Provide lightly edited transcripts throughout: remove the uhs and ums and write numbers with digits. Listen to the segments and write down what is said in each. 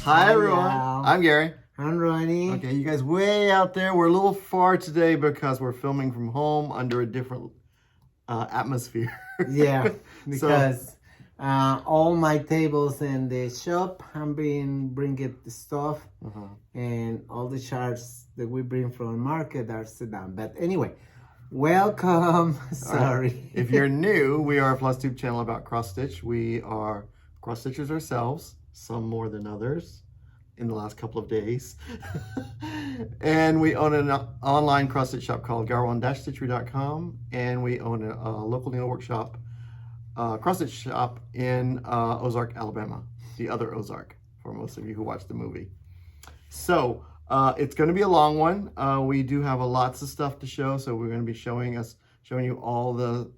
Hi everyone, I'm Gary. I'm Ronny. Okay, you guys way out there. We're a little far today because we're filming from home under a different atmosphere. Yeah, because all my tables in the shop, I'm bringing the stuff, and all the charts that we bring from the market are set down. But anyway, welcome. Sorry. Right. If you're new, we are a Flosstube channel about cross stitch. We are cross stitchers ourselves, some more than others in the last couple of days. And we own an online cross stitch shop called GaRon-Stitchery.com, and we own a local needle workshop, cross stitch shop in Ozark, Alabama, the other Ozark, for most of you who watched the movie. So it's going to be a long one. We do have lots of stuff to show, so we're going to be showing you all the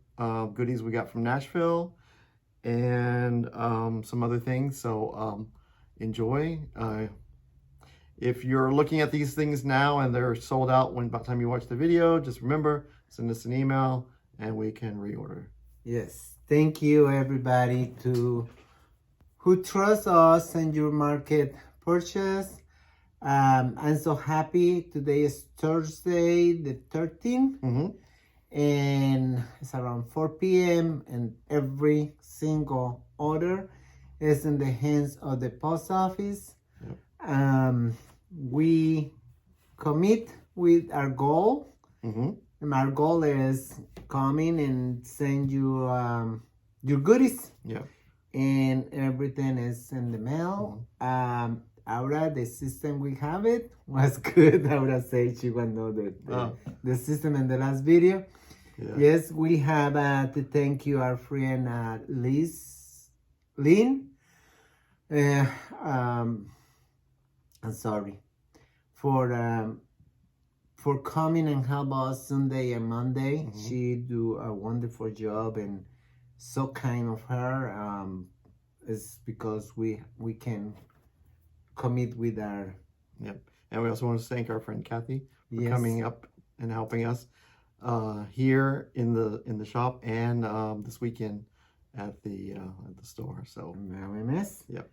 goodies we got from Nashville and some other things. So enjoy. If you're looking at these things now and they're sold out by the time you watch the video, just remember, send us an email and we can reorder. Yes, thank you everybody who trust us and your market purchase. I'm so happy. Today is Thursday the 13th, and it's around 4 p.m. and every single order is in the hands of the post office. Yep. We commit with our goal. And our goal is coming and send you your goodies. Yeah. And everything is in the mail. Ahora, the system we have it was good. Ahora say she won't know the system in the last video. Yeah. Yes, we have to thank you, our friend Lynn. I'm sorry for coming and help us Sunday and Monday. She do a wonderful job and so kind of her. It's because we can commit with our. Yep. And we also want to thank our friend Kathy for coming up and helping us here in the shop and this weekend at the store. So very nice. Yep.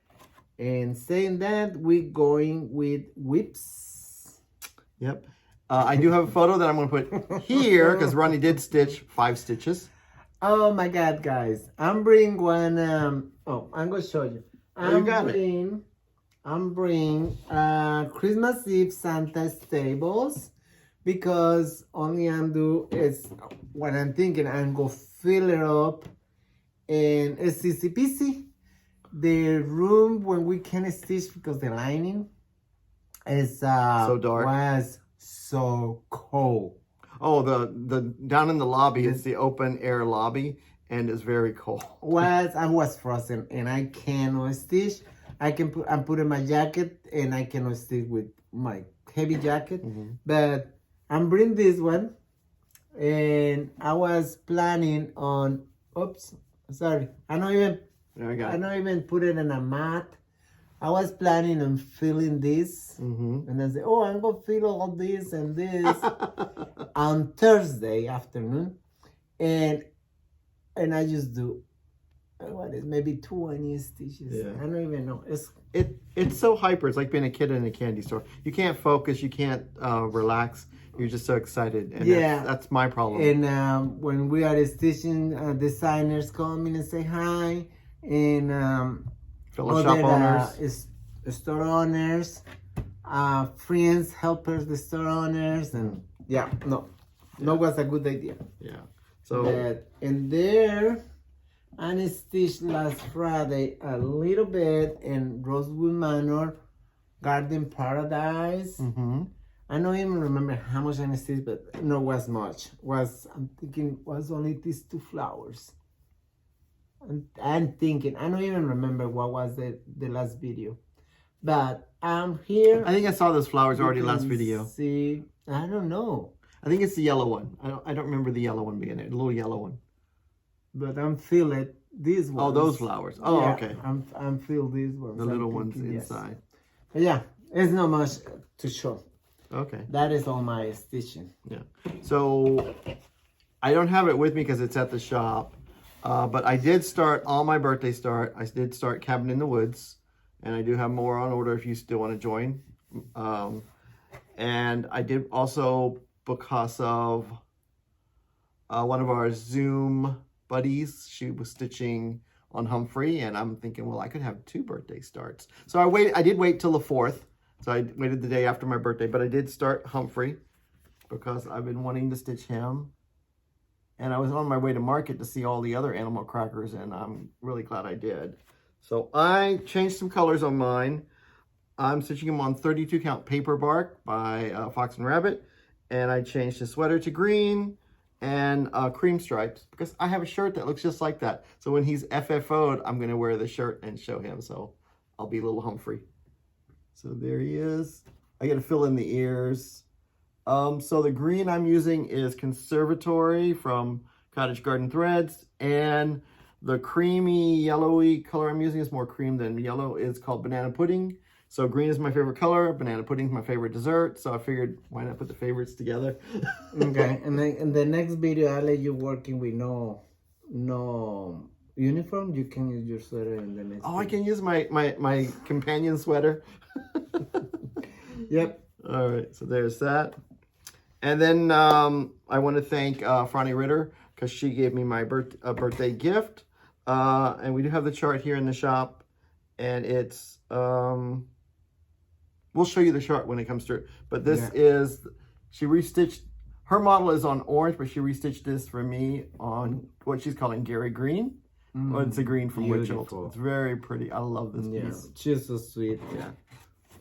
And saying that, we're going with whips. Yep. I do have a photo that I'm going to put here because Ronny did stitch 5 stitches. Oh my God, guys! I'm bringing one. I'm going to show you. I'm bringing Christmas Eve Santa stables because only I'm do is what I'm thinking. I'm going to fill it up and it's easy peasy. The room when we can stitch because the lining is so dark. Was so cold. Oh, the down in the lobby is the open air lobby and it's very cold. I was frozen and I cannot stitch. I'm putting my jacket and I cannot stitch with my heavy jacket. But I'm bringing this one and I was planning on. Oops, sorry. I don't even put it in a mat. I was planning on filling this. And I said, oh, I'm going to fill all this and this on Thursday afternoon. And I just do, what is maybe 20 stitches. Yeah. I don't even know. It's so hyper. It's like being a kid in a candy store. You can't focus. You can't relax. You're just so excited. And that's my problem. And when we are stitching, designers come in and say hi. And fellow shop owners, store owners, friends, helpers, the store owners, and no was a good idea. Yeah. So and there, I stitched last Friday a little bit in Rosewood Manor, Garden Paradise. I don't even remember how much I stitched, but no, was much. I'm thinking was only these 2 flowers. I'm thinking, I don't even remember what was the last video. But I'm here. I think I saw those flowers already last video. See, I don't know. I think it's the yellow one. I don't remember the yellow one being there, the little yellow one. But I'm feeling these ones. Oh, those flowers. Oh, yeah, okay. I'm feel these ones. The little ones inside. But yeah, it's not much to show. Okay. That is all my stitching. Yeah. So I don't have it with me because it's at the shop. But I did start all my birthday start. I did start Cabin in the Woods. and I do have more on order if you still want to join. And I did also, because of one of our Zoom buddies, she was stitching on Humphrey, and I'm thinking, well, I could have 2 birthday starts. So I did wait till the 4th. So I waited the day after my birthday, but I did start Humphrey because I've been wanting to stitch him. And I was on my way to market to see all the other animal crackers, and I'm really glad I did. So I changed some colors on mine. I'm stitching him on 32 count paper bark by Fox and Rabbit. And I changed his sweater to green and cream stripes because I have a shirt that looks just like that. So when he's FFO'd, I'm going to wear the shirt and show him. So I'll be little Humphrey. So there he is. I got to fill in the ears. So the green I'm using is Conservatory from Cottage Garden Threads, and the creamy yellowy color I'm using is more cream than yellow. It's called Banana Pudding. So green is my favorite color. Banana pudding is my favorite dessert. So I figured, why not put the favorites together? Okay, and then in the next video, I'll let you working with no uniform. You can use your sweater in the next. Oh, I can use my companion sweater. Yep. All right, so there's that. And then I want to thank Franny Ritter because she gave me my birthday gift. And we do have the chart here in the shop, and it's we'll show you the chart when it comes through. But this is, she restitched, her model is on orange, but she restitched this for me on what she's calling Gary Green. Oh, it's a green from Witchell. It's very pretty. I love this piece. She's so sweet. Yeah.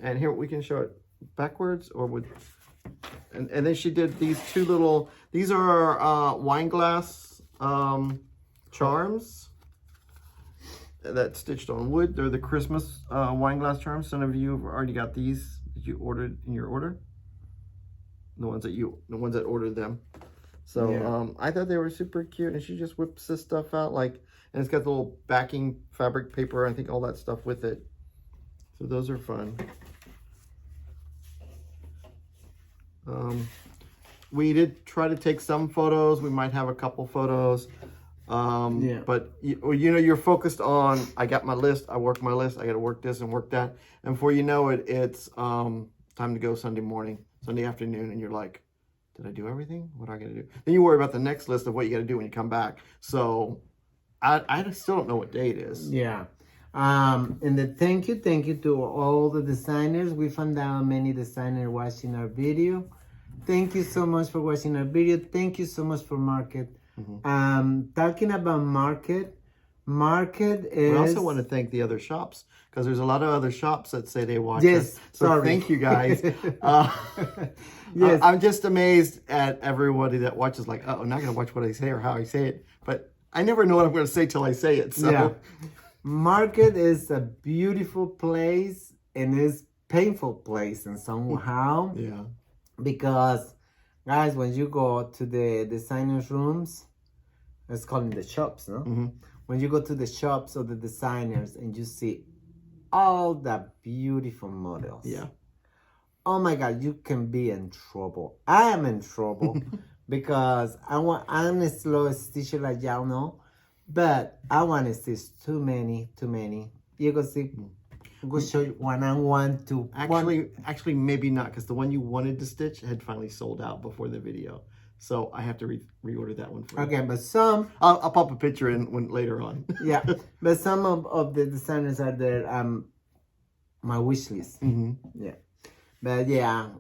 And here we can show it backwards or with, and then she did these 2 little, these are wine glass charms that stitched on wood. They're the Christmas wine glass charms. Some of you have already got these that you ordered in your order. The ones that ordered them. So I thought they were super cute, and she just whips this stuff out like, and it's got the little backing fabric paper, I think all that stuff with it. So those are fun. We did try to take some photos. We might have a couple photos. But you know, you're focused on, I got my list, I work my list, I got to work this and work that. And before you know it, it's time to go Sunday morning, Sunday afternoon, and you're like, did I do everything? What do I got to do? Then you worry about the next list of what you got to do when you come back. So I still don't know what day it is. Yeah. And the thank you to all the designers. We found out many designers watching our video. Thank you so much for watching our video. Thank you so much for Market. Talking about Market is... We also want to thank the other shops, because there's a lot of other shops that say they watch us. So sorry. Thank you guys. Yes. I'm just amazed at everybody that watches, like, oh, I'm not going to watch what I say or how I say it. But I never know what I'm going to say till I say it. So. Yeah. Market is a beautiful place, and it's painful place and somehow. Yeah. Because, guys, when you go to the designers' rooms, let's call them the shops, no? When you go to the shops of the designers and you see all the beautiful models. Yeah. Oh my God, you can be in trouble. I am in trouble because I'm a slow stitcher, like y'all know, but I want to stitch too many. You can see. I'm going to show you one I want to. Actually, maybe not, because the one you wanted to stitch had finally sold out before the video. So I have to reorder that one for you. Okay, but some... I'll pop a picture in later on. Yeah, but some of the designers are there, my wish list. Yeah. But yeah,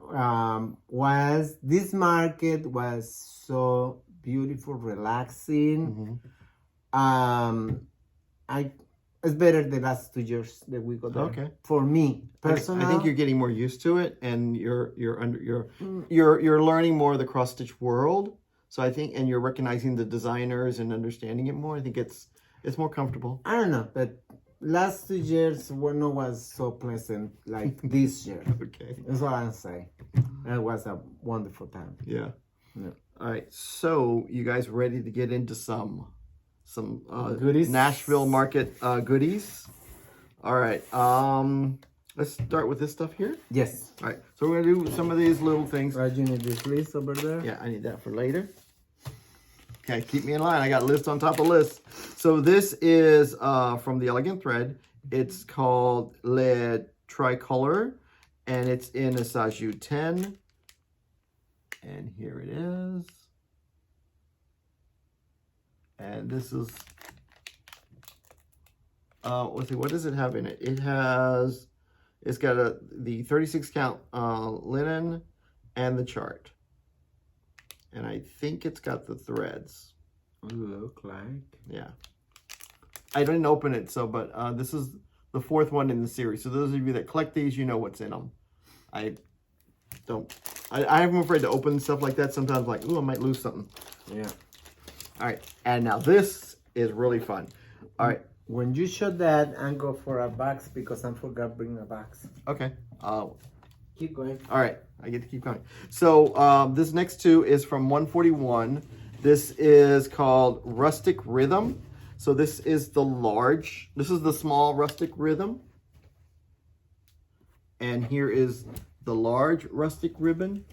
this market was so beautiful, relaxing. It's better the last 2 years that we got there. Okay. For me, personally, I think you're getting more used to it, and you're learning more of the cross stitch world. So I think, and you're recognizing the designers and understanding it more. I think it's more comfortable. I don't know, but last 2 years was so pleasant like this year. Okay. That's what I say. It was a wonderful time. Yeah. All right. So you guys ready to get into some goodies? Nashville market goodies. All right. Let's start with this stuff here. Yes. All right. So we're gonna do some of these little things. Right, you need this list over there. Yeah, I need that for later. Okay, keep me in line. I got list on top of list. So this is from the Elegant Thread. It's called Le Tricolor, and it's in a size U10. And here it is. And this is, let's see, what does it have in it? It's got the 36 count linen and the chart. And I think it's got the threads. Look like. Yeah. I didn't open it, but this is the 4th one in the series. So those of you that collect these, you know what's in them. I'm afraid to open stuff like that. Sometimes like, ooh, I might lose something. Yeah. All right. And now this is really fun. All right. When you show that, I'm go for a box because I forgot to bring a box. Okay. Keep going. All right. I get to keep going. So this next 2 is from 141. This is called Rustic Rhythm. So this is the small Rustic Rhythm. And here is the large Rustic Rhythm.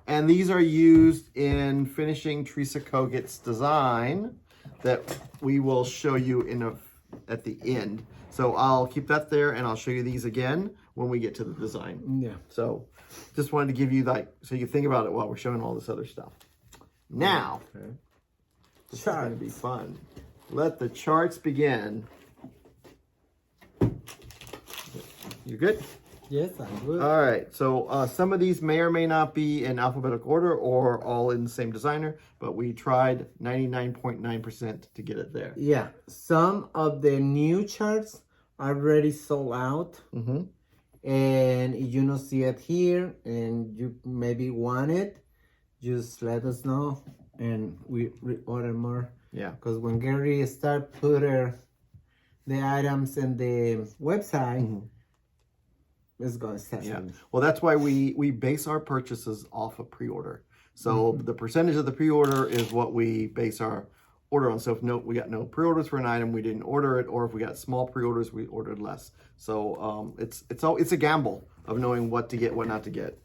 And these are used in finishing Teresa Kogut's design that we will show you at the end. So I'll keep that there and I'll show you these again when we get to the design. Yeah. So just wanted to give you so you think about it while we're showing all this other stuff. Now, this is going to be fun. Let the charts begin. You good? Yes, I'm good. All right. So some of these may or may not be in alphabetical order or all in the same designer, but we tried 99.9% to get it there. Yeah. Some of the new charts are already sold out. Mm-hmm. And if you don't see it here and you maybe want it, just let us know and we order more. Yeah. Because when Gary start putting the items in the website, it's going to start. Yeah. Well, that's why we base our purchases off of pre-order. So the percentage of the pre-order is what we base our order on. So if we got no pre-orders for an item, we didn't order it, or if we got small pre-orders, we ordered less. So it's a gamble of knowing what to get, what not to get.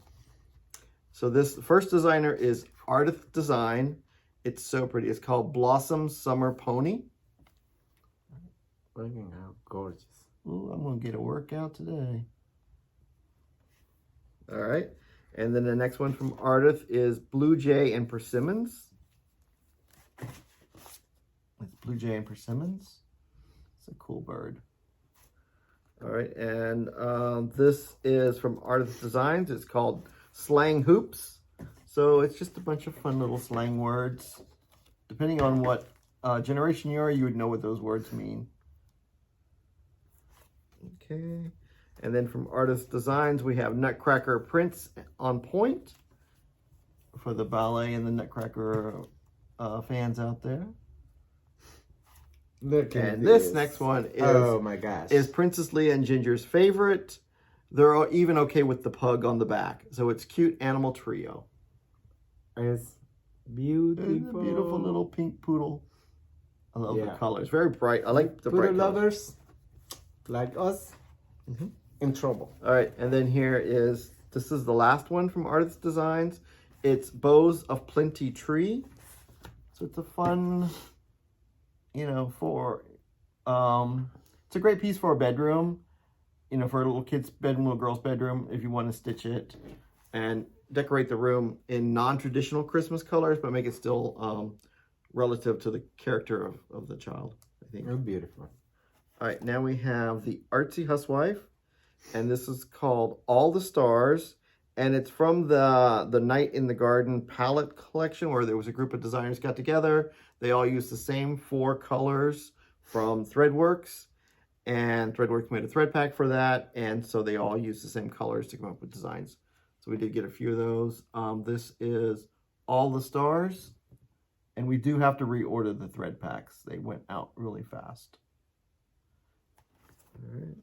So this first designer is Ardith Design. It's so pretty. It's called Blossom Summer Pony. Working out gorgeous. Ooh, I'm gonna get a workout today. All right, and then the next one from Ardith is Blue Jay and Persimmons. It's Blue Jay and Persimmons. It's a cool bird. All right, and this is from Ardith Designs. It's called Slang Hoops. So it's just a bunch of fun little slang words. Depending on what generation you are, you would know what those words mean. Okay. And then from Ardith Designs, we have Nutcracker Prince on Point for the ballet and the Nutcracker fans out there. Look at and this next one is, oh my gosh, is Princess Leia and Ginger's favorite. They're even okay with the pug on the back. So it's Cute Animal Trio. It's beautiful. It's a beautiful little pink poodle. I love the colors. Very bright. I like the poodle bright lovers like us. In trouble. All right, and then this is the last one from Ardith Designs. It's Bows of Plenty Tree. So it's a fun, it's a great piece for a bedroom, for a little kid's bedroom, little girl's bedroom, if you want to stitch it and decorate the room in non-traditional Christmas colors, but make it still relative to the character of the child, I think. Oh, beautiful. All right, now we have the Artsy Housewife, and this is called All the Stars, and it's from the Night in the Garden palette collection, where there was a group of designers got together. They all used the same 4 colors from Threadworks, and Threadworks made a thread pack for that, and so they all used the same colors to come up with designs. So we did get a few of those. This is All the Stars, and we do have to reorder the thread packs. They went out really fast. All right.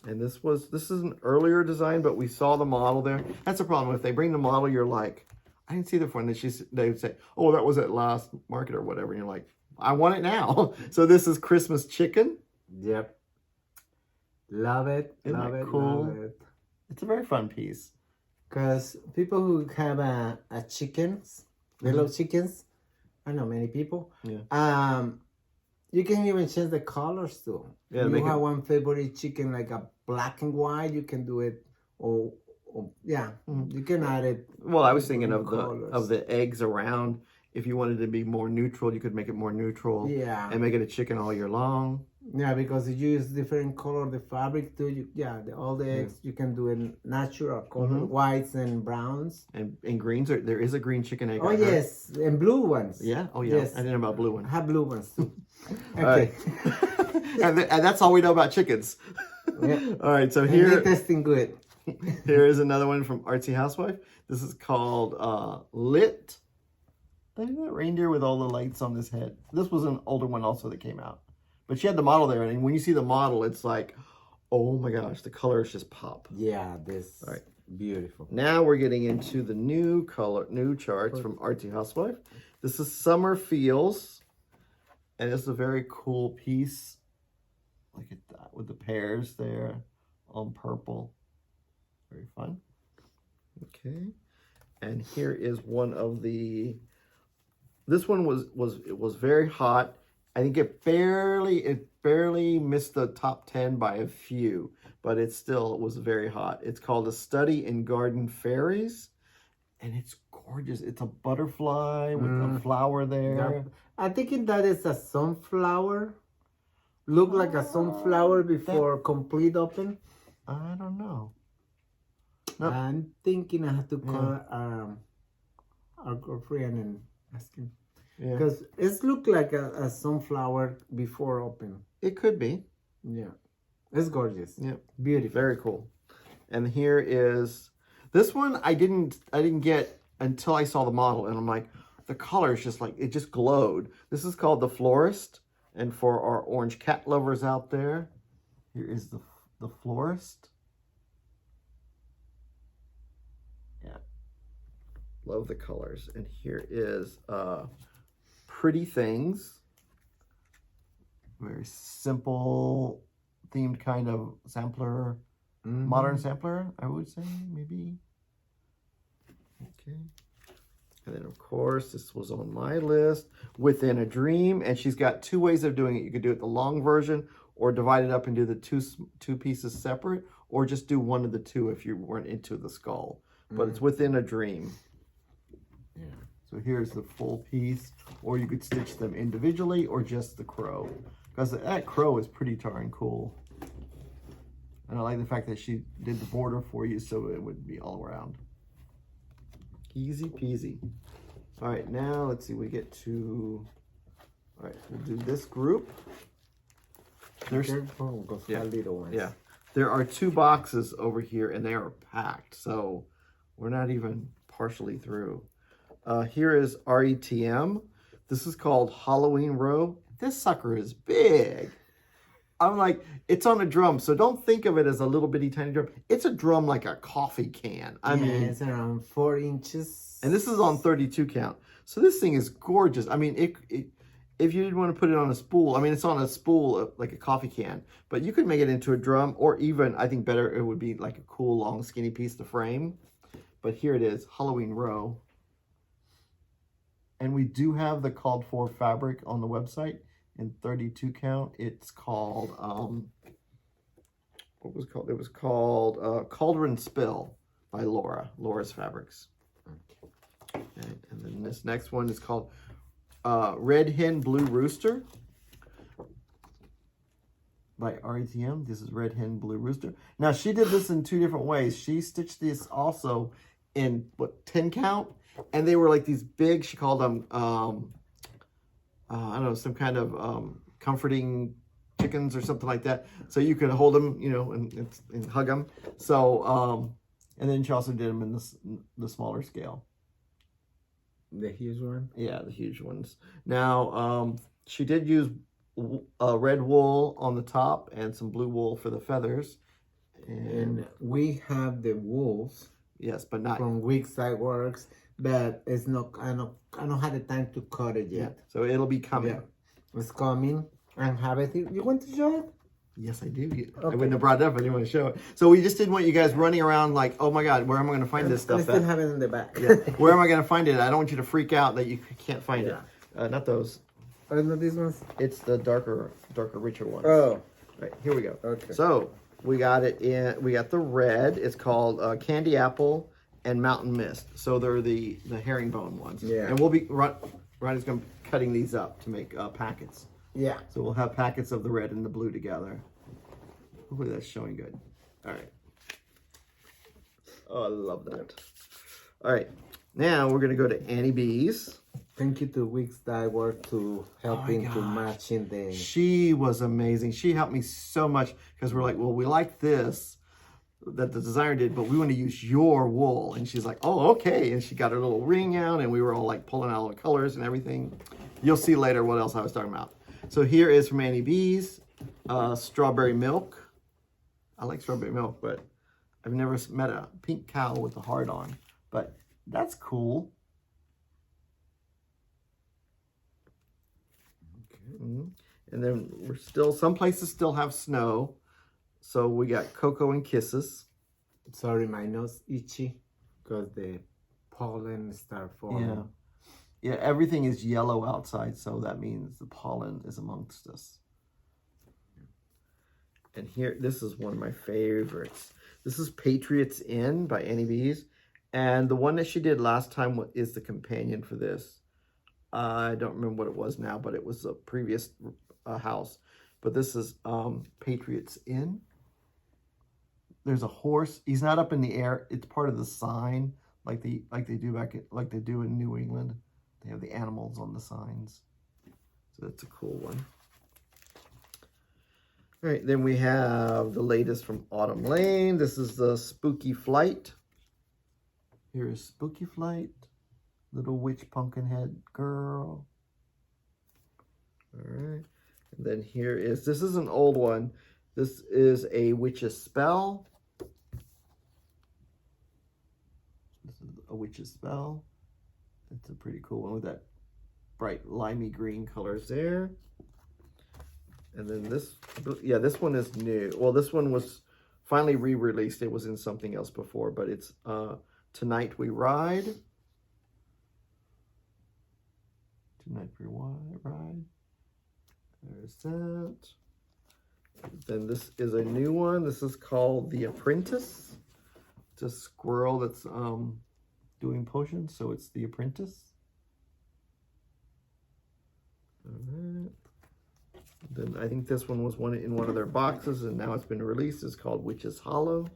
And this is an earlier design, but we saw the model there. That's the problem. If they bring the model, you're like, I didn't see the one. They would say, oh, that was at last market or whatever. And you're like, I want it now. So this is Christmas Chicken. Yep. Love it. Isn't love that it. cool? Love it. It's a very fun piece. Because people who have a chickens, little chickens, I know many people. Yeah. You can even change the colors too. Yeah, you have one favorite chicken like a black and white, you can do it. Or yeah, you can add it. Well, I was thinking of colors. the eggs around. If you wanted to be more neutral, you could make it more neutral. Yeah. And make it a chicken all year long. Yeah, because if you use different color the fabric too, all the eggs you can do it natural color, whites and browns. And greens, there is a green chicken egg. Oh yes, and blue ones. Yeah. Oh yeah. Yes. I didn't know about blue one. I have blue ones too. Okay. All right. and that's all we know about chickens. Yeah. All right. So and here, they're tasting good. here is another one from Artsy Housewife. This is called Lit. Look at that reindeer with all the lights on his head. This was an older one also that came out. But she had the model there, and when you see the model, it's like, oh my gosh, the colors just pop. Yeah, this beautiful. Now we're getting into the new charts from Artsy Housewife. This is Summer Feels, and it's a very cool piece. Look at that with the pears there on purple. Very fun. Okay, and here is one of the. This one was very hot. I think it barely missed the top 10 by a few, but it still was very hot. It's called A Study in Garden Fairies, and it's gorgeous. It's a butterfly with a flower there. Yeah. I think that is a sunflower. Look like a sunflower before complete open. I don't know. Nope. I'm thinking I have to call our girlfriend and ask him. Because it looked like a sunflower before open. It could be. Yeah. It's gorgeous. Yeah. Beautiful. Very cool. And here is this one I didn't get until I saw the model, and I'm like, the color is just like, it just glowed. This is called The Florist. And for our orange cat lovers out there, here is the Florist. Yeah. Love the colors. And here is Pretty Things. Very simple themed kind of sampler. Modern sampler, I would say, maybe. Okay. And then, of course, this was on my list, Within a Dream. And she's got two ways of doing it. You could do it the long version, or divide it up and do the two pieces separate, or just do one of the two if you weren't into the skull. But it's Within a Dream. Yeah. So here's the full piece, or you could stitch them individually, or just the crow. Because that crow is pretty darn cool. And I like the fact that she did the border for you so it would be all around. Easy peasy. All right, now let's see, we get to, all right, we'll do this group. There's little ones. Yeah. There are 2 boxes over here and they are packed. So we're not even partially through. Here is RETM. This is called Halloween Row. This sucker is big. I'm like, it's on a drum, so don't think of it as a little bitty tiny drum. It's a drum like a coffee can. I mean, it's around 4 inches. And this is on 32 count. So this thing is gorgeous. I mean, if you didn't want to put it on a spool, I mean, it's on a spool like a coffee can, but you could make it into a drum, or even, I think better, it would be like a cool, long, skinny piece to frame. But here it is, Halloween Row. And we do have the called for fabric on the website in 32 count. It's called, what was it called? It was called Cauldron Spill by Laura's Fabrics. Okay. And then this next one is called Red Hen Blue Rooster by RETM. This is Red Hen Blue Rooster. Now she did this in 2 different ways. She stitched this also in 10 count, and they were like these big, she called them I don't know, some kind of comforting chickens or something like that. So you could hold them, you know, and hug them. So and then she also did them in the smaller scale. The huge one? Yeah, the huge ones. Now, she did use red wool on the top and some blue wool for the feathers. And we have the wolves. Yes, but not from Weekside Works, but it's not. I don't have the time to cut it yet. Yeah, so it'll be coming. Yeah. It's coming. And have it. You want to show it? Yes, I do. Okay. I wouldn't have brought it up. I didn't want to show it. So we just didn't want you guys running around like, oh my God, where am I going to find this stuff? I still have it in the back. Yeah. Where am I going to find it? I don't want you to freak out that you can't find it. Not those. Oh, no, these ones? It's the darker, richer ones. Oh. Right, here we go. Okay. So we got the red. It's called Candy Apple and Mountain Mist. So they're the herringbone ones. Yeah. And Ronny's going to be cutting these up to make packets. Yeah. So we'll have packets of the red and the blue together. Hopefully that's showing good. All right. Oh, I love that. All right. Now we're going to go to Annie B's. Thank you to Weeks Dye Work to helping to matching the... She was amazing. She helped me so much because we're like, well, we like this that the designer did, but we want to use your wool. And she's like, oh, okay. And she got her little ring out and we were all like pulling out all the colors and everything. You'll see later what else I was talking about. So here is from Annie B's, strawberry milk. I like strawberry milk, but I've never met a pink cow with a heart on, but that's cool. And then some places still have snow. So we got Cocoa and Kisses. Sorry, my nose itchy because the pollen start falling. Yeah, everything is yellow outside, so that means the pollen is amongst us. And here, this is one of my favorites. This is Patriots Inn by Annie B's. And the one that she did last time is the companion for this. I don't remember what it was now, but it was a previous house. But this is Patriots Inn. There's a horse. He's not up in the air. It's part of the sign, like they do in New England. They have the animals on the signs. So that's a cool one. All right, then we have the latest from Autumn Lane. This is the Spooky Flight. Here is Spooky Flight. Little witch pumpkin head girl. All right. And then here is, this is an old one. This is a witch's spell. This is a witch's spell. It's a pretty cool one with that bright limey green colors there. And then this one is new. Well, this one was finally re-released. It was in something else before, but it's Tonight We Ride. Tonight We Ride. There's that. Then this is a new one. This is called The Apprentice. It's a squirrel that's doing potions, so it's The Apprentice. All right. Then I think this one was in one of their boxes, and now it's been released. It's called Witch's Hollow.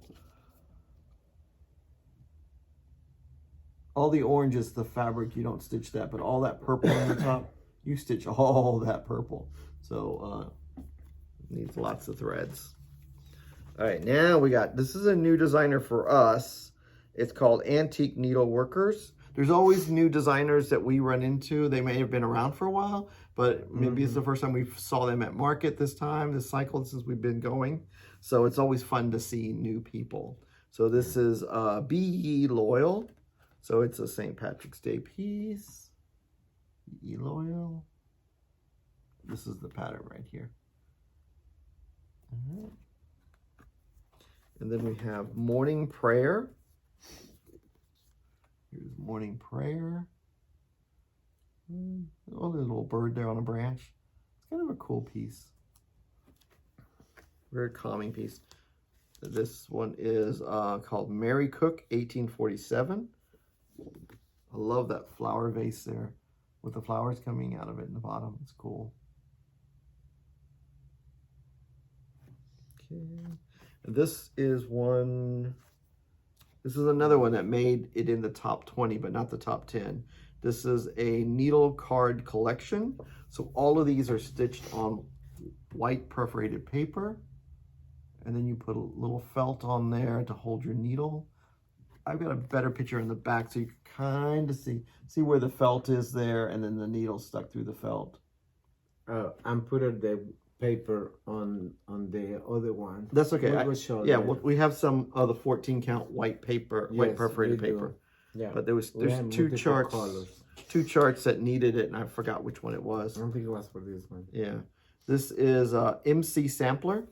All the orange is the fabric. You don't stitch that, but all that purple on the top, you stitch all that purple. So needs lots of threads. All right, now this is a new designer for us. It's called Antique Needle Workers. There's always new designers that we run into. They may have been around for a while, but maybe it's the first time we saw them at market this cycle since we've been going. So it's always fun to see new people. So this is Be Ye Loyal. So it's a St. Patrick's Day piece. Be Ye Loyal. This is the pattern right here. All right. And then we have Morning Prayer. Here's Morning Prayer. Oh, there's a little bird there on a branch. It's kind of a cool piece. Very calming piece. This one is called Mary Cook 1847. I love that flower vase there with the flowers coming out of it in the bottom. It's cool. Okay. This is another one that made it in the top 20, but not the top 10. This is a needle card collection. So all of these are stitched on white perforated paper. And then you put a little felt on there to hold your needle. I've got a better picture in the back so you can kind of see where the felt is there, and then the needle stuck through the felt. I'm putting the paper on the other one. That's okay. Yeah, we have some of the 14 count white paper, white perforated paper. Yeah, but there's two charts that needed it, and I forgot which one it was. I don't think it was for this one. Yeah, this is MC Sampler.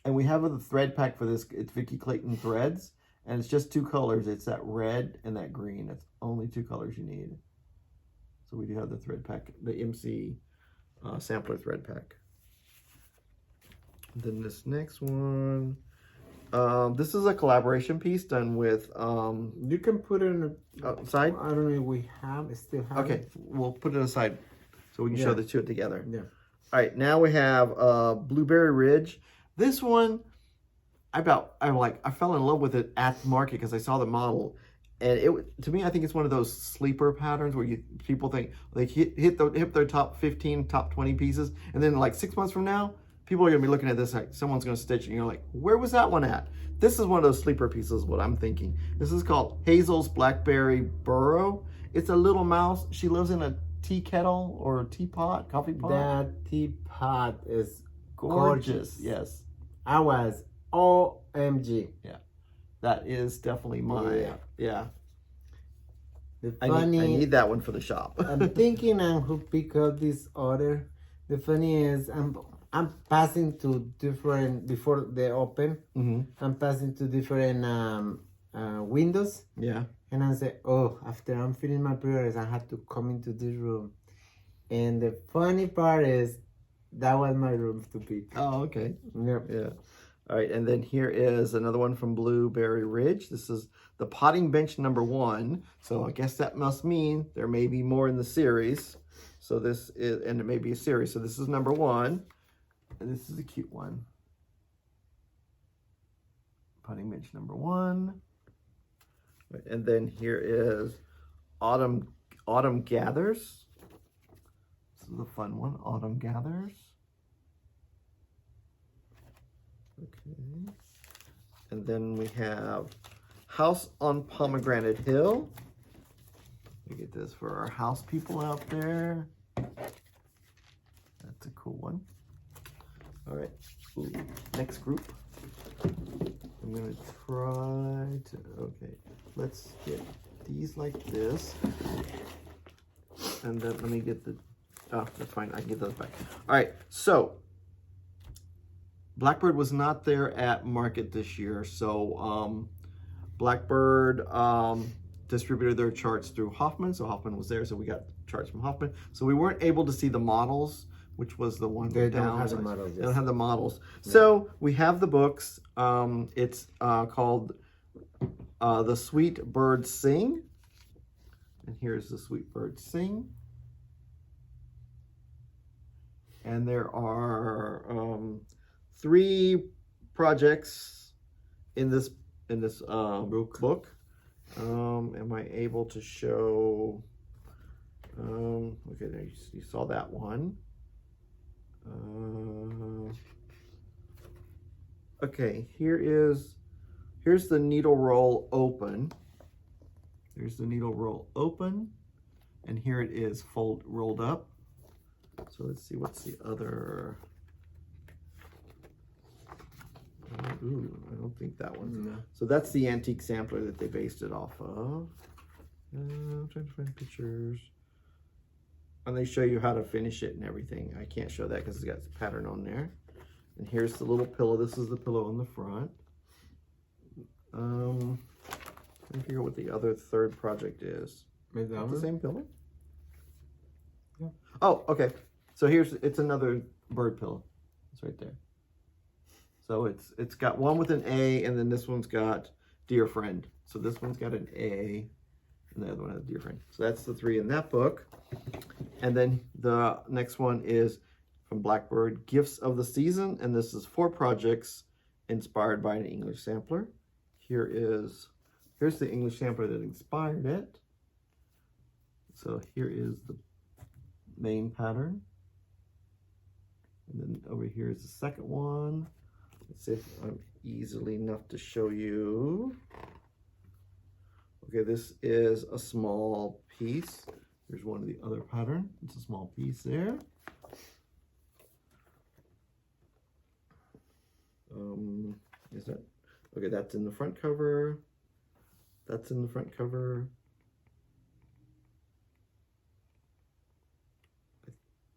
And we have the thread pack for this. It's Vicky Clayton threads, and it's just two colors. It's that red and that green. It's only two colors you need. So we do have the thread pack, the MC sampler thread pack. Then this next one, this is a collaboration piece done with. You can put it in outside. I don't know if we still have. Okay, it. we'll put it aside so we can show the two together. Yeah. All right, now we have Blueberry Ridge. This one, I fell in love with it at the market because I saw the model, and to me, I think it's one of those sleeper patterns where people think they hit their top 15, top 20 pieces, and then like 6 months from now, people are gonna be looking at this like someone's gonna stitch it, and you're like, where was that one at? This is one of those sleeper pieces. What I'm thinking. This is called Hazel's Blackberry Burrow. It's a little mouse. She lives in a tea kettle or a teapot, coffee pot. That teapot is Gorgeous. Yes. I was OMG. Yeah. That is definitely my yeah. The I funny, need that one for the shop. I'm thinking who pick up this order. The funny is I'm passing to different before they open. I'm passing to different windows. Yeah. And I say, oh, after I'm filling my pre-orders, I had to come into this room. And the funny part is that was my room to pick. Oh, okay. Yep. Yeah. All right, and then here is another one from Blueberry Ridge. This is the potting bench #1. So I guess that must mean there may be more in the series. So this is, and it may be a series. So this is #1, and this is a cute one. Potting bench #1. Right, and then here is Autumn Gathers. This is a fun one, Autumn Gathers. Okay. And then we have House on Pomegranate Hill. We get this for our house people out there. That's a cool one. All right. Ooh, next group. I'm going to try to, okay, let's get these like this. And then let me get the, oh, that's fine. I can get those back. All right. So, Blackbird was not there at market this year, so Blackbird distributed their charts through Hoffman, so Hoffman was there, so we got charts from Hoffman. So we weren't able to see the models, which was the one they down. Don't have the models. They don't have the models. Yeah. So we have the books. It's called The Sweet Birds Sing, and here's The Sweet Birds Sing. And there are 3 projects in this book. Am I able to show? Okay, there you saw that one. Okay, here's the needle roll open. There's the needle roll open, and here it is rolled up. So let's see, what's the other? Ooh, I don't think that one. No. So that's the antique sampler that they based it off of. I'm trying to find pictures. And they show you how to finish it and everything. I can't show that because it's got the pattern on there. And here's the little pillow. This is the pillow on the front. Trying to figure out what the other third project is. Is that The same pillow? Yeah. Oh, okay. So it's another bird pillow. It's right there. So it's got one with an A, and then this one's got Dear Friend. So this one's got an A, and the other one has Dear Friend. So that's the 3 in that book. And then the next one is from Blackbird, Gifts of the Season, and this is 4 projects inspired by an English sampler. Here's the English sampler that inspired it. So here is the main pattern. And then over here is the second one. Let's see if I'm easily enough to show you. Okay, this is a small piece. Here's one of the other pattern. It's a small piece there. Is that okay? That's in the front cover. That's in the front cover.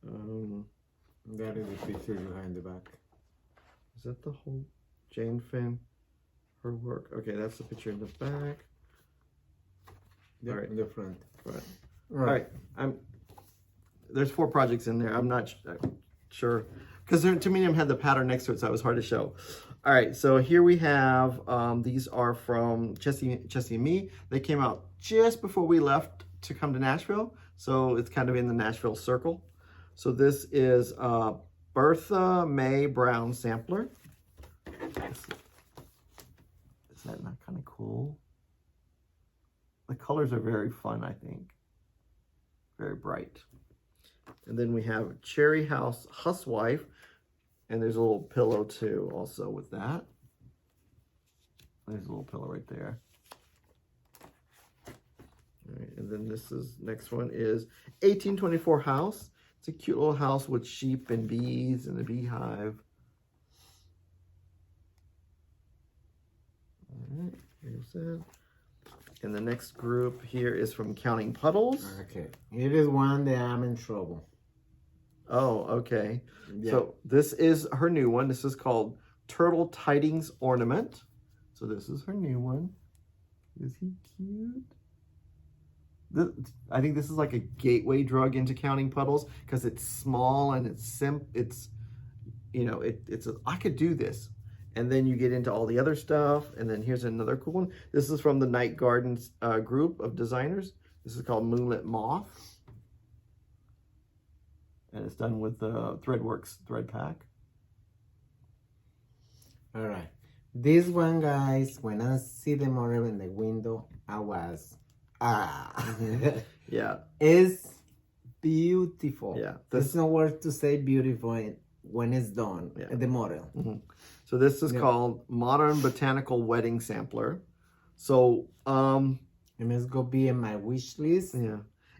That is the picture behind the back. Is that the whole Jane Finn, her work? Okay, that's the picture in the back. Yep, All right. in the front. Right. All right. All right. there's 4 projects in there. I'm not sure. Because to me, had the pattern next to it, so it was hard to show. All right, so here we have, these are from Chessie and me. They came out just before we left to come to Nashville. So it's kind of in the Nashville circle. So this is Bertha May Brown sampler. Is that not kind of cool? The colors are very fun, I think. Very bright. And then we have Cherry House Housewife. And there's a little pillow too, also with that. There's a little pillow right there. All right, and then next one is 1824 House. It's a cute little house with sheep and bees and a beehive. All right, here's that. And the next group here is from Counting Puddles. Okay, it is one that I'm in trouble. Oh, okay. Yeah. So this is her new one. This is called Turtle Tidings Ornament. So this is her new one. Is he cute? I think this is like a gateway drug into Counting Puddles because it's small and it's I could do this. And then you get into all the other stuff. And then here's another cool one. This is from the Night Gardens group of designers. This is called Moonlit Moth. And it's done with the ThreadWorks thread pack. All right. This one, guys, when I see the model in the window, I was, Yeah. It's beautiful. Yeah. There's no word to say beautiful when it's done, the model. Mm-hmm. So this is called Modern Botanical Wedding Sampler. So, and it's going to be in my wish list. Yeah.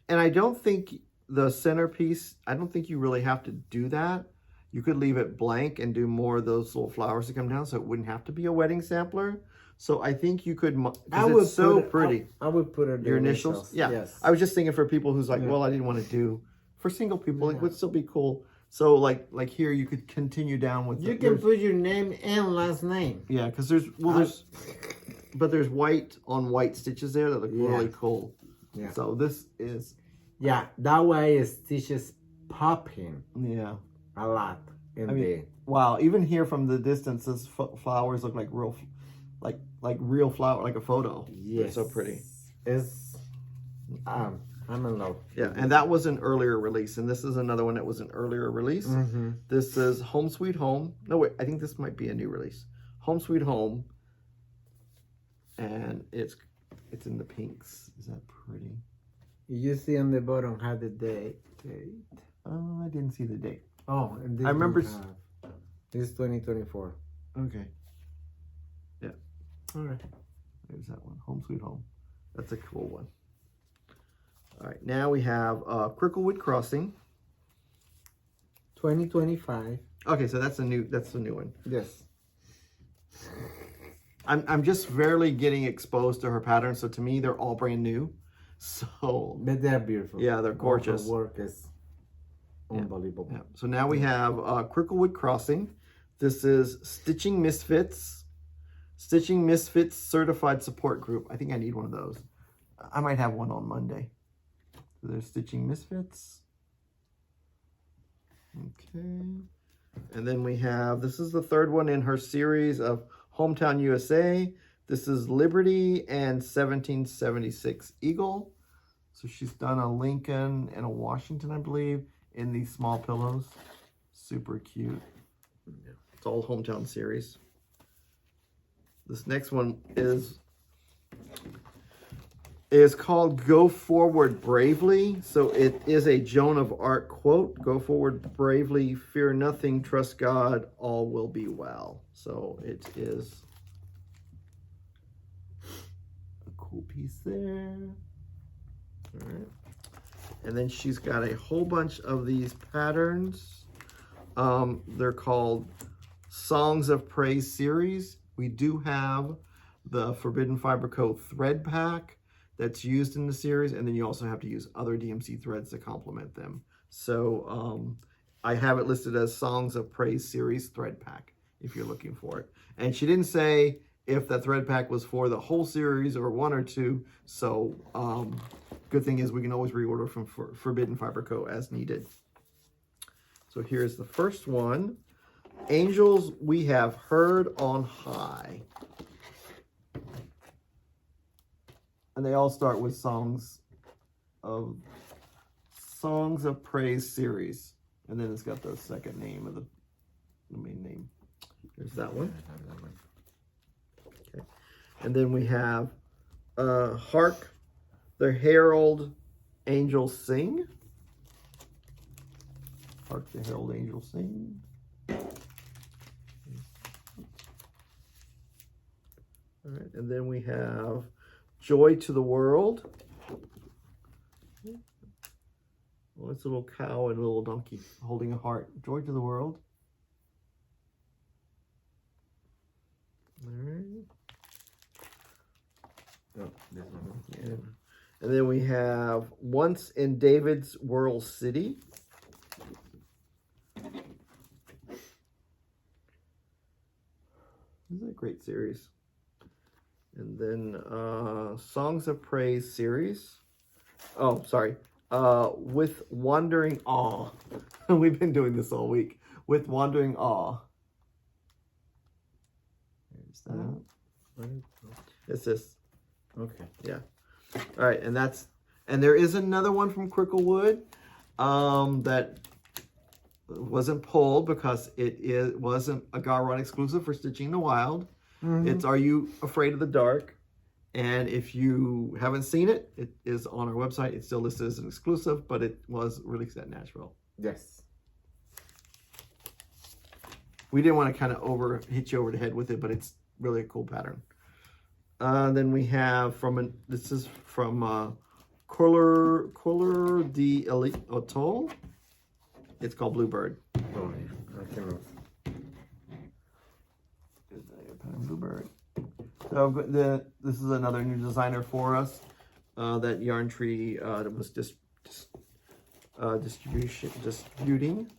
And I don't think the centerpiece, I don't think you really have to do that. You could leave it blank and do more of those little flowers that come down, so it wouldn't have to be a wedding sampler. So I think you could, it's so pretty. I would put it your initials. Yeah. Yes. I was just thinking for people who's like, well, I didn't want to do, for single people, it would still be cool. So like here, you could continue down with. You can put your name and last name. Yeah, because there's white on white stitches there that look really cool. Yeah. So this is. Yeah, that way stitches popping. Yeah. A lot. Wow, even here from the distance, those flowers look like real, like real flower, like a photo. Yes. They're so pretty. It's, I'm in love. Yeah, and that was an earlier release, and this is another one that was an earlier release. Mm-hmm. This is Home Sweet Home. No, wait, I think this might be a new release. Home Sweet Home, and it's in the pinks. Is that pretty? You see on the bottom how the date. Oh, I didn't see the date. Oh, and this I remember. This is 2024. Okay. Yeah. All right. There's that one. Home Sweet Home. That's a cool one. All right. Now we have Cricklewood Crossing. 2025. Okay, so that's the new one. Yes. I'm just barely getting exposed to her patterns, so to me they're all brand new. So, but they're beautiful. Yeah, they're gorgeous. Her work is unbelievable. Yeah. So now we have Cricklewood Crossing. This is Stitching Misfits Certified Support Group. I think I need one of those. I might have one on Monday. So there's Stitching Misfits. Okay. And then we have, this is the third one in her series of Hometown USA. This is Liberty and 1776 Eagle. So she's done a Lincoln and a Washington, I believe, in these small pillows. Super cute. It's all Hometown series. This next one is called Go Forward Bravely. So it is a Joan of Arc quote. Go forward bravely, fear nothing, trust God, all will be well. So it is a cool piece there. All right. And then she's got a whole bunch of these patterns. They're called Songs of Praise series. We do have the Forbidden Fiber Co. thread pack that's used in the series, and then you also have to use other DMC threads to complement them. So I have it listed as Songs of Praise series thread pack if you're looking for it. And she didn't say if that thread pack was for the whole series or one or two. So good thing is we can always reorder from Forbidden Fiber Co. as needed. So here's the first one. Angels We Have Heard on High. And they all start with Songs of Praise series. And then it's got the second name of the main name. There's that one. Okay. And then we have Hark the Herald Angels Sing. Hark the Herald Angels Sing. All right, and then we have Joy to the World. Well, it's a little cow and a little donkey holding a heart. Joy to the World. All right. Oh, this one. Yeah. And then we have Once in David's Whirl City. This is a great series. And then Songs of Praise series. Oh, sorry. With Wandering Awe. We've been doing this all week. With Wandering Awe. There's that. It's this. Okay. Yeah. All right, and there is another one from Cricklewood that wasn't pulled because it wasn't a GaRon exclusive for Stitching the Wild. Mm-hmm. It's Are You Afraid of the Dark? And if you haven't seen it, it is on our website. It's still listed as an exclusive, but it was released at Nashville. Yes. We didn't want to kind of hit you over the head with it, but it's really a cool pattern. Then we have this is from Couleur de Atoll. It's called Bluebird. Oh, yeah. I cannot. Bluebird. So this is another new designer for us that Yarn Tree was distributing.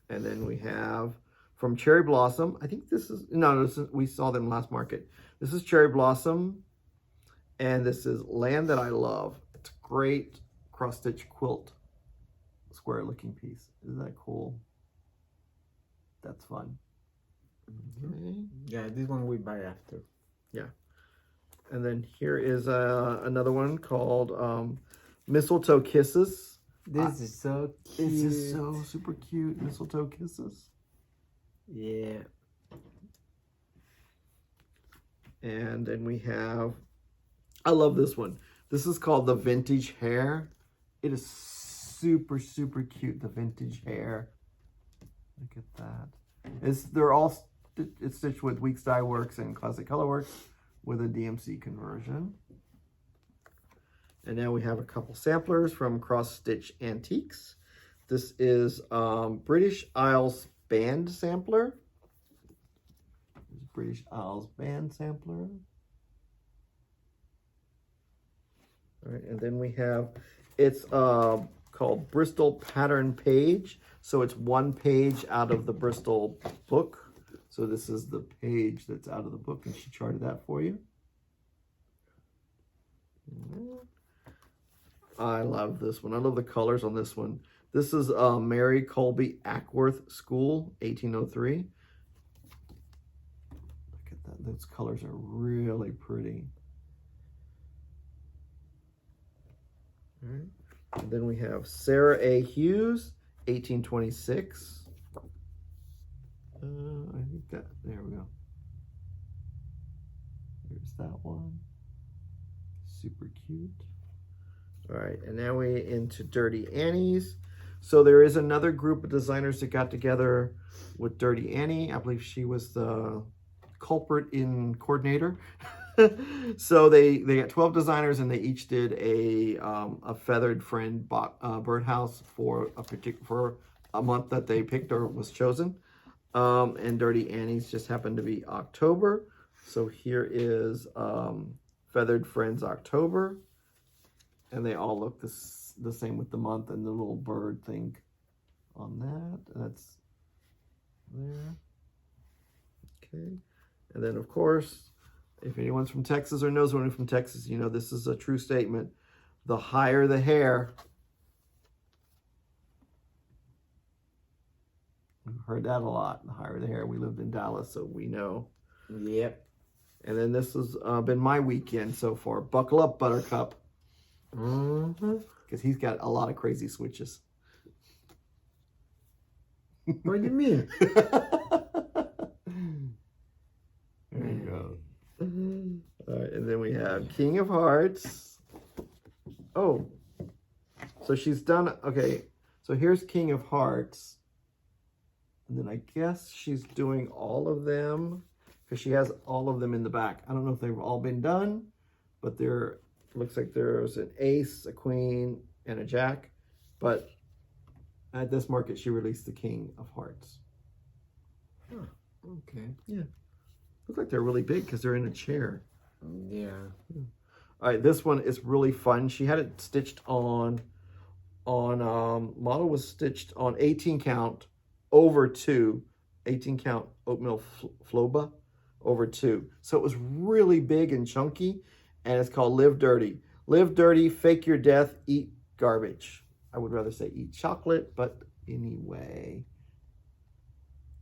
And then we have from Cherry Blossom. I think we saw them last market. This is Cherry Blossom, and this is Land That I Love. It's a great cross stitch quilt, square looking piece. Isn't that cool? That's fun. Okay. Yeah, this one we buy after. Yeah. And then here is another one called Mistletoe Kisses. This is so cute. This is so super cute. Mistletoe Kisses. Yeah. And then we have, I love this one. This is called the Vintage Hair. It is super, super cute, the Vintage Hair. Look at that. It's stitched with Weeks Dye Works and Classic Color Works with a DMC conversion. And now we have a couple samplers from Cross Stitch Antiques. This is British Isles Band Sampler. British Isles Band Sampler. All right, and then we have, it's called Bristol Pattern Page. So it's one page out of the Bristol book. So this is the page that's out of the book, and she charted that for you. I love this one. I love the colors on this one. This is Mary Colby Ackworth School, 1803. Look at that. Those colors are really pretty. All right. And then we have Sarah A. Hughes, 1826. I think there we go. There's that one. Super cute. All right, and now we're into Dirty Annie's. So there is another group of designers that got together with Dirty Annie. I believe she was the culprit in coordinator. So they got 12 designers, and they each did a feathered friend birdhouse for a month that they picked or was chosen. And Dirty Annie's just happened to be October. So here is Feathered Friends October. And they all look the same with the month and the little bird thing on that. That's there. Okay. And then, of course, If anyone's from Texas or knows anyone from Texas, you know this is a true statement. The higher the hair. We've heard that a lot. The higher the hair. We lived in Dallas, so we know. Yep. And then this has been my weekend so far. Buckle up, Buttercup. Because he's got a lot of crazy switches. What do you mean? There you go. All right, and then we have King of Hearts. Oh, so she's done, okay, so here's King of Hearts. And then I guess she's doing all of them because she has all of them in the back. I don't know if they've all been done, but there looks like there's an ace, a queen, and a jack. But at this market, she released the King of Hearts. Huh. Okay. Yeah. Look like they're really big because they're in a chair. Yeah. All right, this one is really fun. She had it stitched on model was stitched on 18 count over 2, 18 count oatmeal floba over 2. So it was really big and chunky, and it's called Live Dirty. Live dirty, fake your death, eat garbage. I would rather say eat chocolate, but anyway.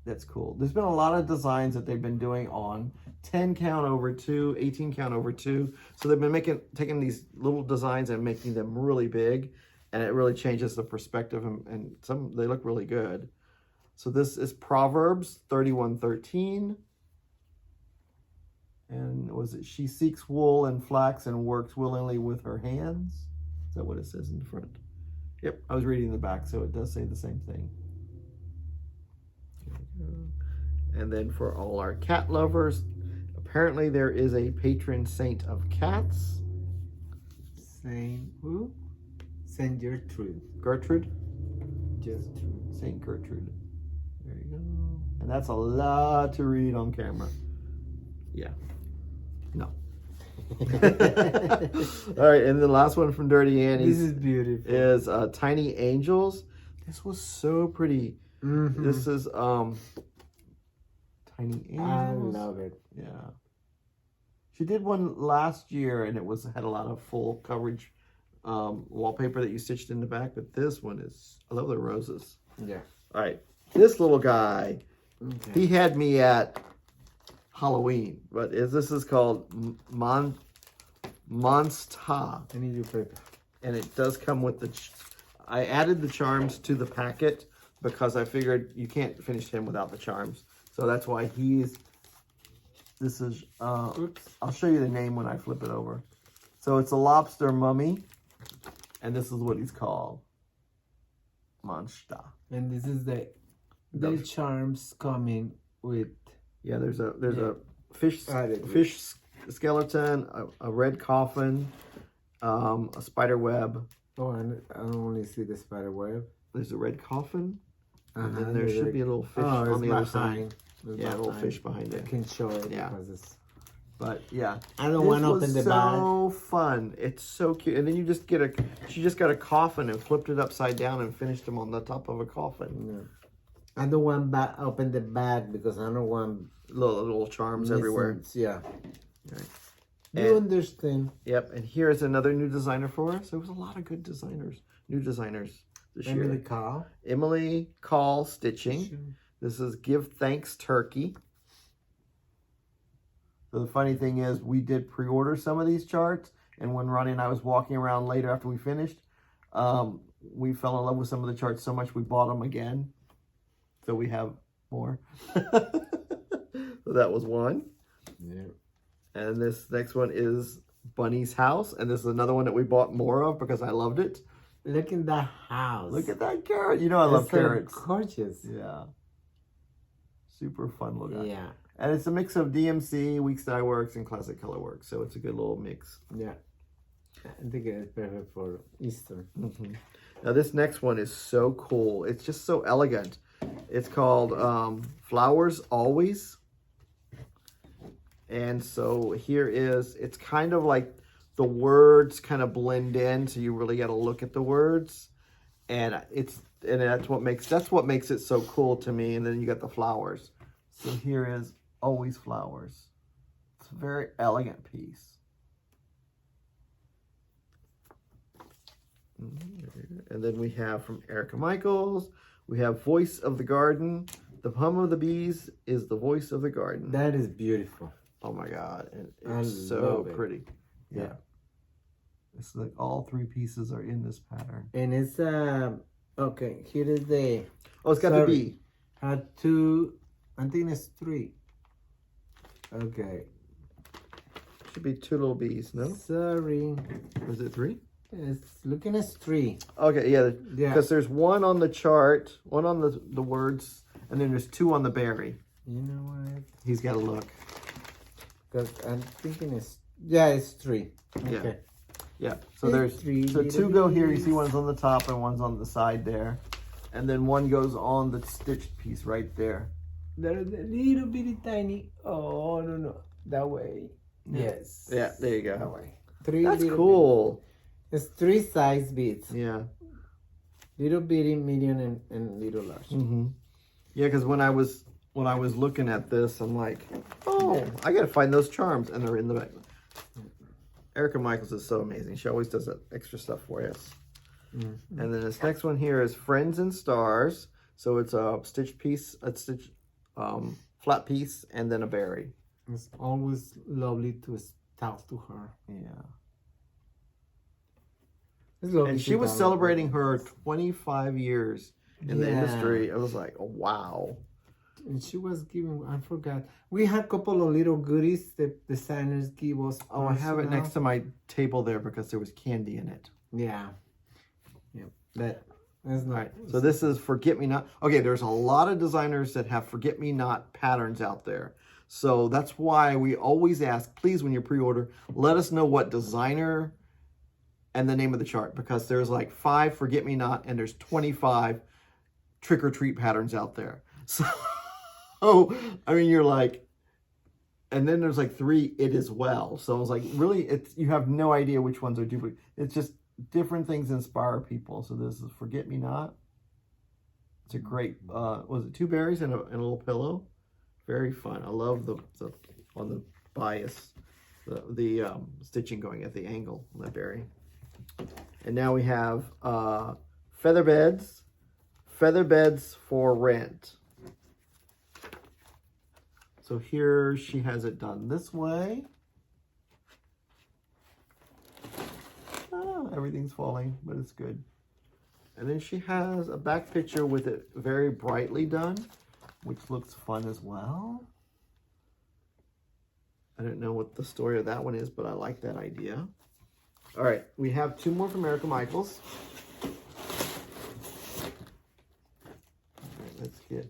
That's cool. There's been a lot of designs that they've been doing on 10 count over 2, 18 count over 2. So they've been taking these little designs and making them really big, and it really changes the perspective, and they look really good. So this is Proverbs 31:13. And was it, she seeks wool and flax and works willingly with her hands? Is that what it says in the front? Yep, I was reading the back, so it does say the same thing. And then for all our cat lovers, apparently there is a patron saint of cats. Saint who? Saint Gertrude. Gertrude? Gertrude. Saint Gertrude. There you go. And that's a lot to read on camera. Yeah. No. All right, and the last one from Dirty Annie's. This is beautiful. Is Tiny Angels. This was so pretty. Mm-hmm. This is Tiny Angels. I love it. Yeah. She did one last year, and had a lot of full coverage wallpaper that you stitched in the back. But this one is, I love the roses. Yeah. All right, this little guy, okay. He had me at Halloween, but this is called Monster. I need your paper. And it does come with I added the charms to the packet because I figured you can't finish him without the charms. So that's why this is, oops, I'll show you the name when I flip it over. So it's a lobster mummy, and this is what he's called. Monster. And this is the charms coming with. Yeah, there's a fish skeleton, a red coffin, a spider web. Oh, and I only see the spider web. There's a red coffin, and then there should be a little fish on the other side. Yeah, a little fish behind it. I can show it. Yeah. Because it's... But yeah, I don't want to open the bag. It's so fun. It's so cute. And then you just she just got a coffin and flipped it upside down and finished them on the top of a coffin. Yeah. I don't want open the bag because I don't want little charms everywhere. Yeah. Right. You understand. Yep. And here's another new designer for us. There was a lot of good new designers this year. Emily Call Stitching. This is Give Thanks Turkey. So the funny thing is, we did pre-order some of these charts, and when Ronny and I was walking around later after we finished, we fell in love with some of the charts so much we bought them again. So we have more. So that was one. Yeah. And this next one is Bunny's House, and this is another one that we bought more of because I loved it. Look at that house. Look at that carrot. You know I love carrots. Gorgeous. Yeah. Super fun looking. Yeah. And it's a mix of DMC, Weeks Dye Works, and Classic Color Works. So it's a good little mix. Yeah. I think it's perfect for Easter. Mm-hmm. Now this next one is so cool. It's just so elegant. It's called Flowers Always. And so here it's kind of like the words kind of blend in. So you really got to look at the words. And that's what makes it so cool to me. And then you got the flowers. So here is Always Flowers. It's a very elegant piece. And then we have from Erica Michaels, we have Voice of the Garden. The hum of the bees is the voice of the garden. That is beautiful. Oh my God. It's so pretty. Yeah. It's like all three pieces are in this pattern. And it's, okay, here is the... Oh, it's got the bee. Two, I think it's three. Okay. Should be two little bees, no? Sorry. Was it three? It's looking as three. Okay, yeah. Because there's one on the chart, one on the words, and then there's two on the berry. You know what? He's got to look. Because I'm thinking it's... Yeah, it's three. Okay. Yeah. So there's three. So two go here. You see one's on the top and one's on the side there. And then one goes on the stitched piece right there. They're a little bitty tiny. Oh, no. That way. Yeah. Yes. Yeah, there you go. That way. Three. That's cool. It's three size beads. Yeah. Little bitty, medium, and little large. Mm-hmm. Yeah, because when I was looking at this, I'm like, oh, I got to find those charms. And they're in the back. Erica Michaels is so amazing. She always does that extra stuff for us. Mm-hmm. And then this next one here is Friends and Stars. So it's a stitch piece, flat piece, and then a berry. It's always lovely to talk to her. Yeah. It's lovely. And she was celebrating her 25 years in the industry. I was like, oh, wow. And she was giving, I forgot. We had a couple of little goodies that designers give us. Oh, I have it next to my table there because there was candy in it. Yeah. Yeah. That's nice. Right. So this is Forget Me Not. Okay, there's a lot of designers that have Forget Me Not patterns out there. So that's why we always ask, please, when you pre-order, let us know what designer and the name of the chart, because there's like 5 Forget Me Not and there's 25 Trick or Treat patterns out there. So, I mean, you're like, and then there's like 3 It As Well. So I was like, really, you have no idea which ones are duplicate. It's just different things inspire people. So this is Forget Me Not. It's a great, was it 2 berries and a little pillow? Very fun. I love the on the bias, the stitching going at the angle on that berry. And now we have feather beds for rent. So here she has it done this way. Everything's falling, but it's good. And then she has a back picture with it very brightly done, which looks fun as well. I don't know what the story of that one is, but I like that idea. All right, we have 2 more from Erica Michaels. All right, let's get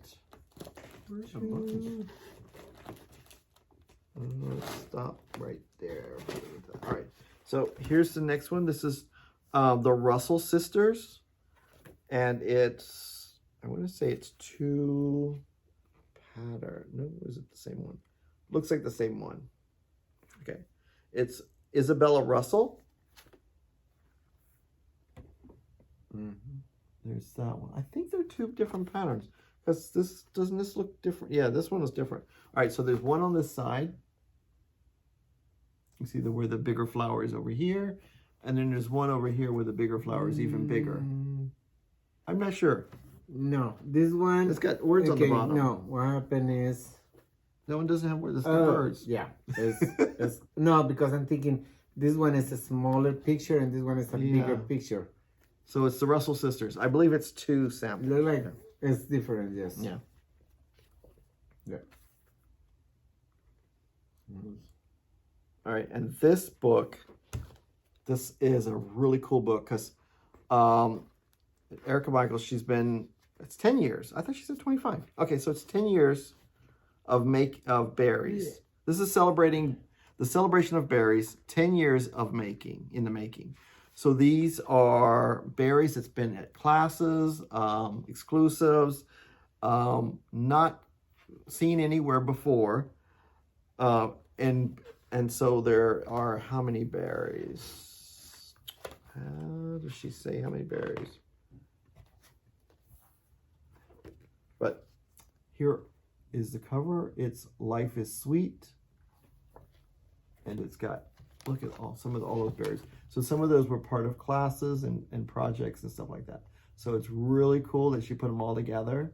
a button. Let's stop right there. All right, so here's the next one. This is the Russell Sisters, and it's, I want to say it's 2 pattern. No, is it the same one? Looks like the same one. Okay, it's Isabella Russell. There's that one. I think they're 2 different patterns, because doesn't this look different? Yeah, this one is different. All right, so there's one on this side. You see where the bigger flower is over here, and then there's one over here where the bigger flower is even bigger. I'm not sure. No, this one. It's got words on the bottom. No, what happened is. That one doesn't have words. It's the birds. Yeah. No, because I'm thinking this one is a smaller picture and this one is a bigger picture. So it's the Russell Sisters. I believe it's 2 samples. Look like it's different, yes. Yeah. Yeah. All right, and this book, this is a really cool book because Erica Michaels, it's 10 years. I thought she said 25. Okay, so it's 10 years of berries. Yeah. This is celebrating the celebration of berries, 10 years of in the making. So these are berries that's been at classes, exclusives, not seen anywhere before. And so there are how many berries? How does she say how many berries? But here is the cover. It's Life is Sweet. And it's got, look at all those berries. So some of those were part of classes and projects and stuff like that. So it's really cool that she put them all together.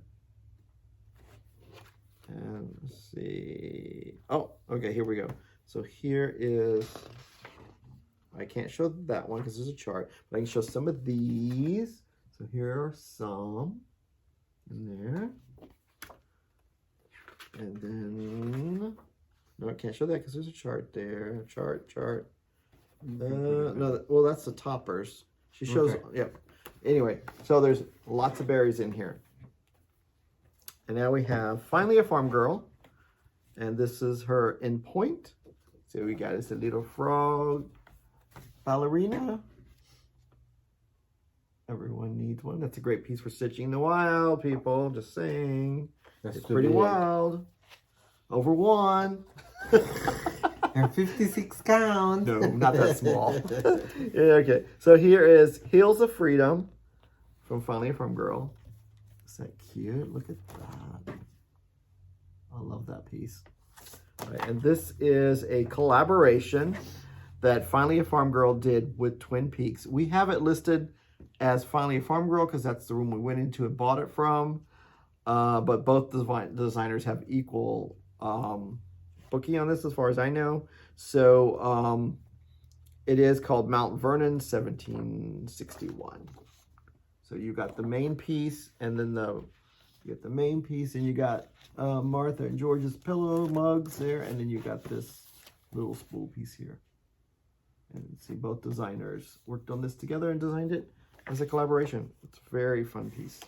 And let's see. Oh, okay, here we go. So here is, I can't show that one because there's a chart, but I can show some of these. So here are some in there. And then, no, I can't show that because there's a chart there. Chart. No, well, that's the toppers. She shows, okay. Yep. Anyway, so there's lots of berries in here. And now we have finally a farm girl. And this is her endpoint. So we got is a little frog ballerina. Everyone needs one. That's a great piece for stitching in the wild, people. Just saying. It's pretty wild. Over 1. And 56 count. No, not that small. Yeah, okay. So here is Heels of Freedom from Finally a Farm Girl. Is that cute? Look at that. I love that piece. All right, and this is a collaboration that Finally a Farm Girl did with Twin Peaks. We have it listed as Finally a Farm Girl because that's the room we went into and bought it from. But both designers have equal booking on this as far as I know. So it is called Mount Vernon 1761. So you got the main piece and then you get the main piece and you got Martha and George's pillow mugs there, and then you got this little spool piece here. And see, both designers worked on this together and designed it as a collaboration. It's a very fun piece.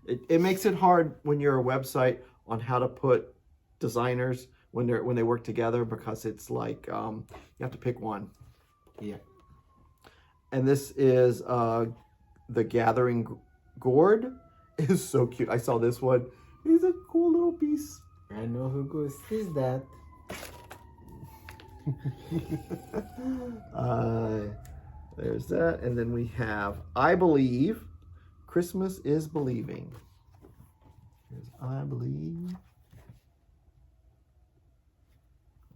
It makes it hard when you're a website on how to put designers when they work together, because it's like you have to pick one. Yeah. And this is the Gathering Gourd. It is so cute. I saw this one. It's a cool little piece. I know who goes is that. There's that, and then we have I Believe. Christmas is Believing. Here's I Believe.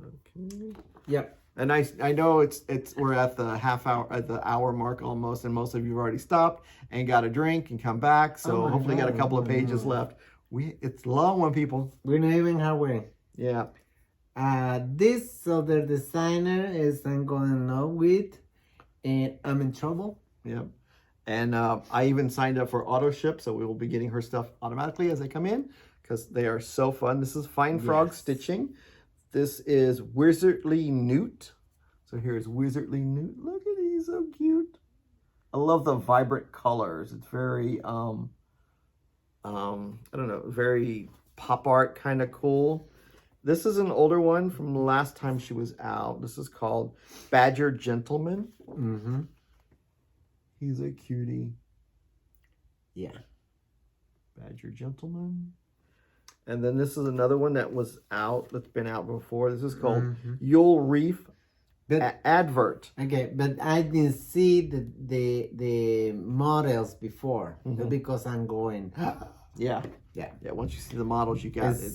Okay. Yep. And I know it's we're at the hour mark almost, and most of you have already stopped and got a drink and come back. So hopefully got a couple of pages left. It's a long one, people. We're not even halfway. Yeah. This other designer is I'm going to know with, and I'm in trouble. Yep. And I even signed up for auto ship, so we will be getting her stuff automatically as they come in because they are so fun. This is Fine Frog Stitching. This is Wizardly Newt. So here's Wizardly Newt. Look at he's so cute. I love the vibrant colors. It's very I don't know, very pop art kind of cool. This is an older one from the last time she was out. This is called Badger Gentleman. Mm-hmm. He's a cutie. Yeah. Badger Gentleman. And then this is another one that was out, that's been out before. This is called You'll Reef Advert. Okay, but I didn't see the models before because I'm going. Yeah. Once you see the models, you got it.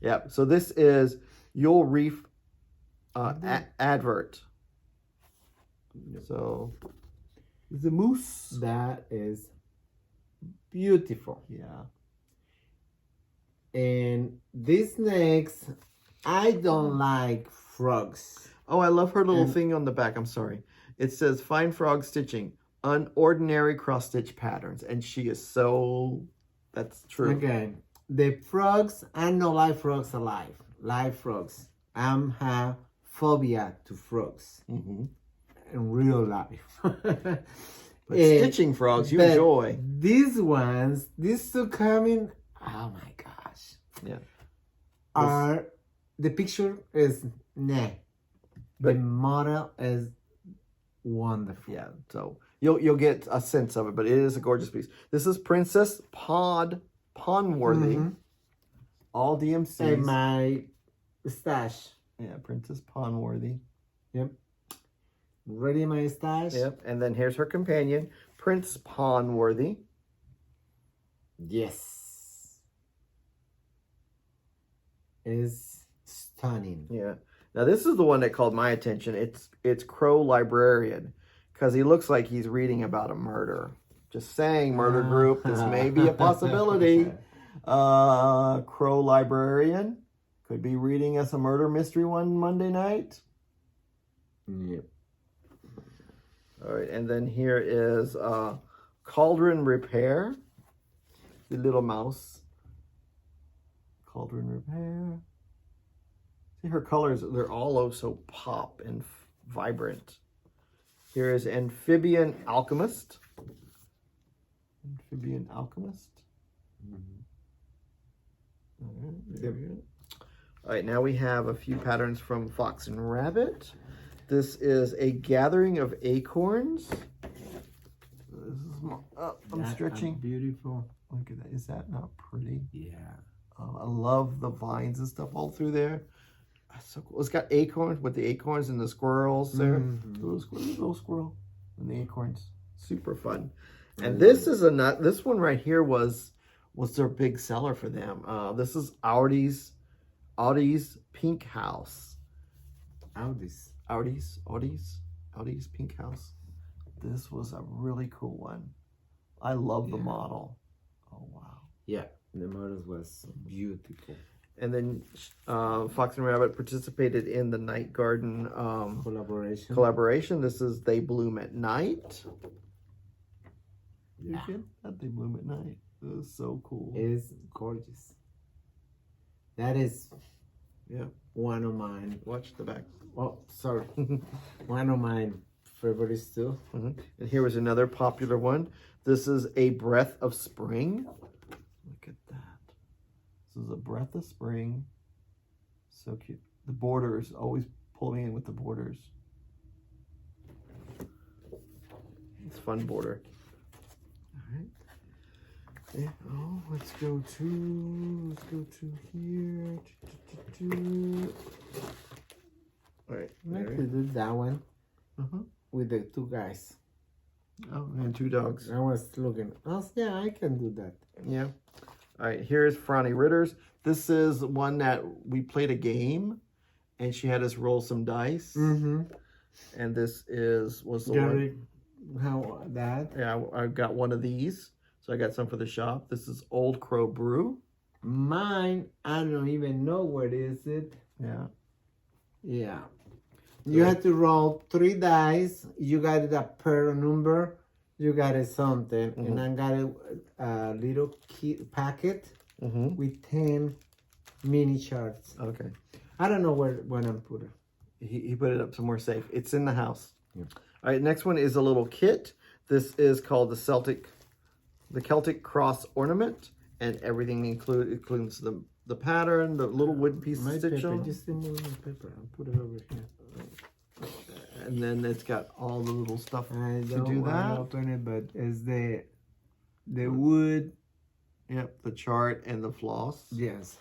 Yeah. So this is You'll Reef Advert. So the moose. That is beautiful. Yeah. And this next, I don't like frogs. Oh, I love her little thing on the back. I'm sorry. It says Fine Frog Stitching, Unordinary Cross Stitch Patterns. And she is so, that's true. Okay. The frogs, I don't like frogs alive. Live frogs. I have phobia to frogs. In real life. But stitching frogs, you enjoy. These ones, these two coming, oh my gosh. Yeah. The picture is nah. The model is wonderful. Yeah, so you'll get a sense of it, but it is a gorgeous piece. This is Princess Pawnworthy. All DMCs. And my stash. Yeah, Princess Pawnworthy. Yep. Ready my stash. Yep, and then here's her companion, Prince Pawnworthy. Yes. Is stunning. Yeah. Now this is the one that called my attention. It's Crow Librarian, because he looks like he's reading about a murder. Just saying, murder group. This may be a possibility. Crow Librarian could be reading us a murder mystery one Monday night. Yep. All right, and then here is Cauldron Repair, the little mouse. Cauldron Repair. See her colors, they're all so pop and vibrant. Here is Amphibian Alchemist. Amphibian Alchemist. All right, there we go. All right, now we have a few patterns from Fox and Rabbit. This is a gathering of acorns. This is I'm stretching. Beautiful. Look at that. Is that not pretty? Yeah. I love the vines and stuff all through there. That's so cool. It's got acorns with the acorns and the squirrels there. Little squirrel and the acorns. Super fun. And this is this one right here was their big seller for them. This is Audi's Pink House. Audi's Pink House. This was a really cool one. I love the model. Oh wow. Yeah, the model was beautiful. And then Fox and Rabbit participated in the Night Garden collaboration. This is They Bloom at Night. Yeah. They Bloom at Night. It was so cool. It is gorgeous. That is one of mine. Watch the back. Oh, sorry. One of my favorites too. And here was another popular one. This is A Breath of Spring. Look at that. This is A Breath of Spring. So cute. The borders, always pull me in with the borders. It's fun border. All right. Yeah. Oh, let's go to here. All right. I like to do that one with the two guys. Oh, and two dogs. I was looking. Oh, yeah, I can do that. Yeah. All right, here's Franny Ritter's. This is one that we played a game, and she had us roll some dice. And this was the one. How that? Yeah, I got one of these, so I got some for the shop. This is Old Crow Brew. Mine, I don't even know what is it. Yeah. Yeah. You had to roll 3 dice. You got it a per number. You got it something. And I got a little packet with 10 mini charts. Okay. I don't know when I'm put it. He put it up somewhere safe. It's in the house. Yeah. All right, next one is a little kit. This is called the Celtic Cross Ornament. And everything includes the pattern, the little wood piece of stitch on. Just give me my paper. I'll put it over here. And then it's got all the little stuff I to don't do want that. to open it, but it's the wood. Yep, the chart and the floss. Yes.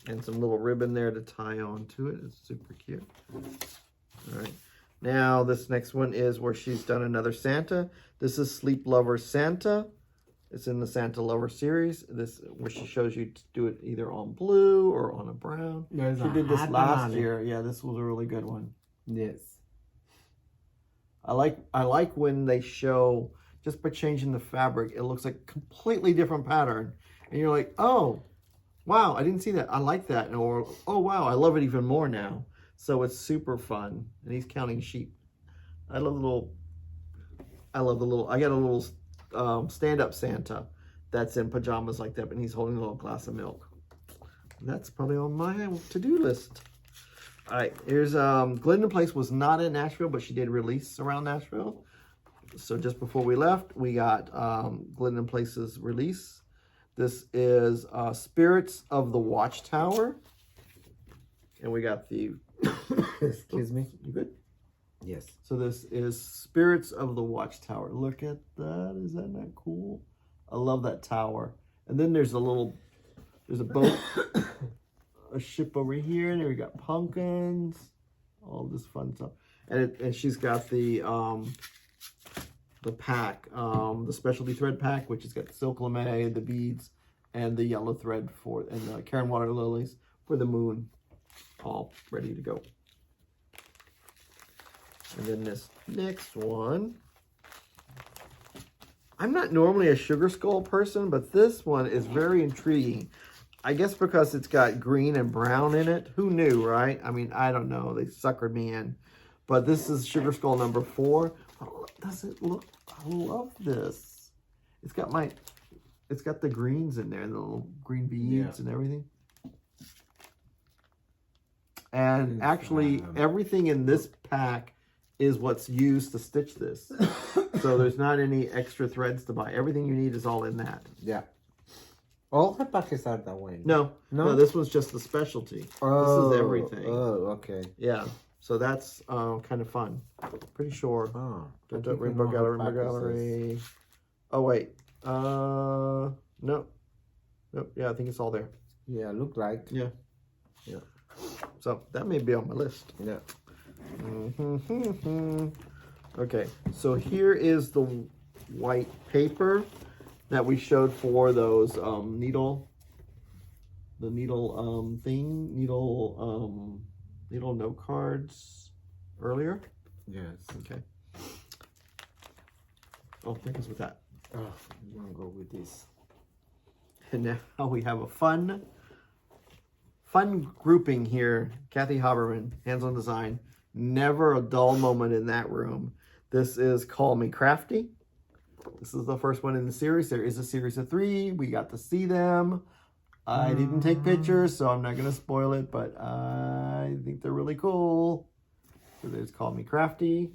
And some little ribbon there to tie on to it. It's super cute. All right. Now this next one is where she's done another Santa. This is Sleep Lover Santa. It's in the Santa Lover series. This where she shows you to do it either on blue or on a brown. She did this last year. Yeah, this was a really good one. Yes. I like when they show, just by changing the fabric, it looks like a completely different pattern. And you're like, oh, wow, I didn't see that. I like that. Or, oh, wow, I love it even more now. So it's super fun. And he's counting sheep. I got a little stand-up Santa that's in pajamas like that, and he's holding a little glass of milk. That's probably on my to-do list. All right, here's Glendon Place was not in Nashville, but she did release around Nashville. So just before we left, we got Glendon Place's release. This is Spirits of the Watchtower. And we got the... Excuse me. You good? Yes. So this is Spirits of the Watchtower. Look at that. Is that not cool? I love that tower. And then there's a boat, a ship over here. And then we got pumpkins, all this fun stuff. And she's got the pack, the specialty thread pack, which has got silk lame, the beads, and the yellow thread and the Karen water lilies for the moon, all ready to go. And then this next one, I'm not normally a sugar skull person, but this one is very intriguing. I guess because it's got green and brown in it. Who knew, right? I mean, I don't know. They suckered me in. But this is sugar skull number 4. Oh, does it look? I love this. It's got the greens in there, the little green beads and everything. And actually, everything in this pack is what's used to stitch this. So there's not any extra threads to buy. Everything you need is all in that. Yeah. All the packages are that way. No, this one's just the specialty. Oh, this is everything. Oh, okay. Yeah. So that's kind of fun. Pretty sure. Oh, Rainbow Gallery. Oh, wait. No. Nope. Yeah, I think it's all there. Yeah, look like. Yeah. So that may be on my list. Yeah. Okay, so here is the white paper that we showed for those needle note cards earlier. Yes. Okay. Oh, think it's with that. Oh, I'm gonna go with this. And now we have a fun grouping here. Kathy Haberman, hands-on design. Never a dull moment in that room. This is Call Me Crafty. This is the first one in the series. There is a series of 3. We got to see them. I didn't take pictures, so I'm not going to spoil it, but I think they're really cool. So there's Call Me Crafty.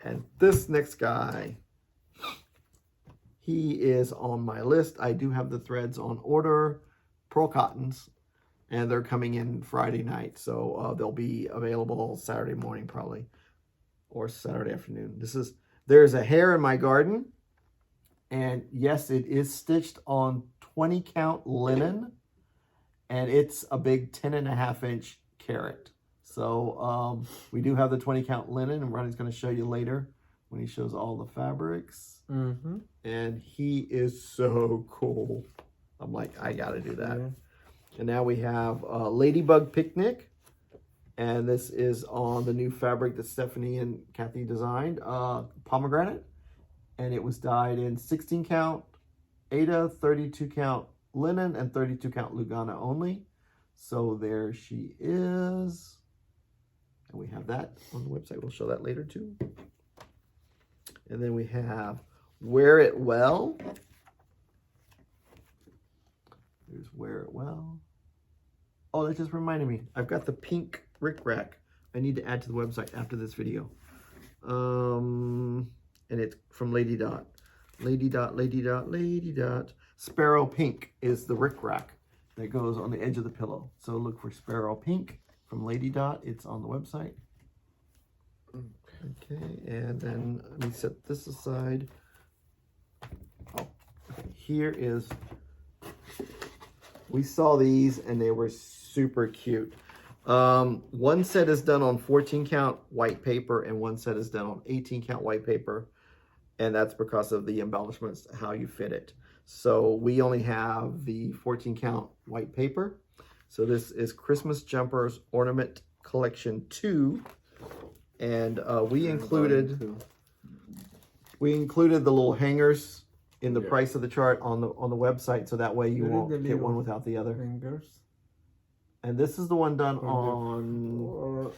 And this next guy, he is on my list. I do have the threads on order, Pearl Cottons, and they're coming in Friday night. So they'll be available Saturday morning probably, or Saturday afternoon. There's a Hare in My Garden. And yes, it is stitched on 20 count linen, and it's a big 10.5-inch carrot. So we do have the 20 count linen, and Ronny's going to show you later when he shows all the fabrics. And he is so cool. I'm like, I got to do that. And now we have Ladybug Picnic. And this is on the new fabric that Stephanie and Kathy designed, pomegranate. And it was dyed in 16 count Aida, 32 count linen, and 32 count Lugana only. So there she is. And we have that on the website. We'll show that later too. And then we have Wear It Well. There's Wear It Well. Oh, that just reminded me. I've got the pink rickrack I need to add to the website after this video. And it's from Lady Dot. Lady Dot, Lady Dot, Lady Dot. Sparrow Pink is the rickrack that goes on the edge of the pillow. So look for Sparrow Pink from Lady Dot. It's on the website. Okay, and then let me set this aside. Oh, okay. Here is, we saw these and they were super cute. One set is done on 14 count white paper and one set is done on 18 count white paper. And that's because of the embellishments, how you fit it. So we only have the 14 count white paper. So this is Christmas Jumpers Ornament Collection 2. And we included the little hangers in the price of the chart on the website, so that way you won't get one without the other. Hangers. And this is the one done on.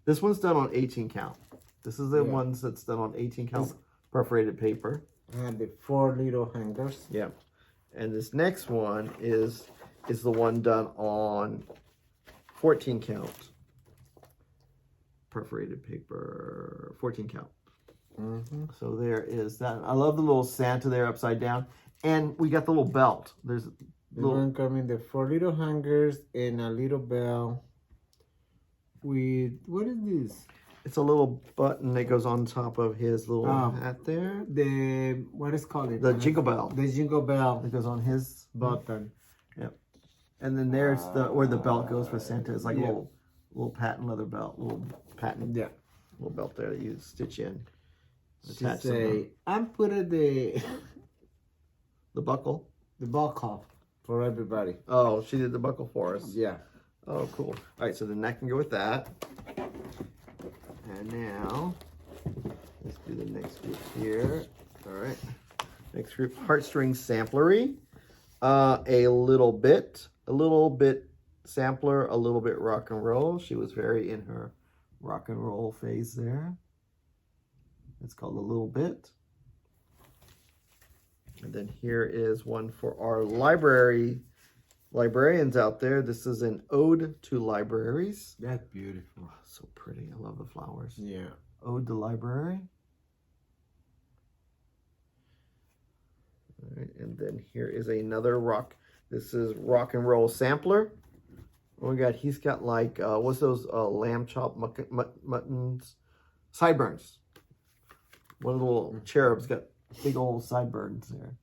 This one's done on 18 count. This is the ones that's done on 18 count perforated paper. And the 4 little hangers. Yeah. And this next one is the one done on 14 count perforated paper, 14 count. So there is that. I love the little Santa there upside down. And we got the little belt. There's one coming, the 4 little hangers and a little bell with, what is this? It's a little button that goes on top of his little hat there. What is called it? The jingle bell. The jingle bell. That goes on his button. Yep. And then there's where the belt goes for Santa. It's like a little patent leather belt, little patent little belt there that you stitch in. I'm putting the buckle. The buckle for everybody. Oh, she did the buckle for us. Yeah. Oh, cool. All right, so then that can go with that. And now, let's do the next group here. All right. Next group, Heartstring Samplery. A little bit sampler, a little bit rock and roll. She was very in her rock and roll phase there. It's called A Little Bit. And then here is one for our librarians out there. This is an ode to libraries. That's beautiful. Oh, so pretty. I love the flowers. Yeah. Ode to library. All right, and then here is another rock. This is rock and roll sampler. Oh my God, he's got like what's those lamb chop muttons, sideburns. One of the little cherubs got big old sideburns there.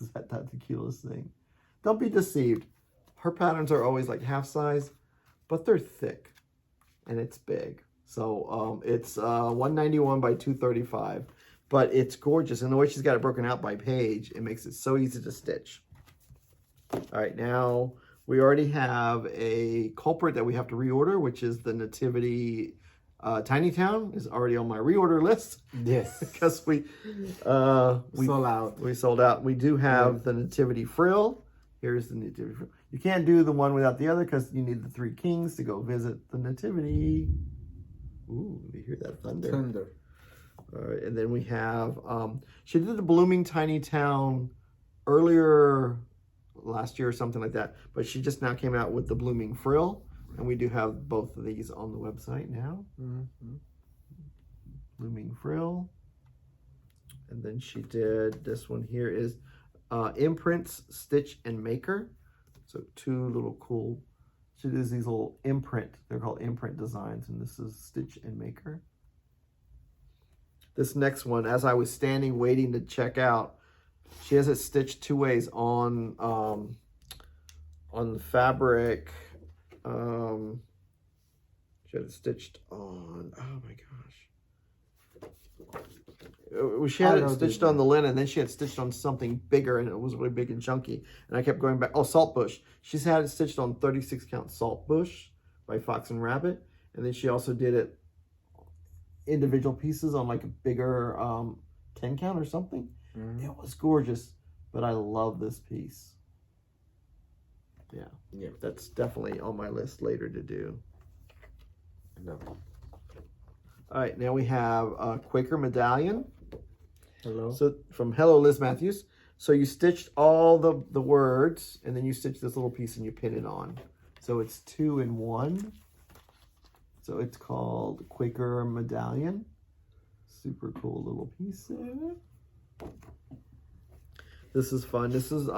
Is that the cutest thing? Don't be deceived. Her patterns are always like half size, but they're thick and it's big. So it's 191 by 235, but it's gorgeous. And the way she's got it broken out by page, it makes it so easy to stitch. All right, now we already have a culprit that we have to reorder, which is the Nativity Tiny Town is already on my reorder list. Yes. Because we sold out. We sold out. We do have the Nativity Frill. Here's the Nativity Frill. You can't do the one without the other because you need the three kings to go visit the Nativity. Ooh, you hear that thunder? Thunder. All right, and then we have, she did the Blooming Tiny Town earlier last year or something like that, but she just now came out with the Blooming Frill, and we do have both of these on the website now. Mm-hmm. Blooming Frill. And then she did, this one here is Imprints, Stitch, and Maker. So two little cool, she does these little imprint, they're called imprint designs, and this is Stitch and Maker. This next one, as I was standing waiting to check out, she has it stitched two ways on the fabric. She had it stitched on, oh my gosh. She had it stitched on the linen, then she had stitched on something bigger, and it was really big and chunky. And I kept going back. Oh, Salt Bush. She's had it stitched on 36 count Salt Bush by Fox and Rabbit. And then she also did it individual pieces on like a bigger 10 count or something. Mm-hmm. It was gorgeous, but I love this piece. Yeah, that's definitely on my list later to do. No. All right, now we have a Quaker Medallion. Hello. So from Hello Liz Matthews. So you stitched all the words, and then you stitch this little piece and you pin it on. So it's 2 in 1. So it's called Quaker Medallion. Super cool little piece there. This is fun. This is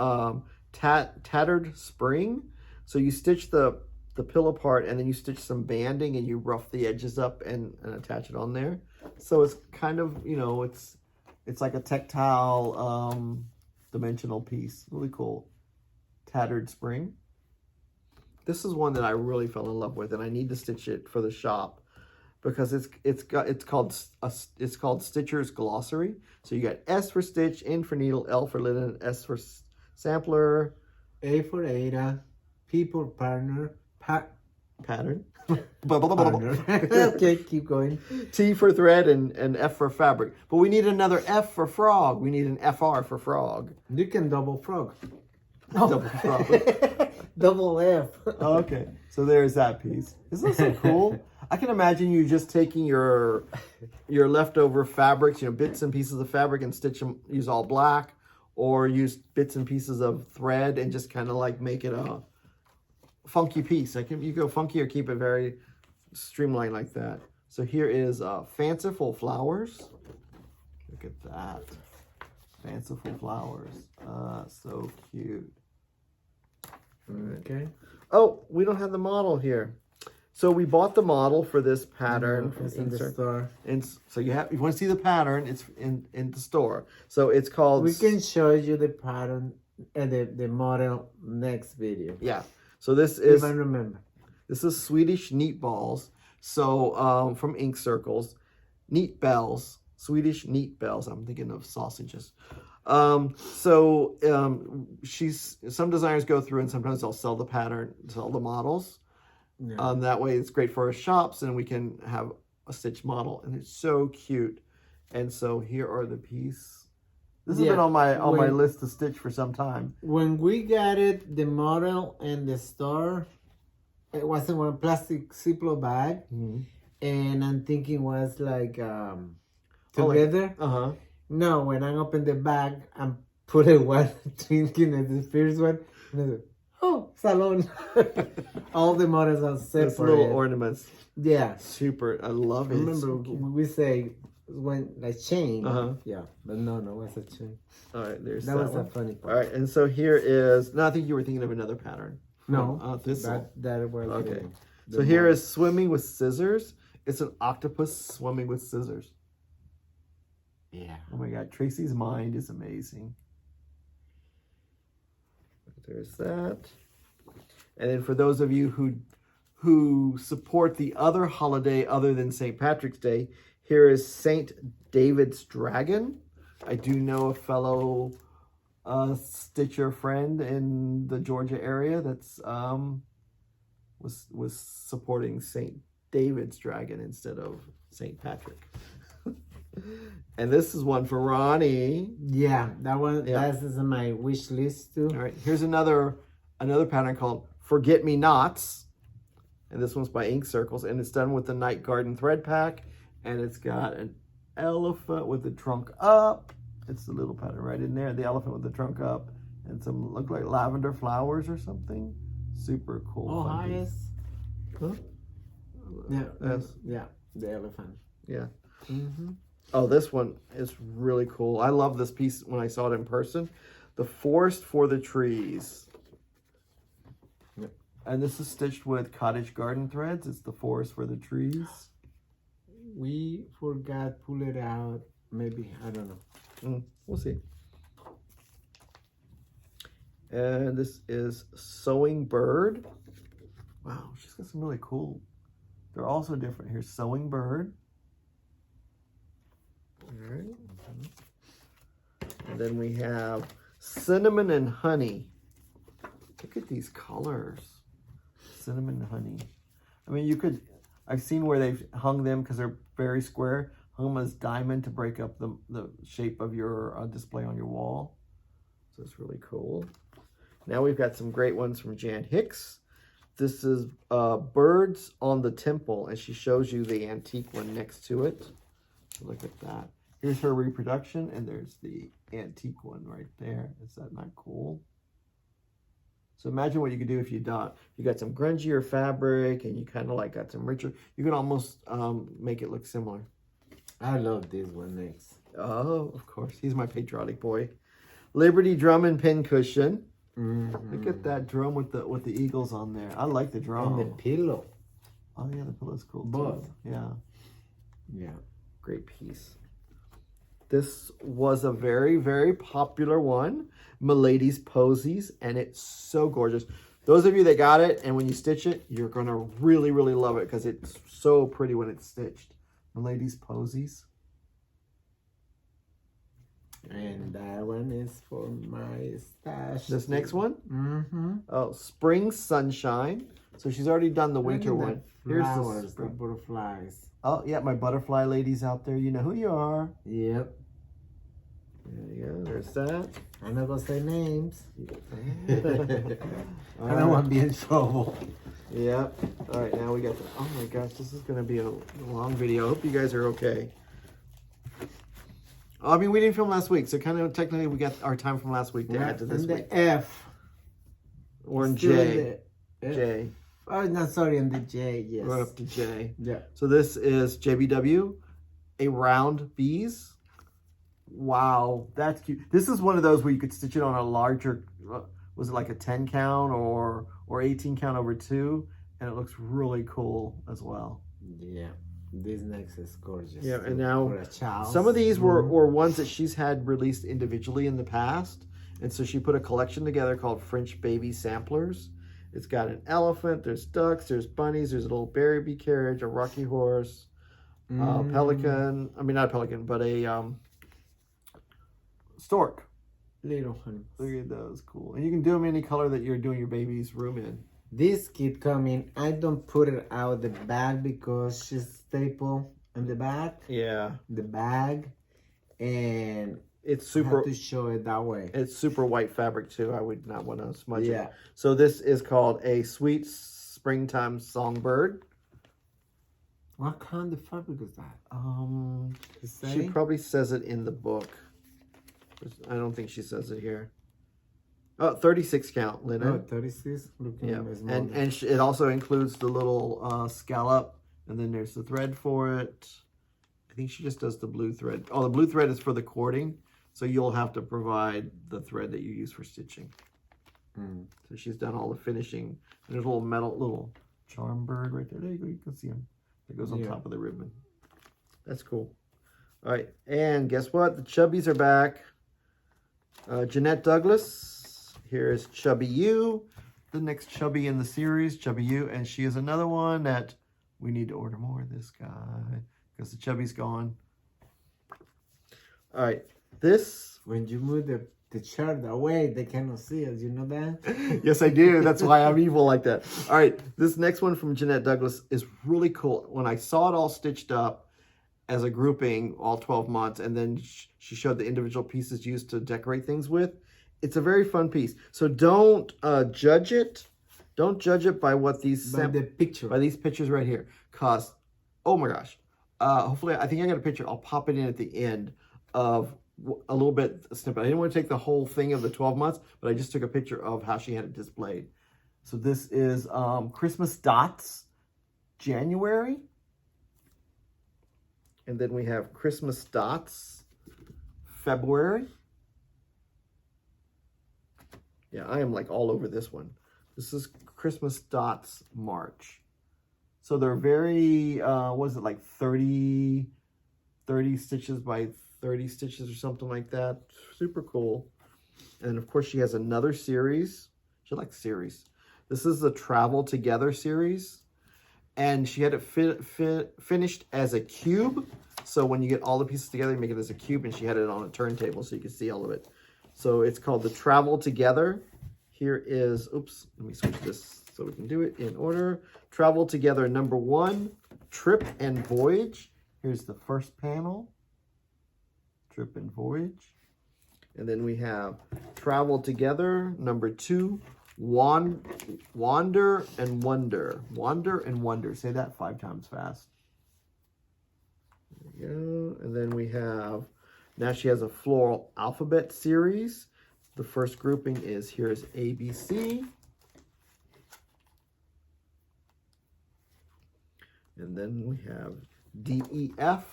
Tattered Spring. So you stitch the pillow part, and then you stitch some banding, and you rough the edges up and attach it on there. So it's kind of, you know, it's like a tactile dimensional piece. Really cool. Tattered Spring. This is one that I really fell in love with, and I need to stitch it for the shop because it's called Stitcher's Glossary. So you got S for stitch, N for needle, L for linen, S for sampler, A for Ada, P for pattern. Okay, keep going. T for thread, and F for fabric. But we need another F for frog. We need an FR for frog. You can double frog. Double frog. Double F. Oh, okay, so there's that piece. Isn't that so cool? I can imagine you just taking your leftover fabrics, you know, bits and pieces of fabric, and stitch them, use all black, or use bits and pieces of thread and just kind of like make it a funky piece. You go funky or keep it very streamlined like that. So here is Fanciful Flowers. Look at that. Fanciful Flowers. So cute. Okay. Oh, we don't have the model here. So we bought the model for this pattern from in the store. And so you want to see the pattern, it's in the store. So it's called... We can show you the pattern and the model next video. Yeah. So this is... If I remember. This is Swedish Neat Balls. So from Ink Circles. Neat Bells. Swedish Neat Bells. I'm thinking of sausages. Some designers go through and sometimes they'll sell the pattern, sell the models. Yeah. That way it's great for our shops and we can have a stitch model, and it's so cute. And so here are the pieces. This has been on my list to stitch for some time. When we got it, the model and the store, it was in one plastic Ziploc bag, and I'm thinking was like together. No, when I opened the bag and put it one thinking it's the first one, and I said, "Oh, salon." All the models are separate. It's little ornaments. Yeah, super. I love it. Remember, we say when like chain. Yeah, but no, it was a chain. All right, there's that was one. a funny part. All right, and so here is. No, I think you were thinking of another pattern. No, this that was okay. So here is swimming with scissors. It's an octopus swimming with scissors. Yeah. Oh my God, Tracy's mind is amazing. There's that. And then for those of you who support the other holiday other than St. Patrick's Day, here is St. David's Dragon. I do know a fellow stitcher friend in the Georgia area that's was supporting St. David's Dragon instead of St. Patrick. And this is one for Ronny. Yeah, that one. Yeah. That is on my wish list too. All right, here's another pattern called Forget Me Nots, and this one's by Ink Circles, and it's done with the Night Garden thread pack, and it's got an elephant with the trunk up. It's the little pattern right in there. The elephant with the trunk up, and some look like lavender flowers or something. Super cool. Oh, hi. Huh? Yeah. Yes. Yeah. The elephant. Yeah. Oh, this one is really cool. I love this piece when I saw it in person. The Forest for the Trees. Yep. And this is stitched with cottage garden threads. It's the Forest for the Trees. We forgot pull it out. Maybe, I don't know. We'll see. And this is Sewing Bird. Wow, she's got some really cool. They're also different. Here's Sewing Bird. All right. And then we have Cinnamon and Honey. Look at these colors. Cinnamon and honey. I mean, I've seen where they've hung them because they're very square. Hung them as diamond to break up the shape of your display on your wall. So it's really cool. Now we've got some great ones from Jan Hicks. This is Birds on the Temple, and she shows you the antique one next to it. So look at that. Here's her reproduction, and there's the antique one right there. Is that not cool? So imagine what you could do if you got some grungier fabric, and you kind of like got some richer. You can almost make it look similar. I love this one next. Oh, of course. He's my patriotic boy. Liberty Drum and Pincushion. Look at that drum with the eagles on there. I like the drum. And the pillow. Oh yeah, the pillow's cool Both. too. Yeah. Yeah. Great piece. This was a very, very popular one. Milady's Posies, and it's so gorgeous. Those of you that got it, and when you stitch it, you're going to really, really love it because it's so pretty when it's stitched. Milady's Posies. And that one is for my stash. This next one? Oh, Spring Sunshine. So she's already done the winter one. Here's the butterflies. Oh, yeah, my butterfly ladies out there. You know who you are. Yep. There you go. There's that. I'm not going to say names. I don't want to be in trouble. Yep. All right, now we got the... Oh, my gosh. This is going to be a long video. I hope you guys are okay. I mean, we didn't film last week, so kind of technically we got our time from last week to add to this week. The F. Or in J. J. Oh, no, sorry, in the J, yes. We're up to J. Yeah. So this is JBW, a round bees. Wow, that's cute. This is one of those where you could stitch it on a larger, was it like a 10 count or 18 count over 2? And it looks really cool as well. Yeah. This next is gorgeous. Yeah, and now for a child. Some of these were ones that she's had released individually in the past. And so she put a collection together called French Baby Samplers. It's got an elephant, there's ducks, there's bunnies, there's a little berry bee carriage, a rocky horse, pelican. I mean, not a pelican, but a stork. Little honey. Look at those, cool. And you can do them any color that you're doing your baby's room in. This kit coming, I don't put it out the bag because she's staple in the back. Yeah. The bag. And it's I super have to show it that way. It's super white fabric too. I would not want to smudge Yeah. it. So this is called a Sweet Springtime Songbird. What kind of fabric is that? She probably says it in the book. I don't think she says it here. Oh, 36 count linen. Oh, 36. Looking small. And it also includes the little scallop, and then there's the thread for it. I think she just does the blue thread. Oh, the blue thread is for the cording, so you'll have to provide the thread that you use for stitching. So she's done all the finishing. There's a little little charm bird right there. There you go. You can see him. It goes on top of the ribbon. That's cool. All right, and guess what? The chubbies are back. Jeanette Douglas. Here's Chubby U, the next chubby in the series, Chubby U, and she is another one that we need to order more of this guy because the chubby's gone. All right, this. When you move the chart away, they cannot see us. You know that? Yes, I do. That's why I'm evil like that. All right, this next one from Jeanette Douglas is really cool. When I saw it all stitched up as a grouping, all 12 months, and then she showed the individual pieces used to decorate things with, it's a very fun piece. So don't judge it. Don't judge it by what these by these pictures right here. Cause, oh my gosh. Hopefully, I think I got a picture. I'll pop it in at the end of a little bit snippet. I didn't want to take the whole thing of the 12 months, but I just took a picture of how she had it displayed. So this is Christmas Dots, January. And then we have Christmas Dots, February. Yeah, I am like all over this one. This is Christmas Dots, March. So they're very, what is it, like 30 stitches by 30 stitches or something like that. Super cool. And of course she has another series. She likes series. This is the Travel Together series. And she had it finished as a cube. So when you get all the pieces together, you make it as a cube, and she had it on a turntable so you can see all of it. So it's called the Travel Together. Here is, oops, let me switch this so we can do it in order. Travel Together #1, Trip and Voyage. Here's the first panel, Trip and Voyage. And then we have Travel Together #2, Wander and Wonder. Wander and Wonder. Say that 5 times fast. There we go. And then we have, now she has a floral alphabet series. The first grouping is, here's ABC. And then we have DEF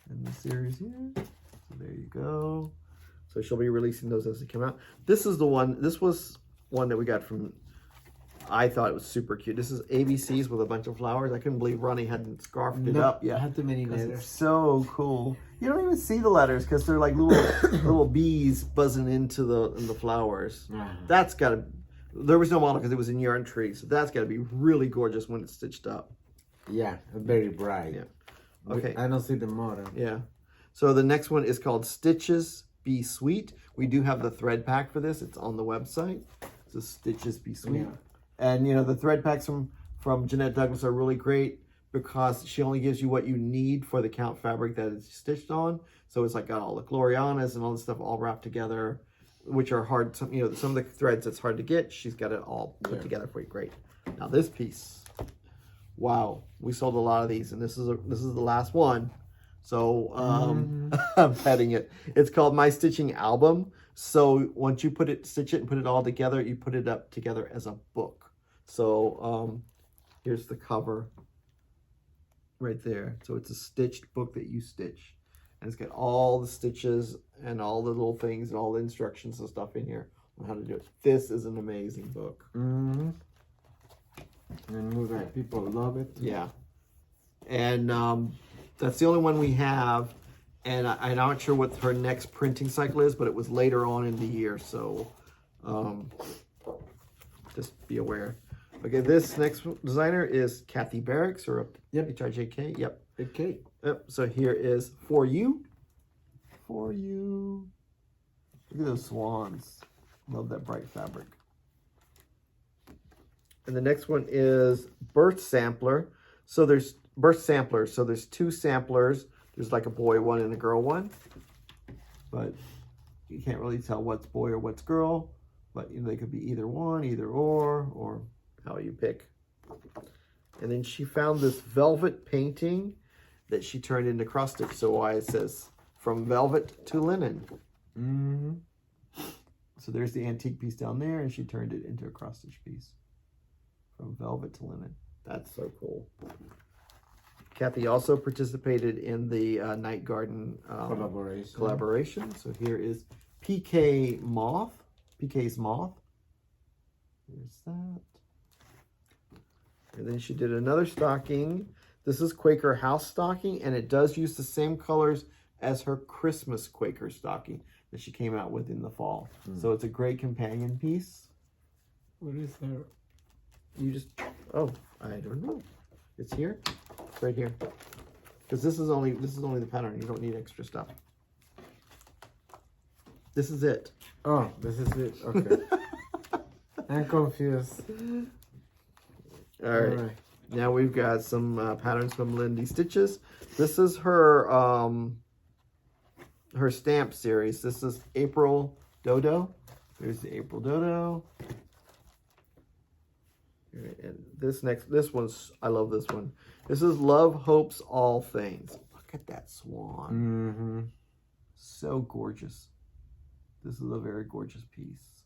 in the series here. So there you go. So she'll be releasing those as they come out. This is the one, this was one that we got from, I thought it was super cute. This is ABCs with a bunch of flowers. I couldn't believe Ronny hadn't scarfed it up yet. I had too many letters. It's so cool. You don't even see the letters because they're like little bees buzzing into the flowers. That's gotta, there was no model because it was in yarn tree. So that's gotta be really gorgeous when it's stitched up. Yeah, very bright. Yeah. Okay. I don't see the model. Yeah. So the next one is called Stitches Be Sweet. We do have the thread pack for this. It's on the website. So Stitches Be Sweet. Yeah. And you know, the thread packs from Jeanette Douglas are really great because she only gives you what you need for the count fabric that it's stitched on. So it's like got all the Glorianas and all this stuff all wrapped together, which are hard. Some of the threads it's hard to get. She's got it all put together for you. Great. Now this piece, wow, we sold a lot of these, and this is the last one. So I'm petting it. It's called My Stitching Album. So once you stitch it and put it all together, you put it up together as a book. So here's the cover right there. So it's a stitched book that you stitch. And it's got all the stitches and all the little things and all the instructions and stuff in here on how to do it. This is an amazing book. And people love it. Yeah. And that's the only one we have. And I'm not sure what her next printing cycle is, but it was later on in the year. So just be aware. Okay, this next designer is Kathy Barracks, or HIJK. Yep. Okay. Yep. So here is For You. For You. Look at those swans. Love that bright fabric. And the next one is birth sampler. So there's birth samplers. So there's 2 samplers. There's like a boy one and a girl one. But you can't really tell what's boy or what's girl. But you know, they could be either one, either or how you pick. And then she found this velvet painting that she turned into cross stitch. So why it says from velvet to linen. Mm-hmm. So there's the antique piece down there, and she turned it into a cross stitch piece. From velvet to linen. That's so cool. Kathy also participated in the Night Garden collaboration. So here is PK's Moth. Here's that. And then she did another stocking. This is Quaker House stocking, and it does use the same colors as her Christmas Quaker stocking that she came out with in the fall. So it's a great companion piece. What is that? You just, oh, I don't know. It's here. It's right here. Because this is only the pattern. You don't need extra stuff. This is it. Oh, this is it. Okay. I'm confused. All right. Now we've got some patterns from Lindy Stitches. This is her her stamp series. This is April Dodo. There's the April Dodo. All right, and this one's, I love this one. This is Love Hopes All Things. Look at that swan. Mm-hmm. So gorgeous. This is a very gorgeous piece.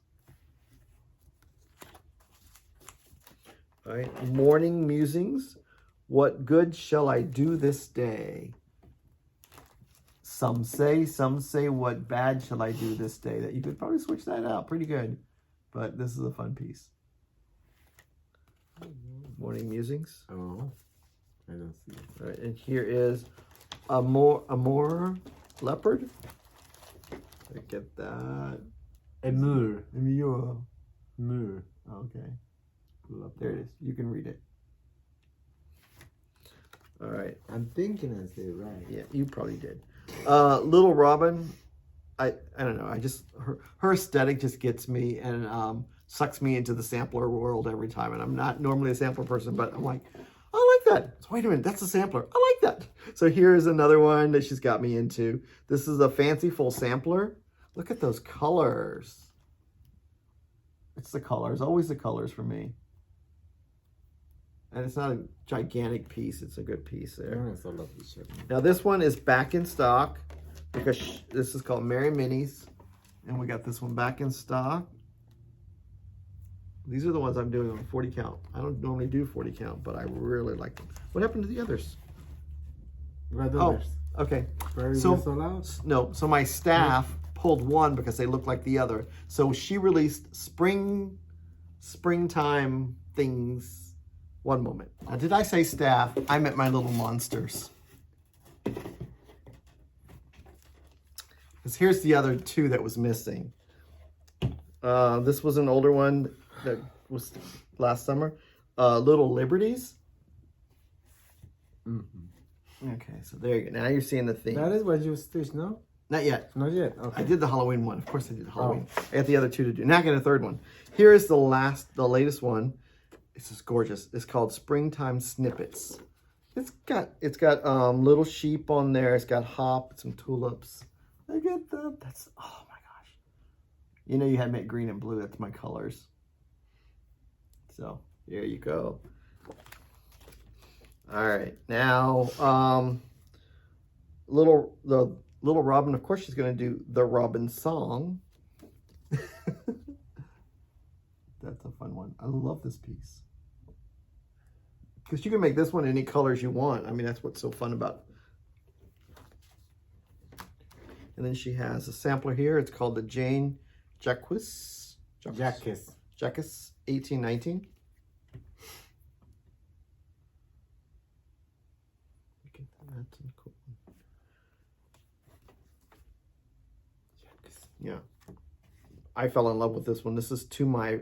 All right, Morning Musings. What good shall I do this day? Some say, what bad shall I do this day? That you could probably switch that out pretty good. But this is a fun piece. Morning Musings. Oh, I don't see it. All right, and here is Amor Leopard. Look at that. Amur. Amur. Amur. Okay. There it is. You can read it. All right. I'm thinking I said it right. Yeah, you probably did. Little Robin. I don't know. I just her aesthetic just gets me and sucks me into the sampler world every time. And I'm not normally a sampler person, but I'm like, I like that. So wait a minute, that's a sampler. I like that. So here's another one that she's got me into. This is a fanciful sampler. Look at those colors. It's the colors, always the colors for me. And it's not a gigantic piece. It's a good piece there. That's a lovely shirt. Now this one is back in stock because this is called Merry Minis. And we got this one back in stock. These are the ones I'm doing on 40 count. I don't normally do 40 count, but I really like them. What happened to the others? What Oh, others? okay. So no, so my staff pulled one because they look like the other. So she released springtime things. One moment. Now, did I say staff? I meant my little monsters. Because here's the other 2 that was missing. This was an older one that was last summer. Little Liberties. Mm-hmm. Okay, so there you go. Now you're seeing the theme. That is what you stitched, no? Not yet. Not yet. Okay. I did the Halloween one. Of course I did the Halloween. I got the other 2 to do. Now I got a 3rd one. Here is the latest one. This is gorgeous. It's called Springtime Snippets. It's got little sheep on there. It's got hop, some tulips. Look at that. That's, oh my gosh. You know you had me at green and blue. That's my colors. So there you go. All right. Now, the little Robin, of course she's going to do the Robin song. That's a fun one. I love this piece. Because you can make this one any colors you want. I mean, that's what's so fun about it. And then she has a sampler here. It's called the Jane Jacques 1819. That's a cool one. Yeah. I fell in love with this one. This is to my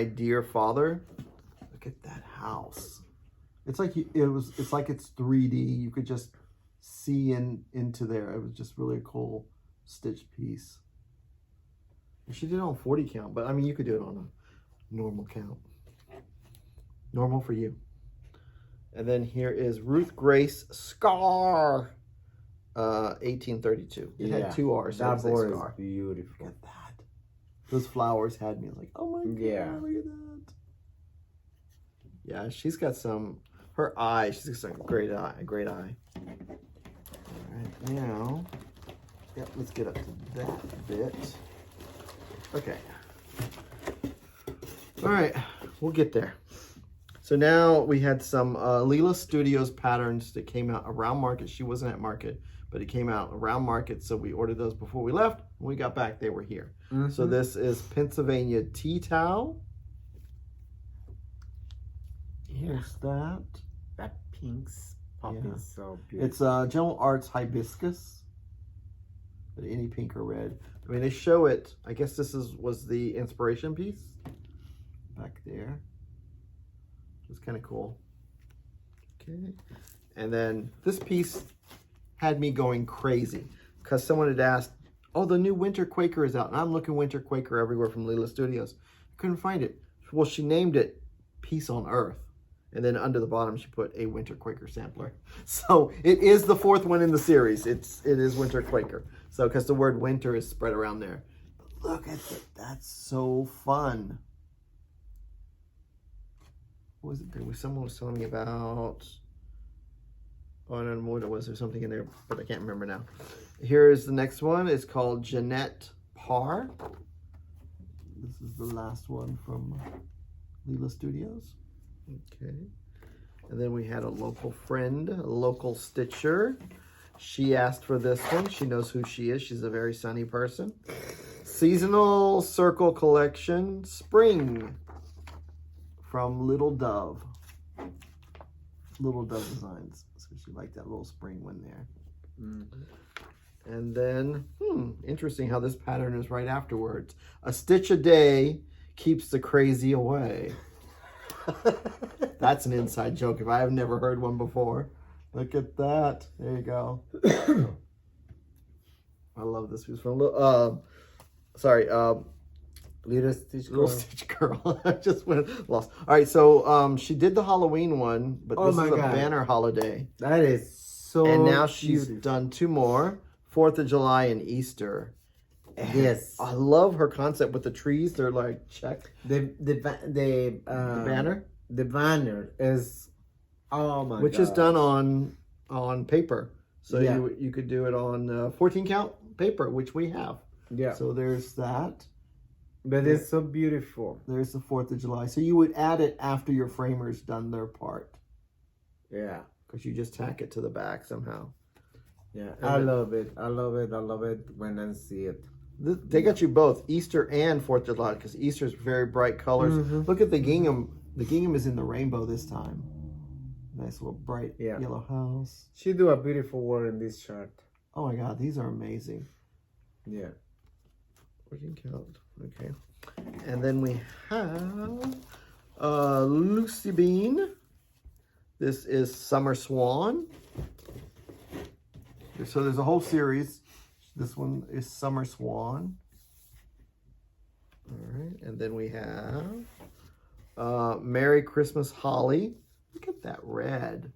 dear father. Look at that house. It's like it's like it's 3D. You could just see into there. It was just really a cool stitch piece. She did it on 40 count, but I mean, you could do it on a normal count. Normal for you. And then here is Ruth Grace Scar, 1832. It had 2 R's. That so board is Scar. beautiful. Look at that. Those flowers had me like, oh my God, look at that. Yeah, she's got some, her eye, she's got some great eye, great eye. All right, now, yep, let's get up to that bit. Okay. All right, we'll get there. So now we had some Leela Studios patterns that came out around market. She wasn't at market, but it came out around market. So we ordered those before we left. When we got back, they were here. Mm-hmm. So this is Pennsylvania Tea Towel. Here's that. That pink's popping so beautiful. It's General Arts Hibiscus. But any pink or red. I mean, they show it. I guess this was the inspiration piece back there. It's kind of cool. Okay. And then this piece had me going crazy because someone had asked, oh, the new Winter Quaker is out. And I'm looking Winter Quaker everywhere from Leela Studios. I couldn't find it. Well, she named it Peace on Earth. And then under the bottom, she put a Winter Quaker sampler. So it is the 4th one in the series. It is Winter Quaker. So because the word winter is spread around there. But look at that. That's so fun. What was it? Someone was telling me about. Oh, I don't know what it was. There's something in there, but I can't remember now. Here's the next one. It's called Jeanette Parr. This is the last one from Leela Studios. Okay. And then we had a local friend, a local stitcher. She asked for this one. She knows who she is. She's a very sunny person. Seasonal Circle Collection Spring from Little Dove. Little Dove Designs. So she liked that little spring one there. Mm-hmm. And then, interesting how this pattern is right afterwards. A stitch a day keeps the crazy away. That's an inside joke if I have never heard one before. Look at that. There you go. I love this. It was from Little Stitch Girl. I just went lost. All right, so she did the Halloween one, but this is a banner holiday. That is so And now she's done 2 more. 4th of July and Easter. Yes. I love her concept with the trees. They're like check. The banner? The banner is which is done on paper. So you could do it on 14 count paper, which we have. Yeah. So there's that. But it's so beautiful. There's the 4th of July. So you would add it after your framer's done their part. Yeah. Because you just tack it to the back somehow. Yeah. I love it. I love it. I love it when I see it. They got you both Easter and 4th of July because Easter's very bright colors. Mm-hmm. Look at the gingham. The gingham is in the rainbow this time. Nice little bright yellow house. She do a beautiful work in this chart. Oh my God, these are amazing. Yeah. 14 count. Okay. And then we have Lucy Bean. This is Summer Swan. So there's a whole series. This one is Summer Swan. All right. And then we have Merry Christmas Holly. Look at that red.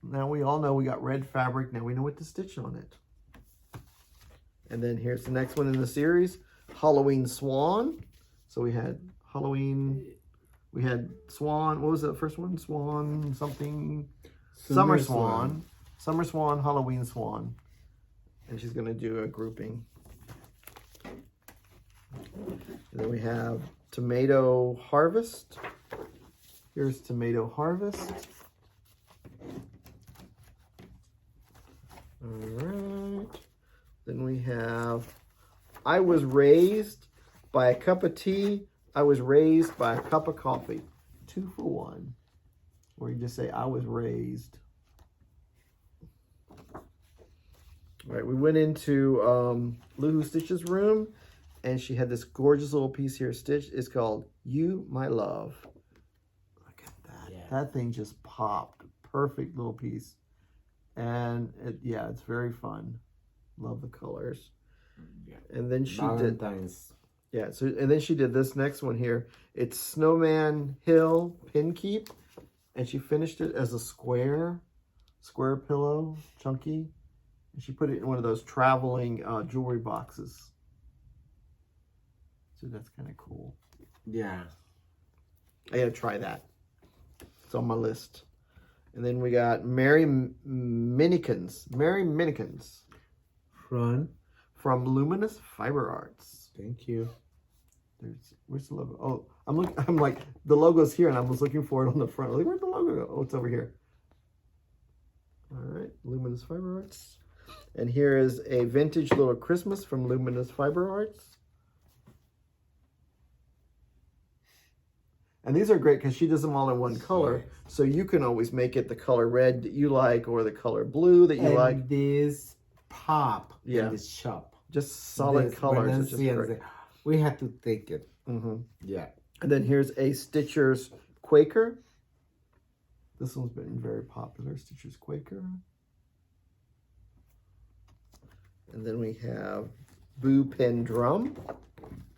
Now we all know we got red fabric. Now we know what to stitch on it. And then here's the next one in the series, Halloween Swan. So we had Halloween, we had Swan, what was the first one? Swan something, Summer Swan. Summer Swan, Halloween Swan. And she's gonna do a grouping. And then we have Tomato Harvest. Here's Tomato Harvest. All right. Then we have, I was raised by a cup of tea. I was raised by a cup of coffee. 2 for 1. Or you just say, I was raised. All right, we went into Lulu Stitch's room, and she had this gorgeous little piece here stitched. It's called You, My Love. Look at that. Yeah. That thing just popped. Perfect little piece. And it's very fun. Love the colors. Yeah. And then she Valentine's. Yeah, so and then she did this next one here. It's Snowman Hill Pin Keep, and she finished it as a square pillow, chunky, and she put it in one of those traveling jewelry boxes. So that's kind of cool. Yeah. I gotta try that. It's on my list. And then we got Meridians. From Luminous Fiber Arts. Thank you. Where's the logo? Oh, I'm like, the logo's here, and I was looking for it on the front. Like, where'd the logo go? Oh, it's over here. All right, Luminous Fiber Arts. And here is a vintage little Christmas from Luminous Fiber Arts. And these are great because she does them all in one color. So you can always make it the color red that you like or the color blue that you like. And this pop in this shop. Just solid colors. We had to take it. Mm-hmm. Yeah. And then here's a Stitcher's Quaker. This one's been very popular, Stitcher's Quaker. And then we have Boo Pin Drum.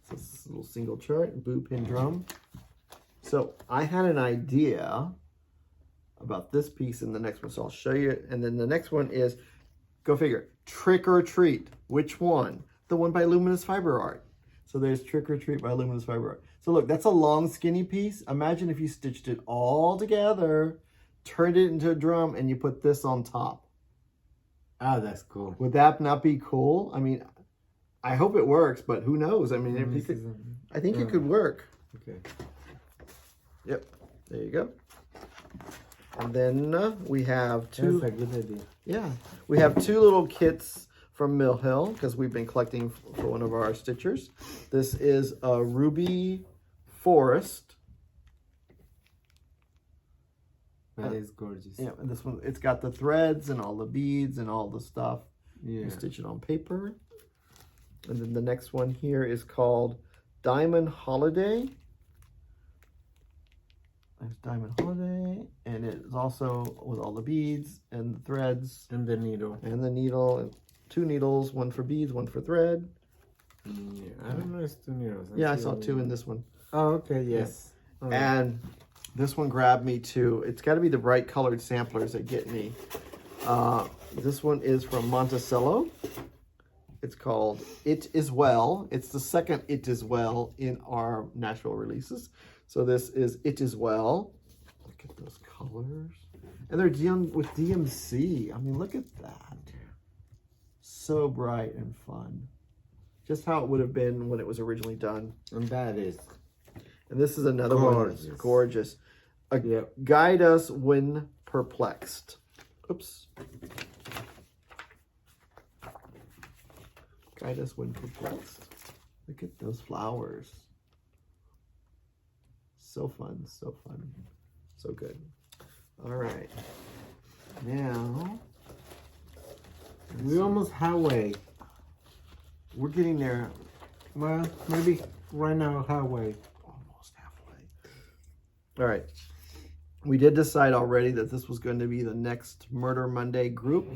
So this little single chart, Boo Pin Drum. So I had an idea about this piece in the next one, so I'll show you. And then the next one is, go figure, Trick or Treat. Which one? The one by Luminous Fiber Art. So there's Trick or Treat by Luminous Fiber Art. So look, that's a long skinny piece. Imagine if you stitched it all together, turned it into a drum, and you put this on top. Oh, that's cool. Would that not be cool? I mean, I hope it works, but who knows? I mean, if you could, I think it could work. Okay. Yep, there you go. And then we have two. That's a good idea. Yeah, we have two little kits from Mill Hill because we've been collecting for one of our stitchers. This is a Ruby Forest. That is gorgeous. Yeah, and this one, it's got the threads and all the beads and all the stuff. Yeah. You stitch it on paper. And then the next one here is called Diamond Holiday. There's Diamond Holiday, and it's also with all the beads and the threads. And the needle. And the needle, and two needles, one for beads, one for thread. Yeah, I don't know, it's two needles. I saw two in this one. Oh, okay, yes. Yeah. And this one grabbed me too. It's got to be the bright colored samplers that get me. This one is from Monticello. It's called It Is Well. It's the second It Is Well in our Nashville releases. So this is It Is Well. Look at those colors. And they're done with DMC. I mean, look at that. So bright and fun. Just how it would have been when it was originally done. And that is. And this is another one that's gorgeous. Yep. Guide Us When Perplexed. Oops. Guide Us When Perplexed. Look at those flowers. So fun, so fun. So good. All right. Now, we almost halfway. We're getting there. Well, maybe right now halfway. Almost halfway. All right. We did decide already that this was going to be the next Murder Monday group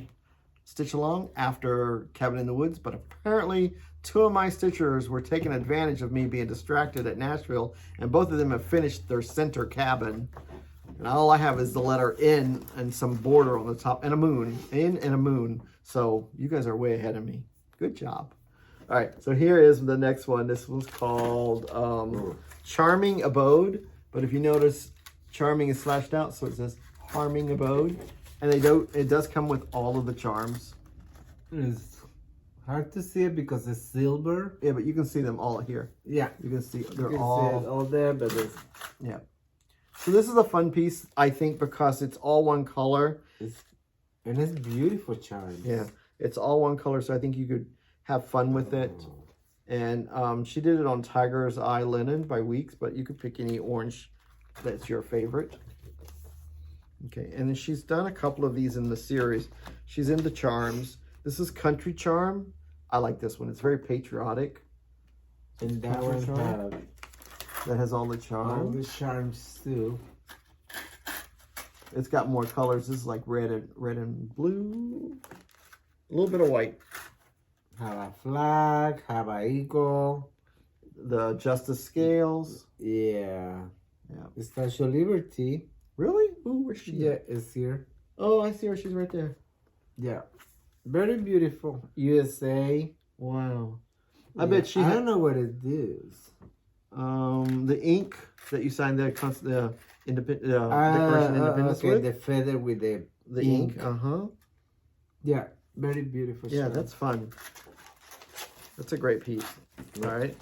stitch along after Cabin in the Woods, but apparently two of my stitchers were taking advantage of me being distracted at Nashville, and both of them have finished their center cabin. And all I have is the letter N and some border on the top and a moon. N and a moon. So you guys are way ahead of me. Good job. All right, so here is the next one. This one's called Charming Abode. But if you notice, Charming is slashed out, so it says Harming Abode. And it does come with all of the charms. It's hard to see it because it's silver. Yeah, but you can see them all here. Yeah. You can see You can see it all there, but it's... Yeah. So this is a fun piece, I think, because it's all one color. And it's beautiful charms. Yeah, it's all one color, so I think you could have fun with it. And she did it on Tiger's Eye Linen by Weeks, but you could pick any orange that's your favorite. Okay, and then she's done a couple of these in the series. She's into charms. This is Country Charm. I like this one. It's very patriotic. And that one that has all the charms. All the charms too. It's got more colors. This is like red and blue. A little bit of white. Have a flag, have a eagle. The Justice Scales. Yeah. Yeah. Statue of Liberty. Really? Ooh, where's she? Yeah, it's here. Oh, I see her. She's right there. Yeah. Very beautiful. USA. Wow. Yeah. I bet she I had... don't know what it is. The ink that you signed the Declaration of Independence okay, with. the feather with the ink. Yeah, very beautiful. Yeah, stuff. that's fun. That's a great piece. All right.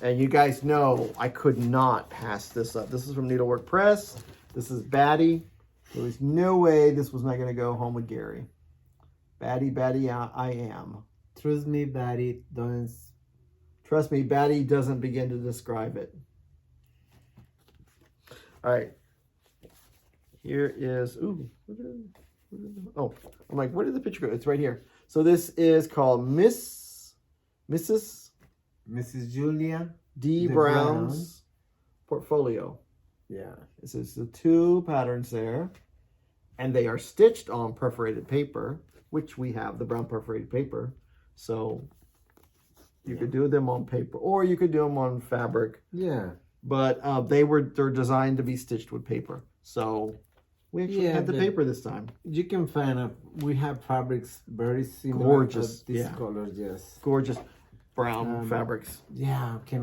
And you guys know I could not pass this up. This is from Needlework Press. This is Batty. There was no way this was not going to go home with Gary. Batty, I am. Trust me, Batty. Don't. Trust me, Batty doesn't begin to describe it. All right. Here is, oh, I'm like, where did the picture go? It's right here. So this is called Mrs. Julia D. Brown's portfolio. Yeah. This is the 2 patterns there. And they are stitched on perforated paper, which we have the brown perforated paper. So you could do them on paper or you could do them on fabric. Yeah. But they're designed to be stitched with paper. So we actually had the paper this time. You can find we have fabrics very similar. Gorgeous. These colors, yes. Gorgeous brown fabrics. Yeah, I can't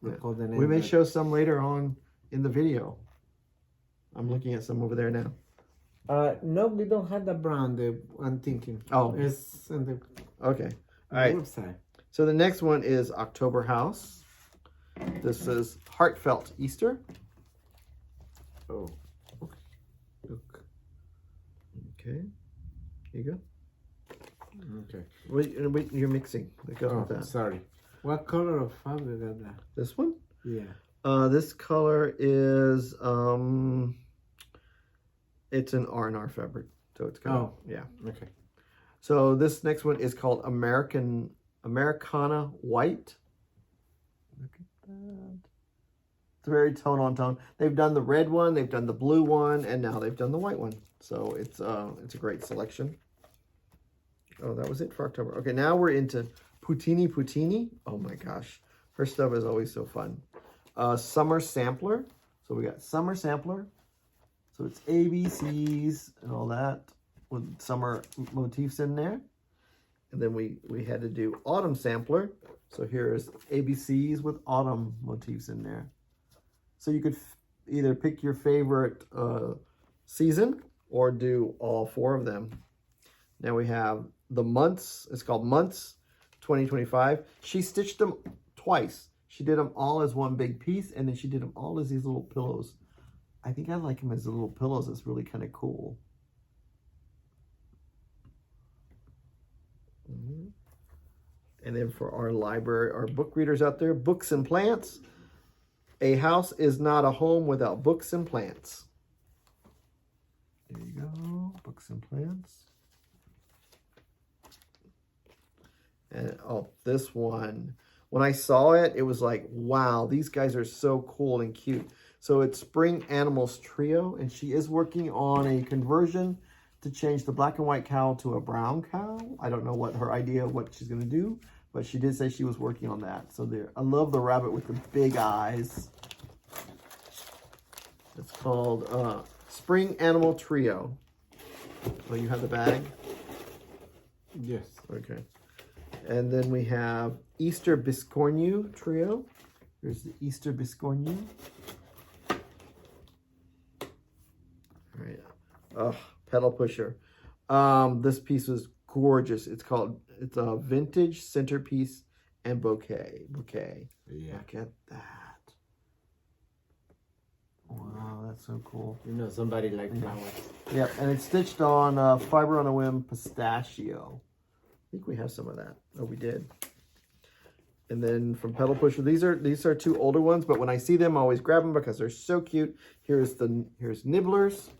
recall the name. We may show some later on in the video. I'm looking at some over there now. No, we don't have the brown. I'm thinking. Oh. It's in the okay. All right. website. So the next one is October House. This is Heartfelt Easter. Oh. Okay. Here you go. Okay. Wait, you're mixing. Go with that. Sorry. What color of fabric is that? This one? Yeah. This color is it's an R&R fabric. So it's kind of yeah. Okay. So this next one is called Americana White. Look at that. It's very tone on tone. They've done the red one, they've done the blue one, and now they've done the white one. So it's a great selection. Oh, that was it for October. Okay, now we're into Putini. Oh my gosh. Her stuff is always so fun. Summer Sampler. So we got Summer Sampler. So it's ABCs and all that with summer motifs in there. And then we had to do Autumn Sampler. So here's ABCs with autumn motifs in there. So you could either pick your favorite season or do all 4 of them. Now we have the months. It's called Months 2025. She stitched them twice. She did them all as one big piece, and then she did them all as these little pillows. I think I like them as the little pillows. It's really kind of cool. And then for our library, our book readers out there, books and plants. A house is not a home without books and plants. There you go, books and plants. And this one, when I saw it, it was like, wow, these guys are so cool and cute. So it's Spring Animals Trio, and she is working on a conversion to change the black and white cow to a brown cow. I don't know what her idea of what she's gonna do, but she did say she was working on that. So there, I love the rabbit with the big eyes. It's called Spring Animal Trio. Oh, you have the bag? Yes. Okay. And then we have Easter Biscornu Trio. Here's the Easter Biscornu. All right. Oh, pedal pusher. This piece was gorgeous. It's a vintage centerpiece and bouquet. Yeah. Look at that. Wow, that's so cool. You know, somebody like flowers. Yep, and it's stitched on Fiber on a Whim Pistachio. I think we have some of that. Oh, we did. And then from Pedal Pusher, these are 2 older ones, but when I see them, I always grab them because they're so cute. Here's Nibblers.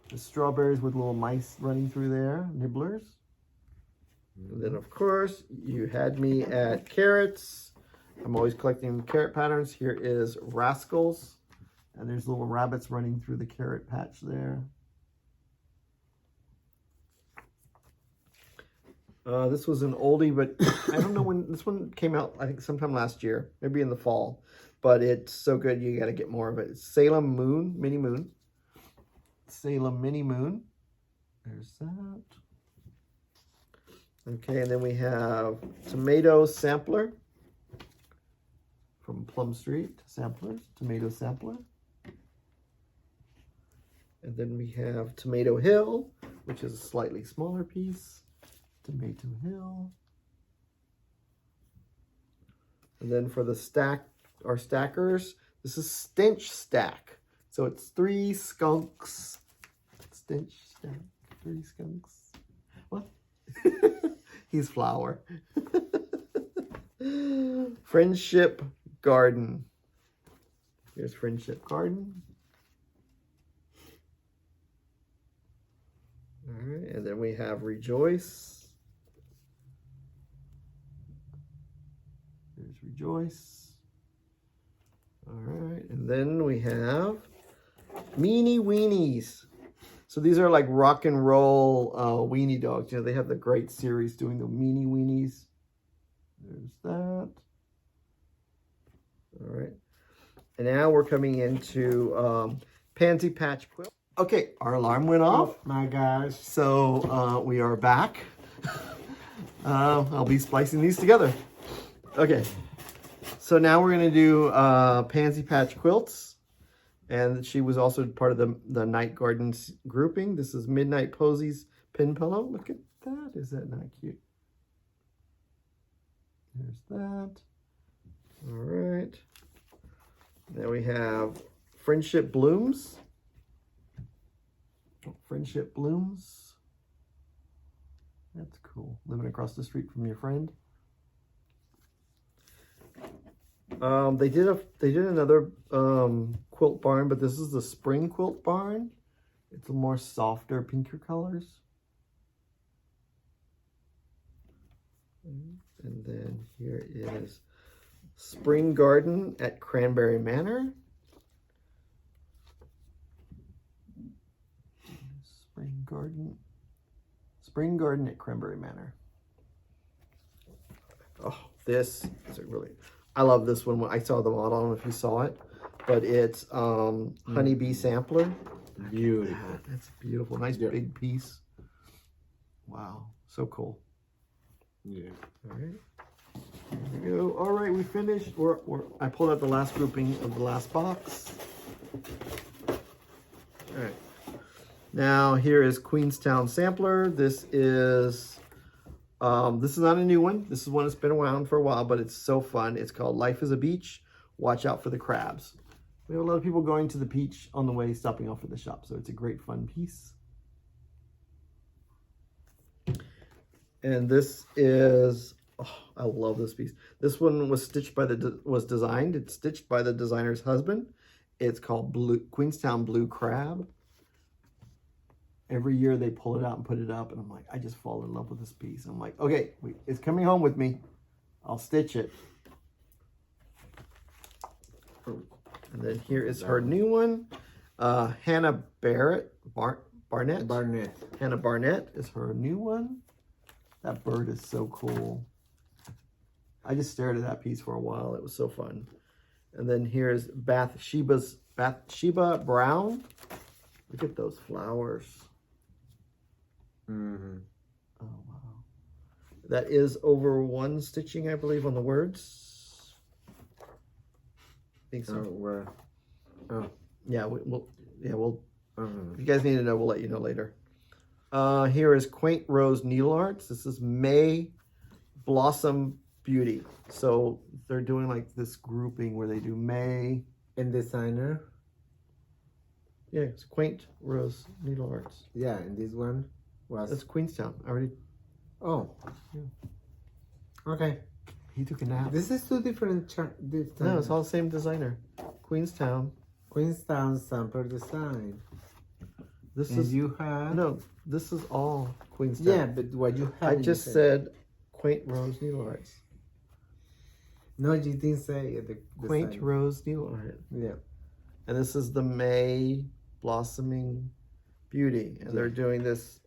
The strawberries with little mice running through there. Nibblers. And then, of course, you had me at carrots. I'm always collecting carrot patterns. Here is Rascals. And there's little rabbits running through the carrot patch there. This was an oldie, but I don't know when this one came out. I think sometime last year, maybe in the fall. But it's so good, you got to get more of it. It's Salem Moon, Mini Moon. Salem Mini Moon. There's that. Okay, and then we have Tomato Sampler from Plum Street Samplers, Tomato Sampler. And then we have Tomato Hill, which is a slightly smaller piece. Tomato Hill. And then for the our stackers, this is Stench Stack. So it's 3 skunks. Stench Stack, 3 skunks. What? He's Flower. Friendship Garden. Here's Friendship Garden. All right, and then we have Rejoice. There's Rejoice. All right, and then we have Meanie Weenies. So these are like rock and roll weenie dogs. You know, they have the great series doing the Meanie Weenies. There's that. All right. And now we're coming into Pansy Patch Quilt. Okay, our alarm went off. Oh my gosh. So we are back. I'll be splicing these together. Okay. So now we're going to do Pansy Patch Quilts. And she was also part of the Night Gardens grouping. This is Midnight Posies Pin Pillow. Look at that. Is that not cute? There's that. All right. Then we have Friendship Blooms. Friendship Blooms. That's cool. Living across the street from your friend. They did another quilt barn, but this is the spring quilt barn. It's a more softer, pinker colors. And then here is Spring Garden at Cranberry Manor. Spring Garden at Cranberry Manor. Oh, this is a really, I love this one. I saw the model, I don't know if you saw it, but it's Honeybee Sampler. Beautiful. That's beautiful. Nice big piece. Wow, so cool. Yeah. All right. There we go. All right, we finished. I pulled out the last grouping of the last box. All right. Now here is Queenstown Sampler. This is not a new one. This is one that's been around for a while, but it's so fun. It's called Life is a Beach. Watch out for the crabs. We have a lot of people going to the beach on the way, stopping off at the shop. So it's a great fun piece. And this is, oh, I love this piece. This one was stitched by it's stitched by the designer's husband. It's called Queenstown Blue Crab. Every year they pull it out and put it up, and I'm like, I just fall in love with this piece. I'm like, okay, it's coming home with me. I'll stitch it. And then here is her new one. Hannah Barnett. Hannah Barnett is her new one. That bird is so cool. I just stared at that piece for a while. It was so fun. And then here's Bathsheba Brown. Look at those flowers. Mm-hmm. Oh, wow. That is over 1 stitching, I believe, on the words. I think so. Where? Oh. Yeah, we'll if you guys need to know, we'll let you know later. Here is Quaint Rose Needle Arts. This is May Blossom Beauty. So they're doing like this grouping where they do May. And designer? Yeah, it's Quaint Rose Needle Arts. Yeah, and this one was... That's Queenstown. I already... Oh. Yeah. Okay. He took a nap. This is 2 different... No, it's all the same designer. Queenstown. Queenstown Sampler Design. This and is... you have... No, this is all Queenstown. Yeah, but what you have... I just said Quaint Rose Needle Arts. No, you didn't say the Quaint design. Rose Needle Art. Yeah. And this is the May Blossoming Beauty. And they're doing this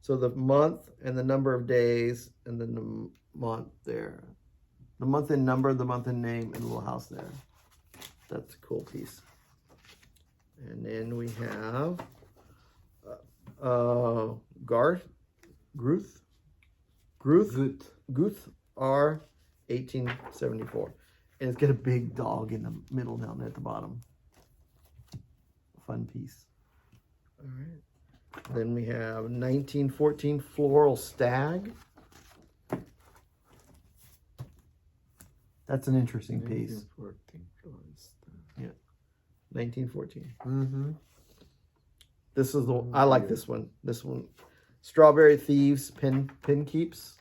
So the month and the number of days, and then the month there. The month and number, the month and name, and the little house there. That's a cool piece. And then we have Guth R 1874. And it's got a big dog in the middle down there at the bottom. Fun piece. All right. Then we have 1914 Floral Stag. That's an interesting piece. 1914 Floral Stag. Yeah. 1914. Mm-hmm. This is the I like this one. This one. Strawberry Thieves pin keeps.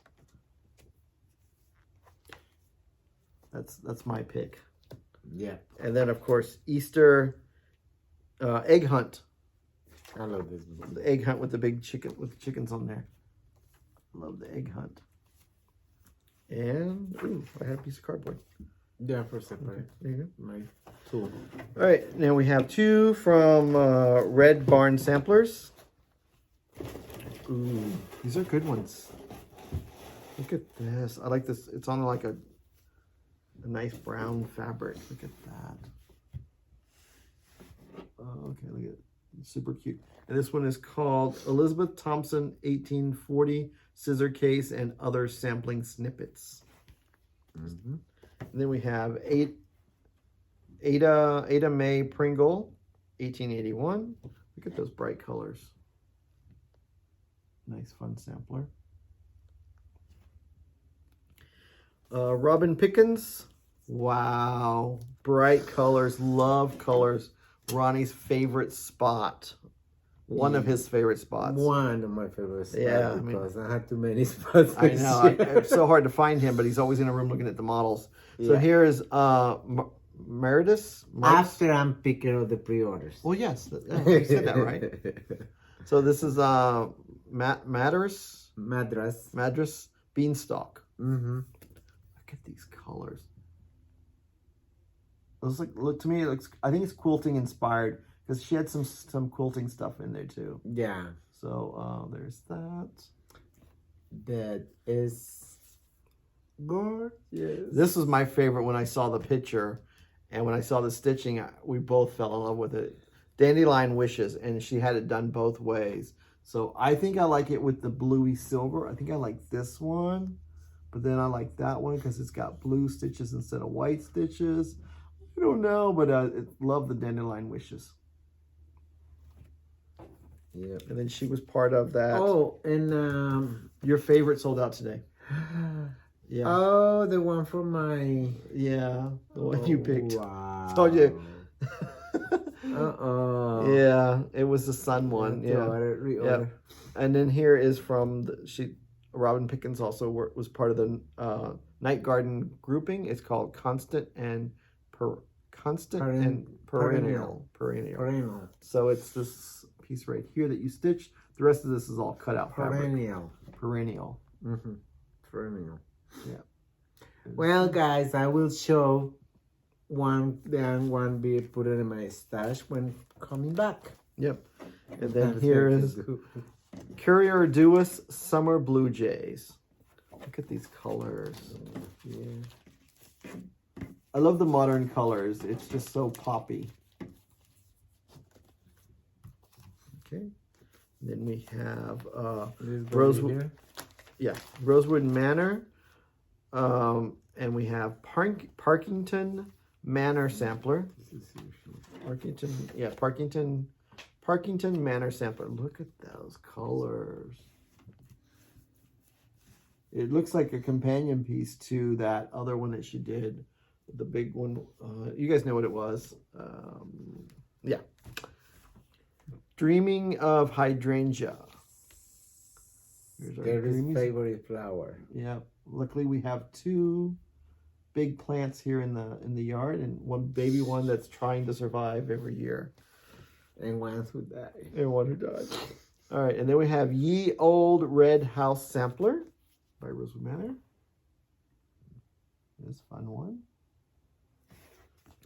That's my pick. Yeah. And then of course Easter egg hunt. I love this one. The egg hunt with the big chicken with the chickens on there. Love the egg hunt. And ooh, I had a piece of cardboard. Yeah, for separate. There you go. My tool. All right, now we have two from Red Barn Samplers. Ooh, these are good ones. Look at this. I like this. It's on like a nice brown fabric. Look at that. Oh, okay, look at it. It's super cute. And this one is called Elizabeth Thompson 1840 Scissor Case and Other Sampling Snippets. Mm-hmm. And then we have Ada Mae Pringle 1881. Look at those bright colors. Nice fun sampler. Robin Pickens. Wow. Bright colors. Love colors. Ronnie's favorite spot. One of his favorite spots. One of my favorite spots. Yeah, because I had too many spots. I know. It's so hard to find him, but he's always in a room looking at the models. So here is Meredith. After I'm picking up the pre-orders. Well, yes. You said that right. So this is Madras Beanstalk. Mm-hmm. Look at these colors. It looks like, look to me, it looks. I think it's quilting inspired because she had some quilting stuff in there too. Yeah. So there's that. That is gorgeous. This was my favorite when I saw the picture, and when I saw the stitching, we both fell in love with it. Dandelion Wishes, and she had it done both ways. So I think I like it with the bluey silver. I think I like this one, but then I like that one because it's got blue stitches instead of white stitches. I don't know, but I love the Dandelion Wishes. Yeah. And then she was part of that. Oh, and your favorite sold out today. Yeah. Oh, the one from my. Yeah, the one you picked. Wow. Told you. Yeah, it was the sun one. Yeah. Reorder. Yeah. And then here is from Robin Pickens also was part of the Night Garden grouping. It's called Constant and Perennial. So it's this piece right here that you stitched. The rest of this is all cut out fabric. Perennial. Mm-hmm. Perennial. Yeah. Well, guys, I will show one be put it in my stash when coming back. Yep. And then here is Courier Dewis Summer Blue Jays. Look at these colors. Yeah. I love the modern colors. It's just so poppy. Okay. And then we have Rosewood. Yeah, Rosewood Manor. And we have Parkington Manor Sampler. Parkington Manor Sampler. Look at those colors. It looks like a companion piece to that other one that she did. The big one. You guys know what it was. Yeah. Dreaming of Hydrangea. Here's our Gary's favorite flower. Yeah. Luckily we have two big plants here in the yard and one baby one that's trying to survive every year. And one who died. And one who died. All right, and then we have Ye Old Red House Sampler by Rosewood Manor. This fun one.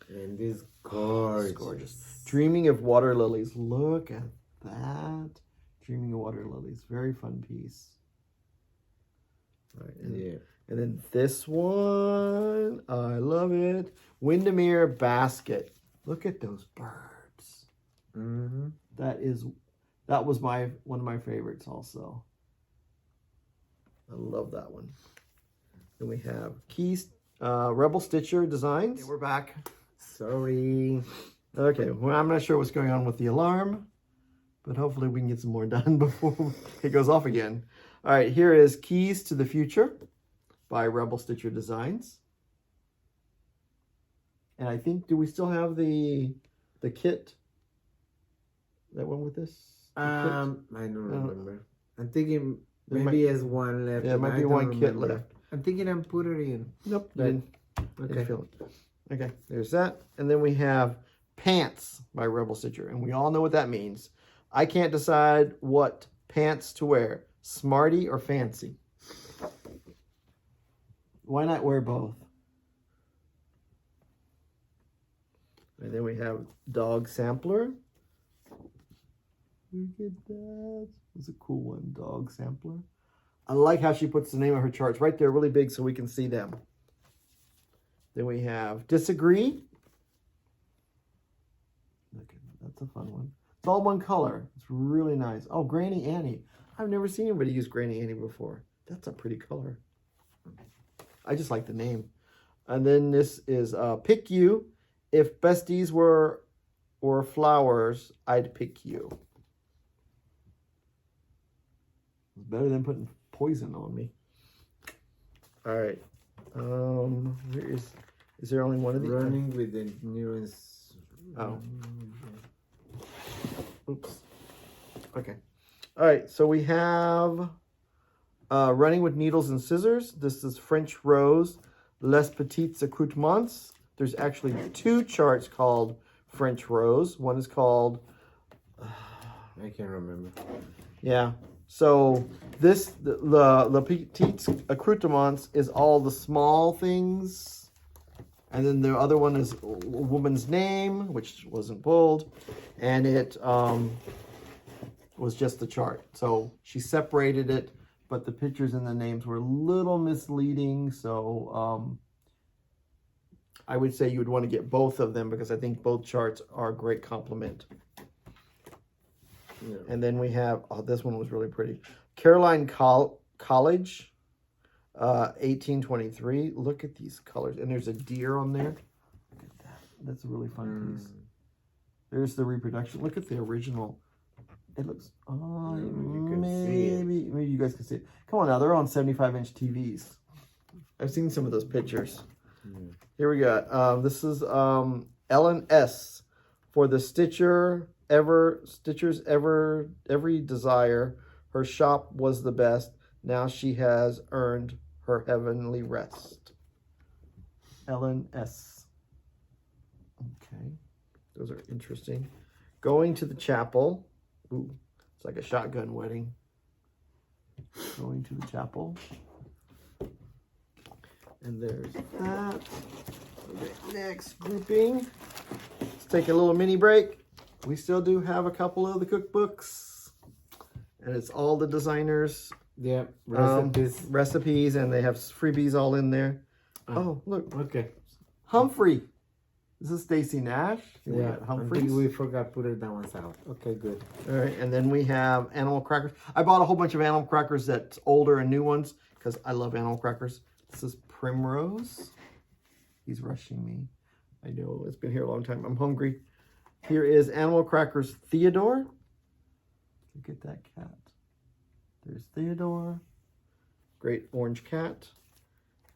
And this gorgeous. Gorgeous. Dreaming of Water Lilies. Look at that. Dreaming of Water Lilies. Very fun piece. All right, and then this one, I love it. Windermere Basket. Look at those birds. Mm-hmm. That was one of my favorites also. I love that one. Then we have Keys Rebel Stitcher Designs. Okay, we're back. Sorry. Okay, well, I'm not sure what's going on with the alarm, but hopefully we can get some more done before it goes off again. All right, here is Keys to the Future by Rebel Stitcher Designs. And I think, do we still have the kit that went with this? I don't remember. I'm thinking maybe there's one left. Yeah, it might be one kit left. I'm thinking I'm putting it in. Nope. Okay. Okay, there's that. And then we have Pants by Rebel Stitcher. And we all know what that means. I can't decide what pants to wear. Smarty or fancy? Why not wear both? And then we have Dog Sampler. Look at that. That's a cool one, Dog Sampler. I like how she puts the name of her charts right there really big so we can see them. Then we have Disagree. Look at that. That's a fun one. It's all one color. It's really nice. Oh, Granny Annie. I've never seen anybody use Granny Annie before. That's a pretty color. I just like the name. And then this is Pick You. If besties were flowers, I'd pick you. It's better than putting poison on me. All right. Is there only one of these? Running with the newest. Oh. Oops. Okay. All right. So we have Running with Needles and Scissors. This is French Rose, Les Petites Accoutrements. There's actually two charts called French Rose. One is called... I can't remember. Yeah. So this, the Petites Accoutrements is all the small things. And then the other one is a woman's name, which wasn't pulled. And it was just the chart. So she separated it, but the pictures and the names were a little misleading. So I would say you would want to get both of them because I think both charts are a great complement. Yeah. And then we have, this one was really pretty. Caroline College, 1823. Look at these colors. And there's a deer on there. Look at that. That's a really fun piece. There's the reproduction. Look at the original. It looks, maybe you guys can see it. Come on now, they're on 75-inch TVs. I've seen some of those pictures. Here we got, this is LNS for the Stitcher's every desire. Her shop was the best. Now she has earned her heavenly rest. LNS. Okay, those are interesting. Going to the chapel. Ooh, it's like a shotgun wedding. Going to the chapel. And there's that. Okay, next grouping. Let's take a little mini break. We still do have a couple of the cookbooks. And it's all the designers. Yeah, recipes, and they have freebies all in there. Oh, look. Okay. Humphrey. This is Stacy Nash. Yeah, I think we forgot to put that one out. Okay, good. All right, and then we have animal crackers. I bought a whole bunch of animal crackers that's older and new ones because I love animal crackers. This is Primrose. He's rushing me. I know, it's been here a long time. I'm hungry. Here is Animal Crackers Theodore. Look at that cat. There's Theodore. Great orange cat.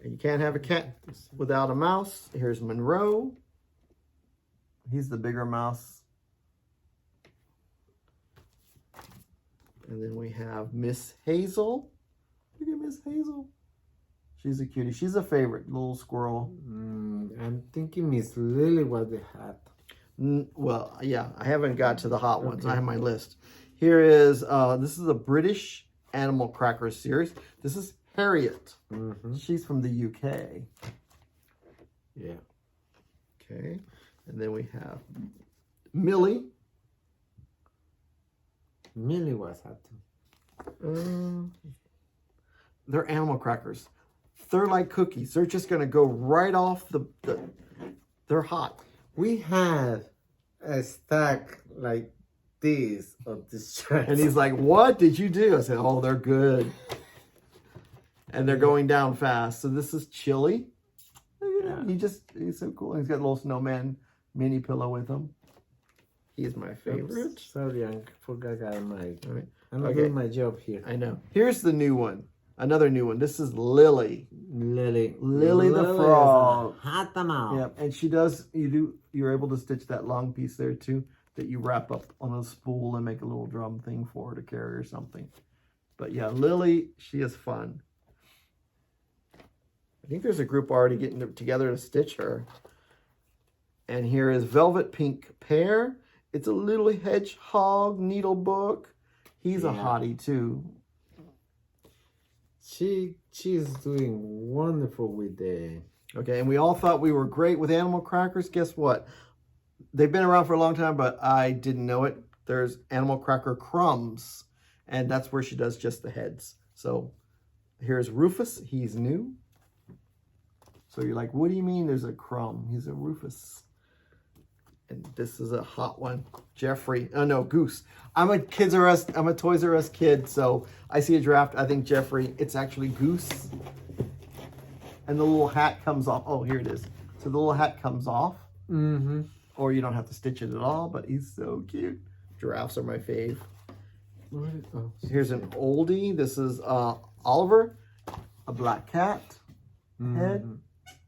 And you can't have a cat without a mouse. Here's Monroe. He's the bigger mouse. And then we have Miss Hazel. Look at Miss Hazel. She's a cutie. She's a favorite, little squirrel. I'm thinking Miss Lily was the hat. Well, yeah, I haven't got to the hot ones. I have my list. Here is, this is a British Animal Crackers series. This is Harriet. She's from the UK. Yeah. Okay. And then we have Millie. Millie was happy. They're animal crackers. They're like cookies. They're just gonna go right off the they're hot. We have a stack like this of this shirt. And he's like, what did you do? I said, oh, they're good. And they're going down fast. So this is Chili. Look at him. He's so cool. He's got a little snowman mini pillow with him. He's my favorite. Oops, sorry, I forgot I mic. All right. I'm not doing my job here. I know. Here's the new one. Another new one. This is Lily. Lily the frog. Hot them out. Yeah, and she does. You're able to stitch that long piece there too, that you wrap up on a spool and make a little drum thing for her to carry or something. But yeah, Lily, she is fun. I think there's a group already getting together to stitch her. And here is Velvet Pink Pear. It's a little hedgehog needle book. He's a hottie too. She's doing wonderful with the... Okay, and we all thought we were great with animal crackers. Guess what? They've been around for a long time, but I didn't know it. There's animal cracker crumbs, and that's where she does just the heads. So here's Rufus. He's new. So you're like, what do you mean there's a crumb? He's a Rufus. And this is a hot one. Jeffrey. Oh, no, Goose. I'm a Toys R Us kid, so I see a draft. I think Jeffrey. It's actually Goose. And the little hat comes off. Oh, here it is. So the little hat comes off. Mm-hmm. Or you don't have to stitch it at all, but he's so cute. Giraffes are my fave. Oh, here's an oldie. This is Oliver, a black cat. Head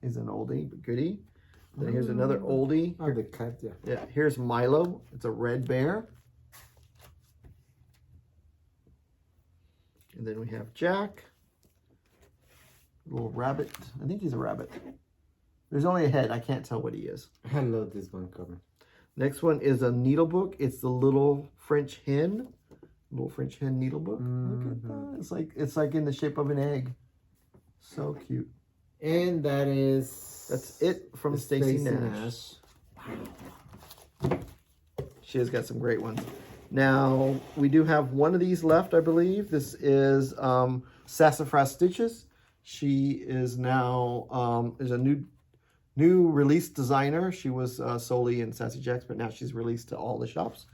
is an oldie, but goodie. Then here's another oldie. Oh, the cat, yeah. Yeah, here's Milo. It's a red bear. And then we have Jack. Little rabbit. I think he's a rabbit. There's only a head. I can't tell what he is. I love this one coming. Next one is a needle book. It's the little French hen. Little French hen needle book. Look at that. It's like in the shape of an egg. So cute. And that's it from Stacy Nash. She has got some great ones. Now, we do have one of these left, I believe. This is Sassafras Stitches. She is now is a new release designer. She was solely in Sassy Jacks, but now she's released to all the shops.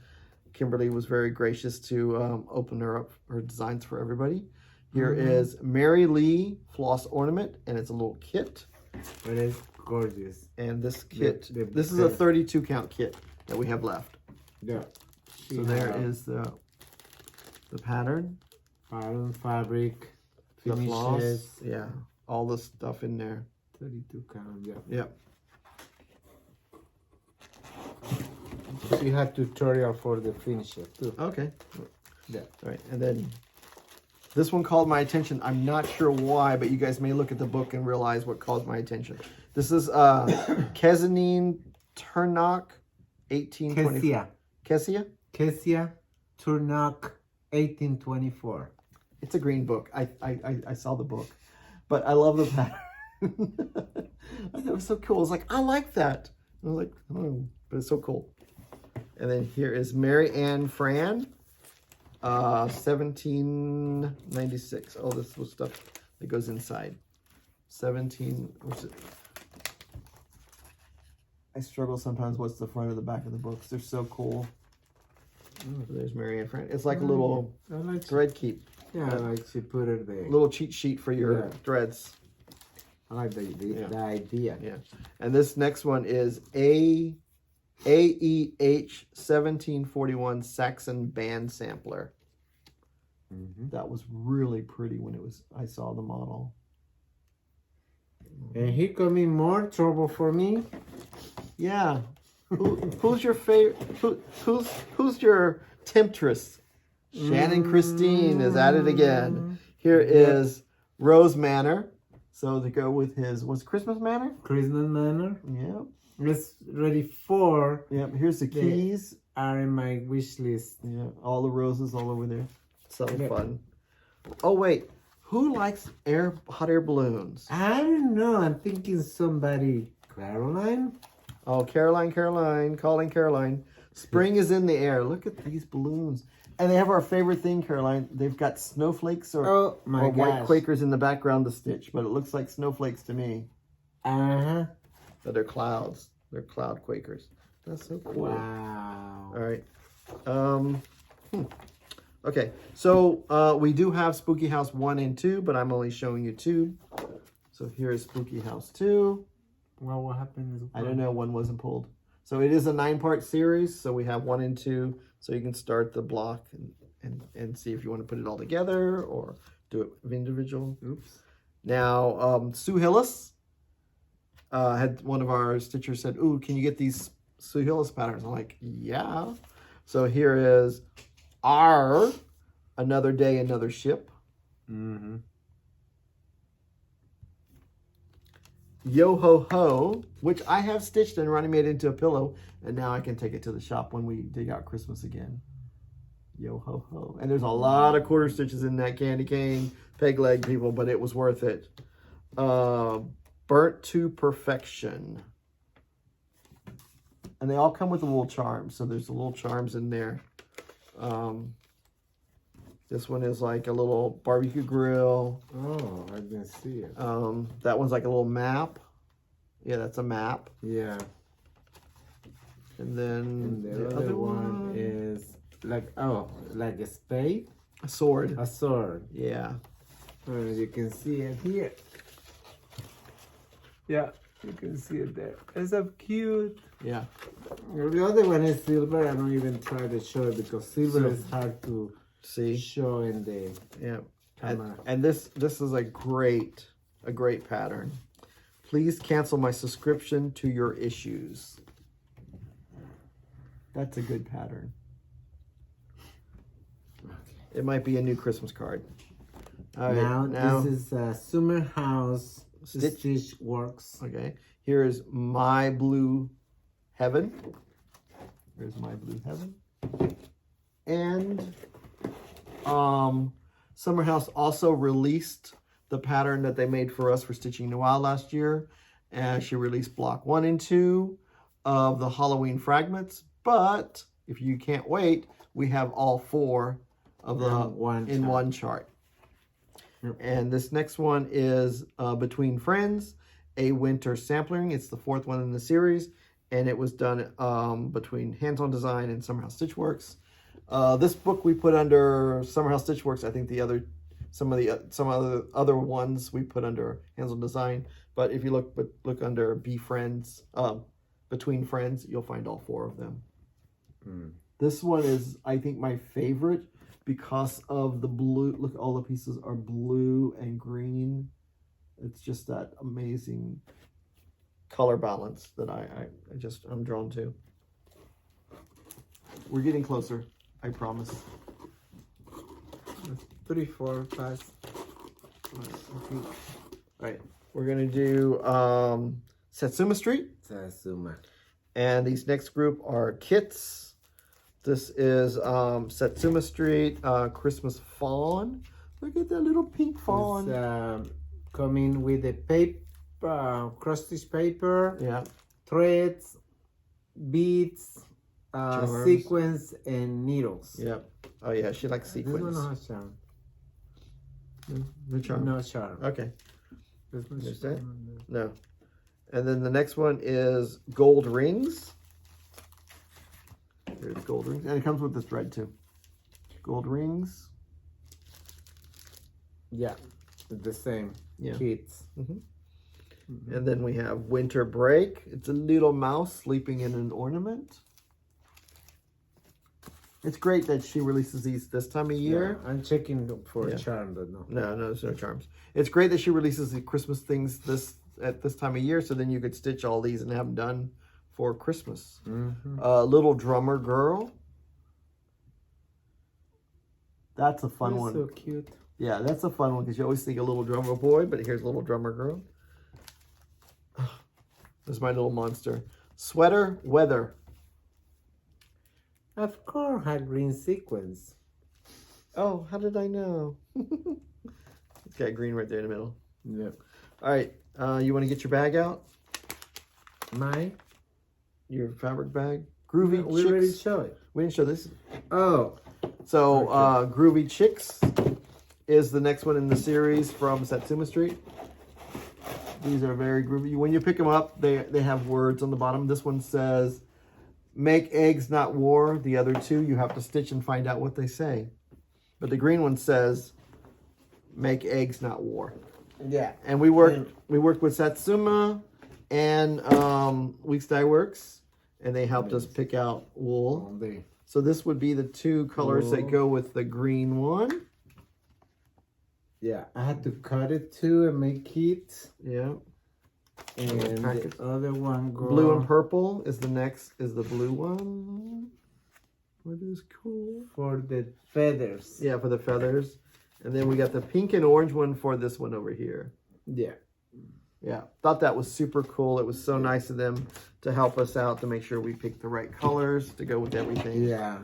Kimberly was very gracious to open her up her designs for everybody. Here is Mary Lee Floss Ornament, and it's a little kit. It is gorgeous. And this kit, this is a 32 count kit that we have left. Yeah. So there is the pattern. Pattern, fabric, the finishes. Floss, yeah, all the stuff in there. 32 count, yeah. Yep. She had tutorial for the finishes too. Okay. Yeah. All right, and then this one called my attention. I'm not sure why, but you guys may look at the book and realize what called my attention. This is Kezanine Turnock 1824. Kezia Turnock 1824. It's a green book. I saw the book, but I love the pattern. I thought it was so cool. I was like, I like that. I was like, oh, but it's so cool. And then here is Mary Ann Fran, 1796. Oh, this was stuff that goes inside. 17. What's it? I struggle sometimes. What's the front or the back of the books? They're so cool. Oh, there's Mary Ann Fran. It's like a little thread keep. Yeah, like she put it there. Little cheat sheet for your threads. I like the idea. Yeah. And this next one is AEH 1741 Saxon Band Sampler. That was really pretty when I saw the model. And here coming more trouble for me. Yeah. Who's your favorite? Who's your temptress? Shannon Christine is at it again. Here is Rose Manor. So to go with his, what's Christmas Manor? Christmas Manor. Yeah. It's ready for. Yep. Here's the keys. Are in my wish list. Yeah. All the roses all over there. So fun. Oh wait. Who likes hot air balloons? I don't know. I'm thinking somebody. Caroline? Oh, Caroline. Calling Caroline. Spring is in the air. Look at these balloons. And they have our favorite thing, Caroline. They've got snowflakes or white Quakers in the background to stitch, but it looks like snowflakes to me. Uh-huh. But they're clouds. They're cloud Quakers. That's so cool. Wow. All right. Okay, so we do have Spooky House 1 and 2, but I'm only showing you 2. So here is Spooky House 2. Well, what happened? I don't know, 1 wasn't pulled. So it is a 9-part series, so we have 1 and 2, so you can start the block and see if you want to put it all together or do it individual. Oops. Now, Sue Hillis had one of our stitchers said, ooh, can you get these Sue Hillis patterns? I'm like, yeah. So here is our Another Day, Another Ship. Mm-hmm. Yo Ho Ho, which I have stitched and Ronny made into a pillow, and now I can take it to the shop when we dig out Christmas again. Yo Ho Ho. And there's a lot of quarter stitches in that candy cane, peg leg, people, but it was worth it. Burnt to Perfection. And they all come with a little charm, so there's a little charms in there. This one is like a little barbecue grill. Oh, I didn't see it. That one's like a little map. Yeah, that's a map. Yeah. And then the other one is like a spade. A sword. A sword. Yeah. You can see it here. Yeah, you can see it there. It's so cute. Yeah. The other one is silver. I don't even try to show it because silver is hard to show in the camera. And this is a great pattern. Please cancel my subscription to your issues. That's a good pattern. It might be a new Christmas card. All right, now this is Summer House Stitch Works. Okay, here is My Blue Heaven. Here's My Blue Heaven. And Summer House also released the pattern that they made for us for Stitching Noir last year. And she released block 1 and 2 of the Halloween fragments. But if you can't wait, we have all 4 of the one chart. Yep. And this next one is Between Friends, a winter sampling. It's the 4th one in the series, and it was done between Hands-On Design and Summer House Stitch Works. This book we put under Summer House Stitch Works. I think some other ones we put under Hands-On Design. But if you look under Between Friends, you'll find all 4 of them. This one is, I think, my favorite because of the blue. Look, all the pieces are blue and green. It's just that amazing color balance that I'm drawn to. We're getting closer, I promise. 3, 4, 5. All right, we're gonna do Satsuma Street. Satsuma. And these next group are kits. This is Satsuma Street Christmas Fawn. Look at that little pink fawn. It's coming with the paper, cross-stitch paper, threads, beads, sequins, and needles. Yep. Oh yeah, she likes sequins. This one has charm. No charm. No charm. Okay. There's no. And then the next one is gold rings. There's gold rings. And it comes with the thread too. Gold rings. Yeah, the same kits. And then we have Winter Break. It's a little mouse sleeping in an ornament. It's great that she releases these this time of year. I'm checking for a charm, but no. No, there's no charms. It's great that she releases the Christmas things at this time of year, so then you could stitch all these and have them done for Christmas. Little Drummer Girl. That's a fun one. So cute. Yeah, that's a fun one because you always think a little drummer boy, but here's a little drummer girl. This is my little monster. Sweater Weather. Of course, had green sequins. Oh, how did I know? It's got green right there in the middle. Yep. All right, you want to get your bag out? My? Your fabric bag? Groovy We already Chicks. showed it. We didn't show this. Oh. So, Groovy Chicks is the next one in the series from Satsuma Street. These are very groovy. When you pick them up, they have words on the bottom. This one says, "Make eggs, not war." The other two, you have to stitch and find out what they say. But the green one says, "Make eggs, not war." Yeah. And we worked with Satsuma and Weeks Dye Works, and they helped us pick out wool. So this would be the two colors that go with the green one. Yeah, I had to cut it too and make it. Yeah. And the other one goes... Blue and purple is the blue one. What is cool? For the feathers. Yeah, for the feathers. And then we got the pink and orange one for this one over here. Yeah. Yeah, thought that was super cool. It was so nice of them to help us out to make sure we picked the right colors to go with everything. Yeah.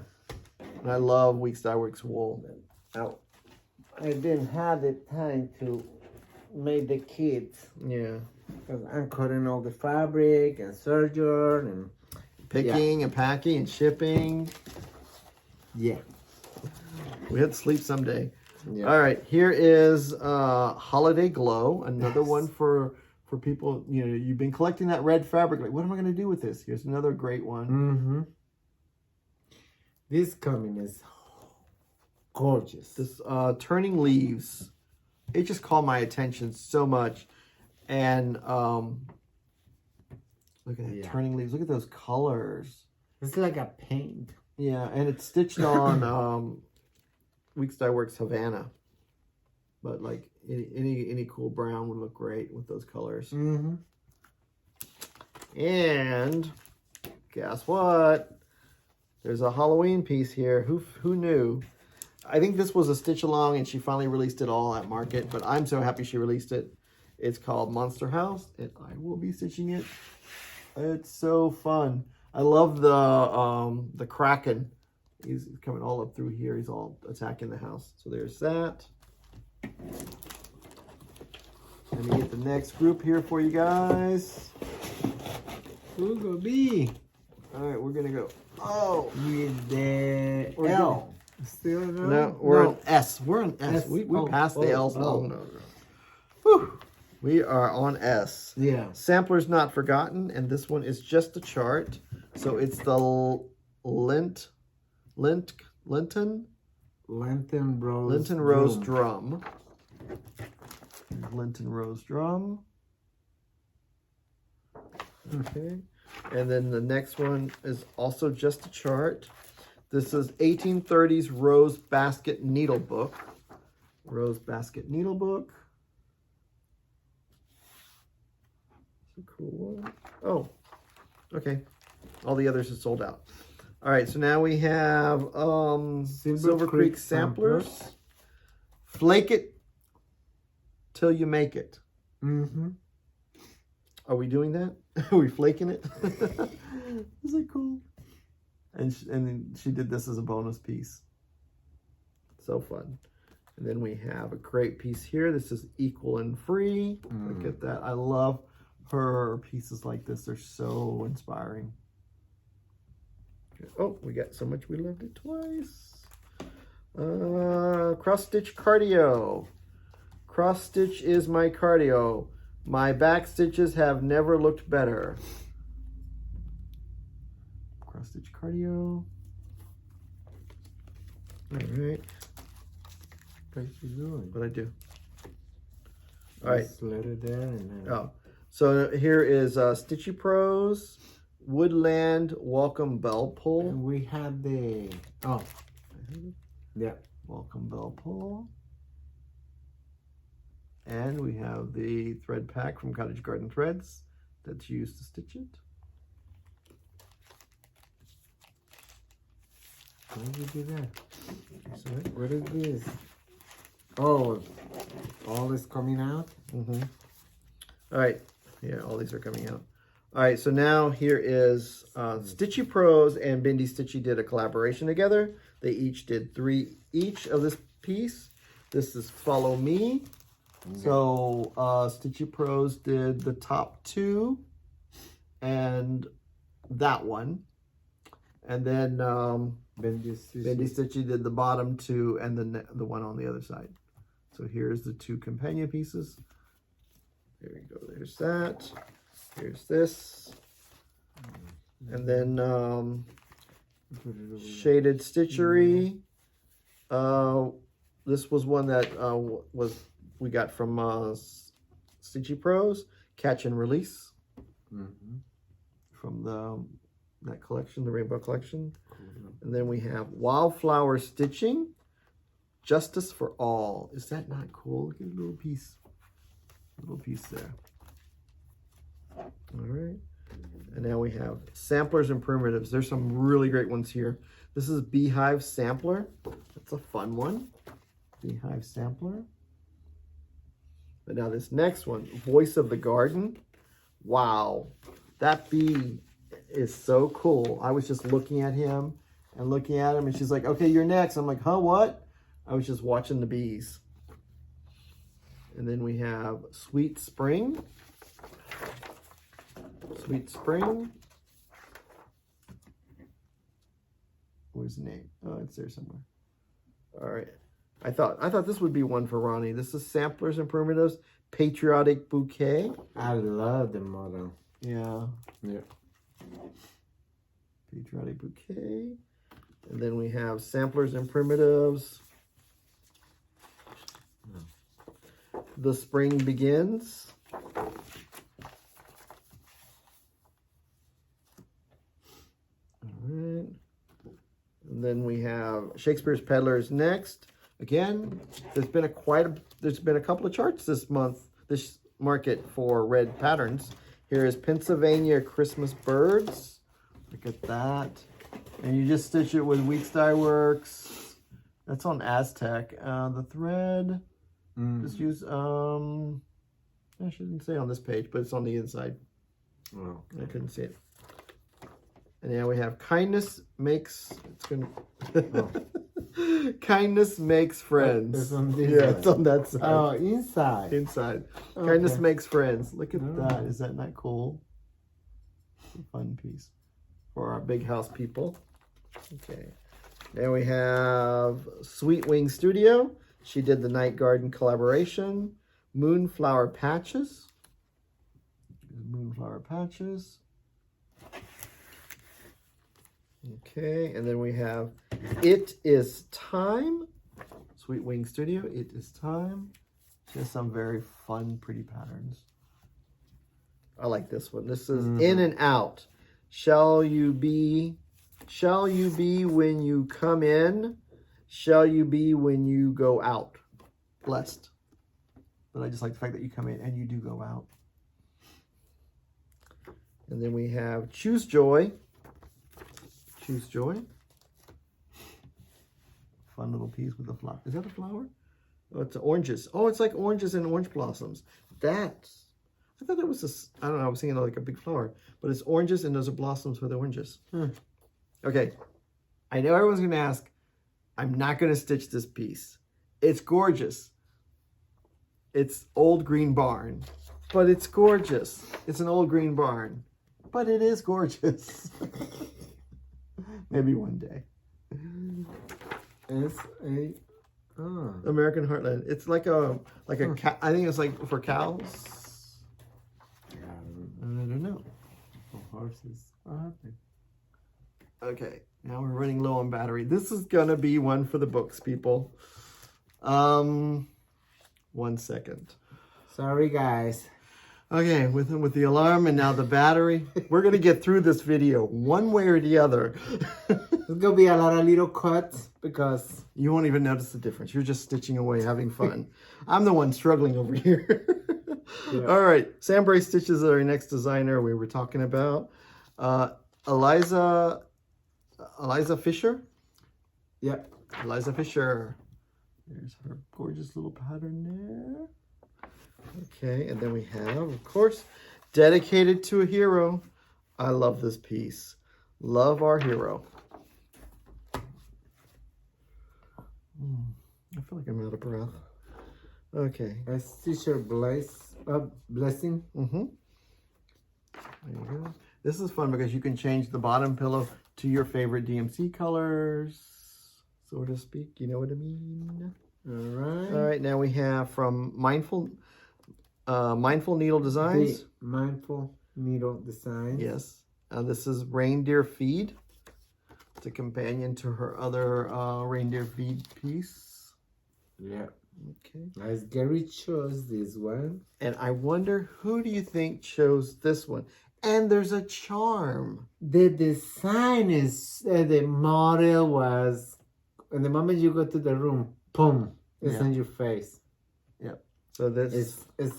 And I love Weeks Dye Works wool. Oh, I didn't have the time to make the kits. Yeah. Because I'm cutting all the fabric and serger and... Picking and packing and shipping. Yeah. We had to sleep someday. Yeah. All right, here is Holiday Glow, another one for people. You know, you've been collecting that red fabric. Like, what am I going to do with this? Here's another great one. Mm-hmm. This coming is gorgeous. This Turning Leaves. It just caught my attention so much. And look at that, Turning Leaves. Look at those colors. It's like a paint. Yeah, and it's stitched on Weeks Dye Works Havana. But like any cool brown would look great with those colors. Mm-hmm. And guess what? There's a Halloween piece here. Who knew? I think this was a stitch along and she finally released it all at market, but I'm so happy she released it. It's called Monster House and I will be stitching it. It's so fun. I love the Kraken. He's coming all up through here. He's all attacking the house. So there's that. Let me get the next group here for you guys. Who's gonna be? All right, we're gonna go. Oh, With the We're L. Still no, we're on S. We're on S. S. We Oh, passed the L's. oh. No. Whew. We are on S. Yeah. Sampler's Not Forgotten, and this one is just a chart. So it's the Linton Rose Drum. Linton Rose Drum. Okay. And then the next one is also just a chart. This is 1830s Rose Basket Needle Book. Rose Basket Needle Book. It's a cool one. Oh, okay. All the others are sold out. All right, so now we have Silver Creek Samplers. Flake It Till You Make It. Mm-hmm. Are we doing that? Are we flaking it? Is it cool? And she did this as a bonus piece. So fun. And then we have a great piece here. This is Equal and Free. Look at that. I love her pieces like this. They're so inspiring. Oh, we got so much we loved it twice. Cross Stitch Cardio. Cross Stitch is my cardio. My back stitches have never looked better. Cross Stitch Cardio. All right. What you doing? What I do? All right. Just let it there and then... Oh, so here is Stitchy Prose, Woodland Welcome Bell Pull. And we have the... Oh. Yeah. Welcome Bell Pull. And we have the thread pack from Cottage Garden Threads that's used to stitch it. Why did you do that? Sorry, what is this? Oh, all is coming out? Mm-hmm. All right. Yeah, all these are coming out. All right, so now here is Stitchy Prose and Bindi Stitchy did a collaboration together. They each did 3 each of this piece. This is Follow Me. So Stitchy Prose did the top 2 and that one. And then Bendy Bendy Stitchy did the bottom two and the one on the other side. So here's the two companion pieces. There you go. There's that. Here's this. And then Shaded Stitchery. This was one that we got from Stitchy Prose. Catch and Release. From that collection, the Rainbow Collection. And then we have Wildflower Stitching. Justice for All. Is that not cool? Look at a little piece. Little piece there. All right. And now we have Samplers and Primitives. There's some really great ones here. This is Beehive Sampler. That's a fun one. Beehive Sampler. But now this next one, Voice of the Garden. Wow. That bee is so cool. I was just looking at him and looking at him, and she's like, okay, you're next. I'm like, huh, what? I was just watching the bees. And then we have Sweet Spring. Sweet Spring. Where's the name? Oh, it's there somewhere. All right. I thought this would be one for Ronny. This is Samplers and Primitives, Patriotic Bouquet. I love the model. Yeah. Yeah. Patriotic Bouquet. And then we have Samplers and Primitives. The Spring Begins. All right. And then we have Shakespeare's Peddlers next. Again, there's been a couple of charts this market for red patterns. Here is Pennsylvania Christmas Birds. Look at that. And you just stitch it with Weeks Dye Works. That's on Aztec. The thread, just use, I shouldn't say on this page, but it's on the inside. Oh, okay. I couldn't see it. And now we have Kindness Makes, Kindness Makes Friends. It's on this side. It's on that side. Oh, inside. Inside. Okay. Kindness Makes Friends. Look at that. Is that not cool? It's a fun piece for our big house people. Okay. Now we have Sweet Wing Studio. She did the Night Garden collaboration. Moonflower Patches. Moonflower Patches. Okay, and then we have It Is Time. Sweet Wing Studio, It Is Time. She has some very fun, pretty patterns. I like this one. This is In and Out. Shall you be when you come in? Shall you be when you go out? Blessed. But I just like the fact that you come in and you do go out. And then we have Choose Joy. Choose Joy. Fun little piece with a flower. Is that a flower? Oh, it's oranges. Oh, it's like oranges and orange blossoms. I thought that was I don't know, I was thinking like a big flower. But it's oranges and those are blossoms with oranges. Okay. I know everyone's going to ask. I'm not going to stitch this piece. It's gorgeous. It's Old Green Barn. But it's gorgeous. It's an old green barn. But it is gorgeous. Maybe one day. It's a American Heartland. It's like a cow. I think it's like for cows. I don't know. For horses. Okay, now we're running low on battery. This is gonna be one for the books, people. 1 second. Sorry, guys. Okay, with the alarm and now the battery, we're gonna get through this video one way or the other. There's gonna be a lot of little cuts because you won't even notice the difference. You're just stitching away, having fun. I'm the one struggling over here. Yeah. All right, Sandbray Stitches are our next designer we were talking about. Eliza Fisher. Yep. Eliza Fisher. There's her gorgeous little pattern there. Okay, and then we have, of course, Dedicated to a Hero. I love this piece. Love our hero. I feel like I'm out of breath. Okay. A stitcher blessing. There you go. This is fun because you can change the bottom pillow to your favorite DMC colors, so to speak. You know what I mean? All right, now we have from Mindful Needle Designs. The Mindful Needle Designs. Yes. This is Reindeer Feed. It's a companion to her other Reindeer Feed piece. Yeah. Okay. As Gary chose this one. And I wonder, who do you think chose this one? And there's a charm. The design is, the model was, and the moment you go to the room, boom, it's on your face. Yep. So this it's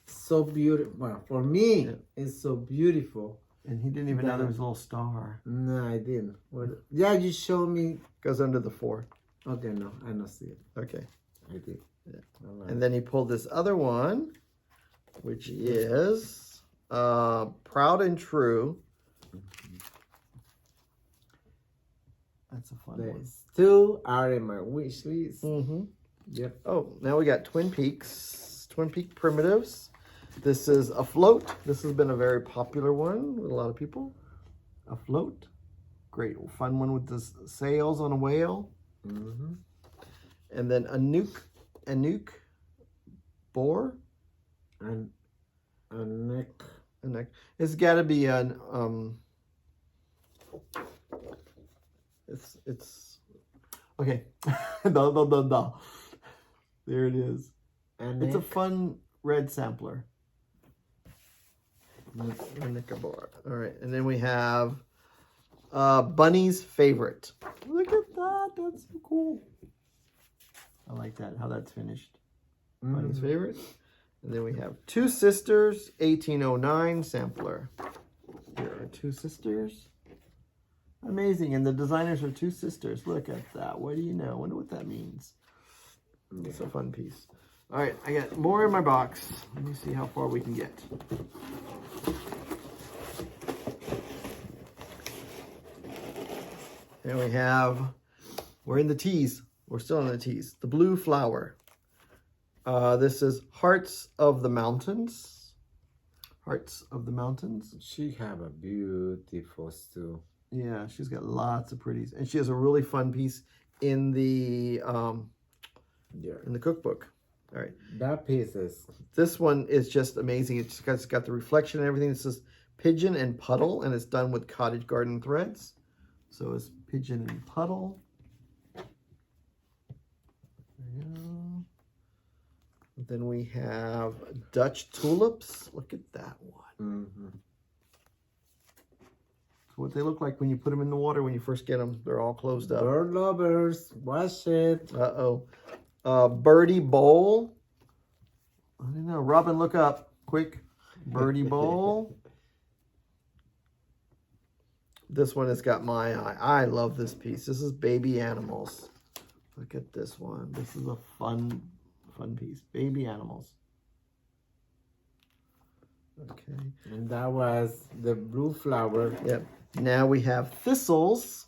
so beautiful. Well, for me, it's so beautiful. And he didn't even know there was a little star. No, I didn't. What? Yeah, you showed me. Goes under the 4. Okay, no, I don't see it. Okay. I did. Yeah. And then he pulled this other one, which is Proud and True. That's a fun one. Two are in my wish list. Mm-hmm. Yep. Oh, now we got Twin Peaks Primitives. This is Afloat. This has been a very popular one with a lot of people. Afloat. Great fun one with the sails on a whale. Mm-hmm. And then Anouk Boar. And a neck. It's got to be an It's okay. No. There it is. It's a fun red sampler. All right, and then we have Bunny's Favorite. Look at that. That's so cool. I like that, how that's finished. Bunny's Favorite. And then we have Two Sisters 1809 sampler. Here are Two Sisters. Amazing. And the designers are two sisters. Look at that. What do you know? I wonder what that means. It's a fun piece. All right, I got more in my box. Let me see how far we can get. And we have, we're in the teas. We're still in the teas. The Blue Flower. This is Hearts of the Mountains. Hearts of the Mountains. She have a beautiful stew. Yeah, she's got lots of pretties. And she has a really fun piece in the cookbook. All right. That piece is... This one is just amazing. It's got the reflection and everything. It says Pigeon and Puddle, and it's done with cottage garden threads. So it's Pigeon and Puddle. There we go. Then we have Dutch Tulips. Look at that one. Mm-hmm. So what they look like when you put them in the water when you first get them. They're all closed up. Bird lovers, wash it. Uh-oh. Birdie Bowl. I don't know. Robin, look up quick. Birdie Bowl. This one has got my eye. I love this piece. This is Baby Animals. Look at this one. This is a fun piece. Baby Animals. Okay. And that was the Blue Flower. Yep. Now we have Thistles.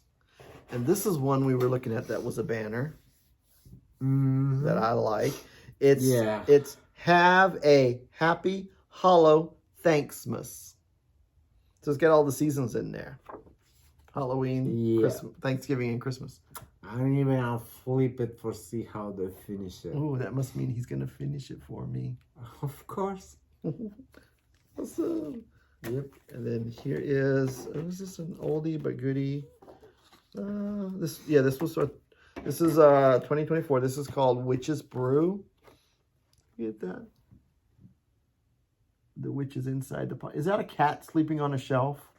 And this is one we were looking at that was a banner. Mm-hmm. That I like. It's Have a Happy Hollow Thanksmas. So it's got all the seasons in there. Halloween, Christmas, Thanksgiving, and Christmas. I don't even flip it for see how they finish it. Oh, that must mean he's gonna finish it for me. Of course. Awesome. Yep. And then here is, is this an oldie but goodie? This is 2024. This is called Witch's Brew. Get that? The witch is inside the pot. Is that a cat sleeping on a shelf?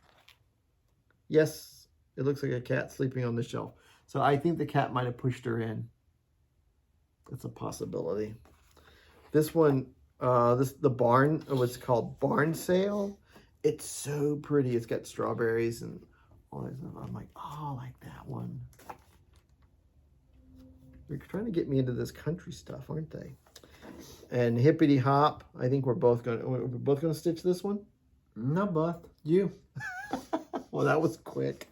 Yes, it looks like a cat sleeping on the shelf. So I think the cat might have pushed her in. That's a possibility. This one, the barn, what's called Barn Sale. It's so pretty. It's got strawberries and all that stuff. I'm like, oh, I like that one. They're trying to get me into this country stuff, aren't they? And Hippity Hop. I think we're both gonna stitch this one. No, both you. Well, that was quick.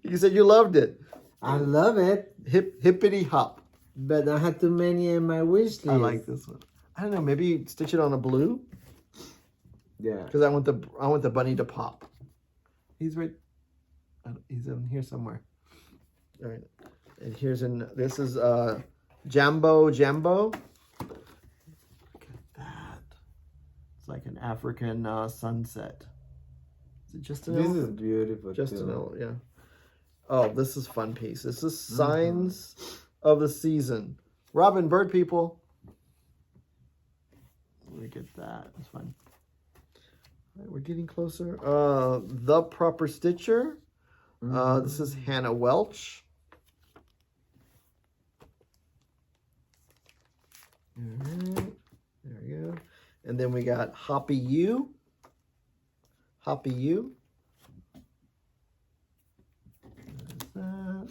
You said you loved it. I love it. Hippity Hop. But I had too many in my wish list. I like this one. I don't know. Maybe stitch it on a blue. Yeah. Because I want the bunny to pop. He's right. He's in here somewhere. All right. And this is Jambo. Look at that. It's like an African sunset. Is it just an This is beautiful. Just an yeah. Oh, this is fun piece. This is Signs of the Season. Robin, bird people. Look at that. It's fun. All right, we're getting closer. The Proper Stitcher. This is Hannah Welch. All right. There we go. And then we got Hoppy You. There's that.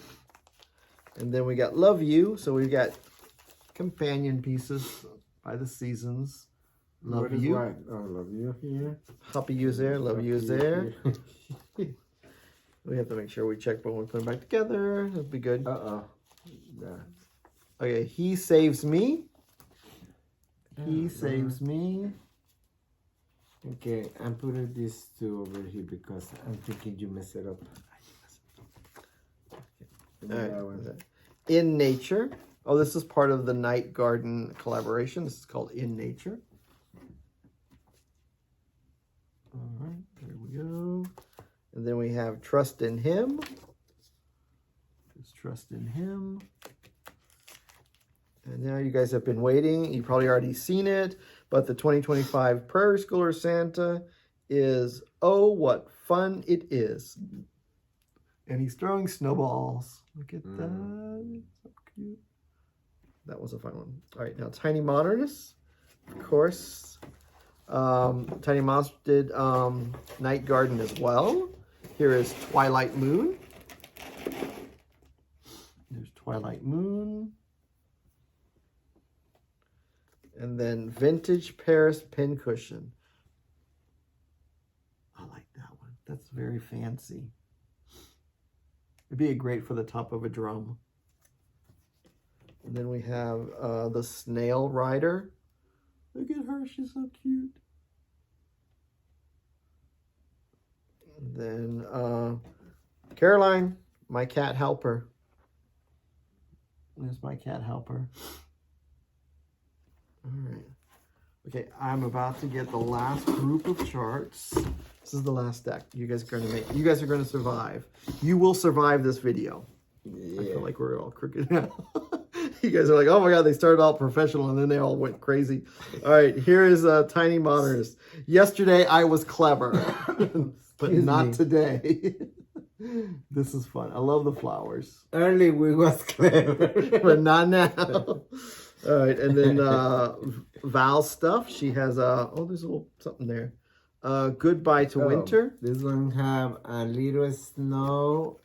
And then we got Love You. So we've got companion pieces by the seasons. Love You. Oh, Love You here. Hoppy You's there. Love You is there. We have to make sure we check when we put them back together. That'd be good. Yeah. Okay, He Saves Me. He Saves Me. Okay, I'm putting these two over here because I'm thinking you mess it up. In Nature. Oh, this is part of the Night Garden collaboration. This is called In Nature. All right, there we go. And then we have Trust in Him. Just Trust in Him. And now you guys have been waiting. You've probably already seen it. But the 2025 Prairie Schooler Santa is Oh, What Fun It Is. And he's throwing snowballs. Look at that. So cute. That was a fun one. All right, now Tiny Modernist, of course. Tiny Mouse did Night Garden as well. Here is Twilight Moon. There's Twilight Moon. And then Vintage Paris Pincushion. I like that one. That's very fancy. It'd be great for the top of a drum. And then we have the Snail Rider. Look at her, she's so cute. And then Caroline, my cat helper. There's my cat helper. All right. Okay, I'm about to get the last group of charts. This is the last deck. You guys are going to survive. You will survive this video. Yeah. I feel like we're all crooked now. You guys are like, oh my God, they started out professional and then they all went crazy. All right, here is Tiny Modernist. Yesterday I was clever, but not today. This is fun. I love the flowers. Early we was clever. But not now. All right, and then Val stuff. She has there's a little something there. Goodbye to Winter. This one have a little snow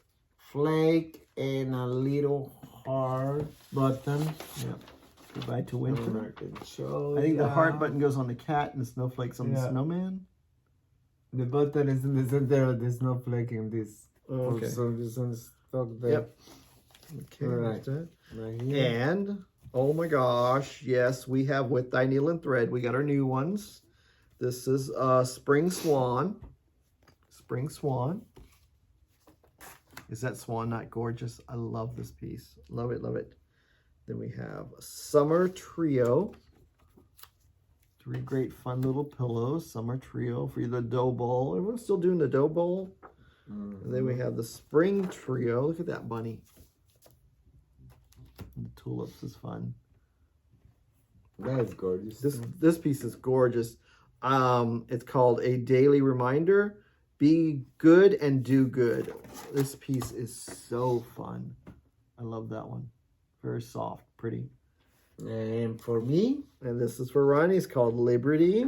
flake and a little heart button. Yeah. Goodbye to Winter. I think the heart button goes on the cat and the snowflakes on the snowman. The button is in the center of the snowflake in this. Okay. For some reason stuck there. Yep. Okay. Right here. And oh my gosh, yes, we have With Thy Needle and Thread. We got our new ones. This is Spring Swan. Spring Swan. Is that swan not gorgeous? I love this piece. Love it, love it. Then we have Summer Trio. 3 great fun little pillows. Summer Trio for the dough bowl. Everyone's still doing the dough bowl. And then we have the Spring Trio. Look at that bunny. And the tulips is fun. That is gorgeous. This piece is gorgeous. It's called A Daily Reminder. Be good and do good. This piece is so fun. I love that one. Very soft, pretty. And for me, and this is for Ronny. It's called Liberty.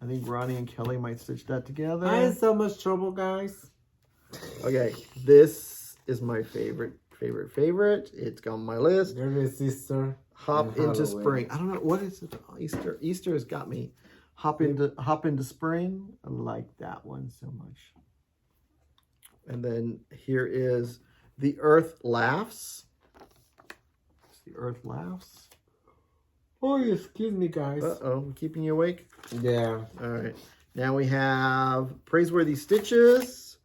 I think Ronny and Kelly might stitch that together. I had so much trouble, guys. Okay, this is my favorite. It's on my list. There is Easter. Hop into spring. I don't know what is it. Easter. Easter has got me. Hop into spring. I like that one so much. And then here is The Earth Laughs. The Earth Laughs. Oh, excuse me, guys. Uh-oh, I'm keeping you awake? Yeah. All right. Now we have Praiseworthy Stitches,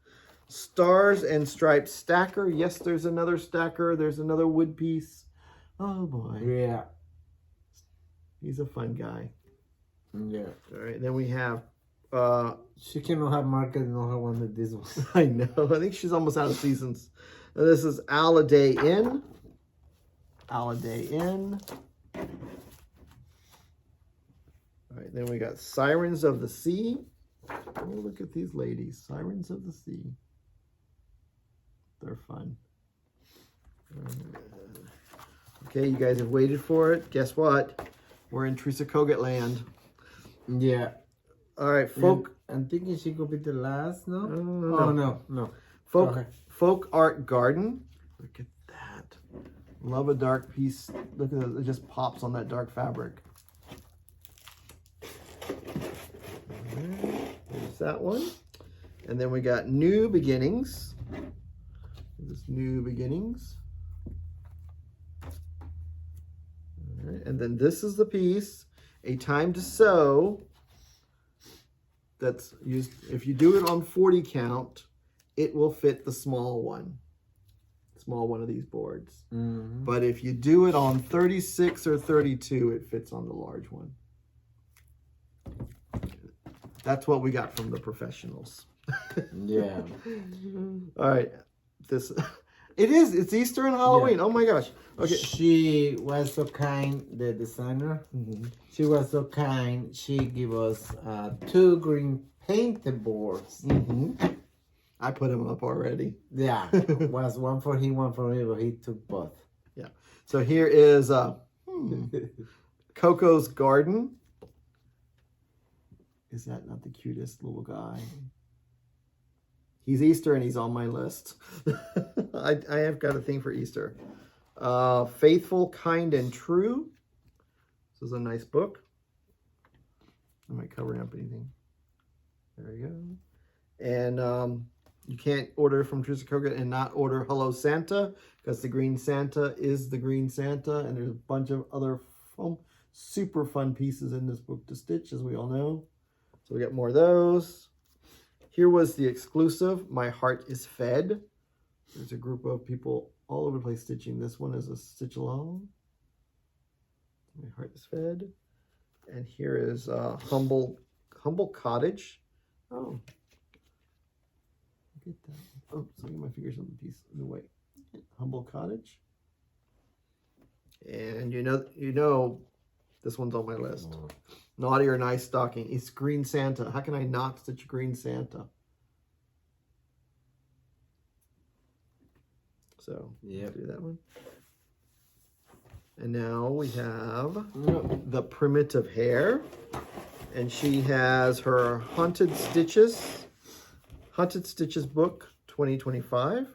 Stars and Stripes Stacker. Yes, there's another stacker. There's another wood piece. Oh boy. Yeah. He's a fun guy. Yeah. All right, then we have... she cannot have market, no have one with this one. I know. I think she's almost out of seasons. Now, this is Owl a Day In. Owl a Day In. All right, then we got Sirens of the Sea. Oh, look at these ladies. Sirens of the Sea. They're fun. Okay, you guys have waited for it. Guess what? We're in Trisacogat land. Yeah. All right, folk. I'm thinking she could be the last, no? No. Oh, no. Folk Art Garden. Look at that. Love a dark piece. Look at that. It just pops on that dark fabric. There's that one. And then we got New Beginnings. This New Beginnings. All right. And then this is the piece, A Time to Sew. That's used, if you do it on 40 count, it will fit the small one of these boards. Mm-hmm. But if you do it on 36 or 32, it fits on the large one. That's what we got from the professionals. Yeah. All right. It's Easter and Halloween. Yeah. Oh my gosh. Okay. She was so kind, the designer. Mm-hmm. She was so kind. She gave us 2 green painted boards. Mm-hmm. I put them up already. Yeah. Was one for him, one for me, but he took both. Yeah. So here is Coco's Garden. Is that not the cutest little guy? He's Easter and he's on my list. I have got a thing for Easter. Faithful, Kind, and True. This is a nice book. Am I covering up anything? There we go. And you can't order from Trisacogat and not order Hello Santa, because the Green Santa is the Green Santa, and there's a bunch of other super fun pieces in this book to stitch, as we all know. So we got more of those. Here was the exclusive, My Heart is Fed. There's a group of people all over the place stitching. This one is a stitch along. My Heart is Fed. And here is Humble Cottage. Oh. Look at that. Oh, so I get my fingers on the piece in the way. Humble Cottage. And you know this one's on my list. Oh. Naughty or Nice Stocking. It's Green Santa. How can I not stitch Green Santa? So, yeah, do that one. And now we have the Primitive Hare. And she has her Haunted Stitches book 2025.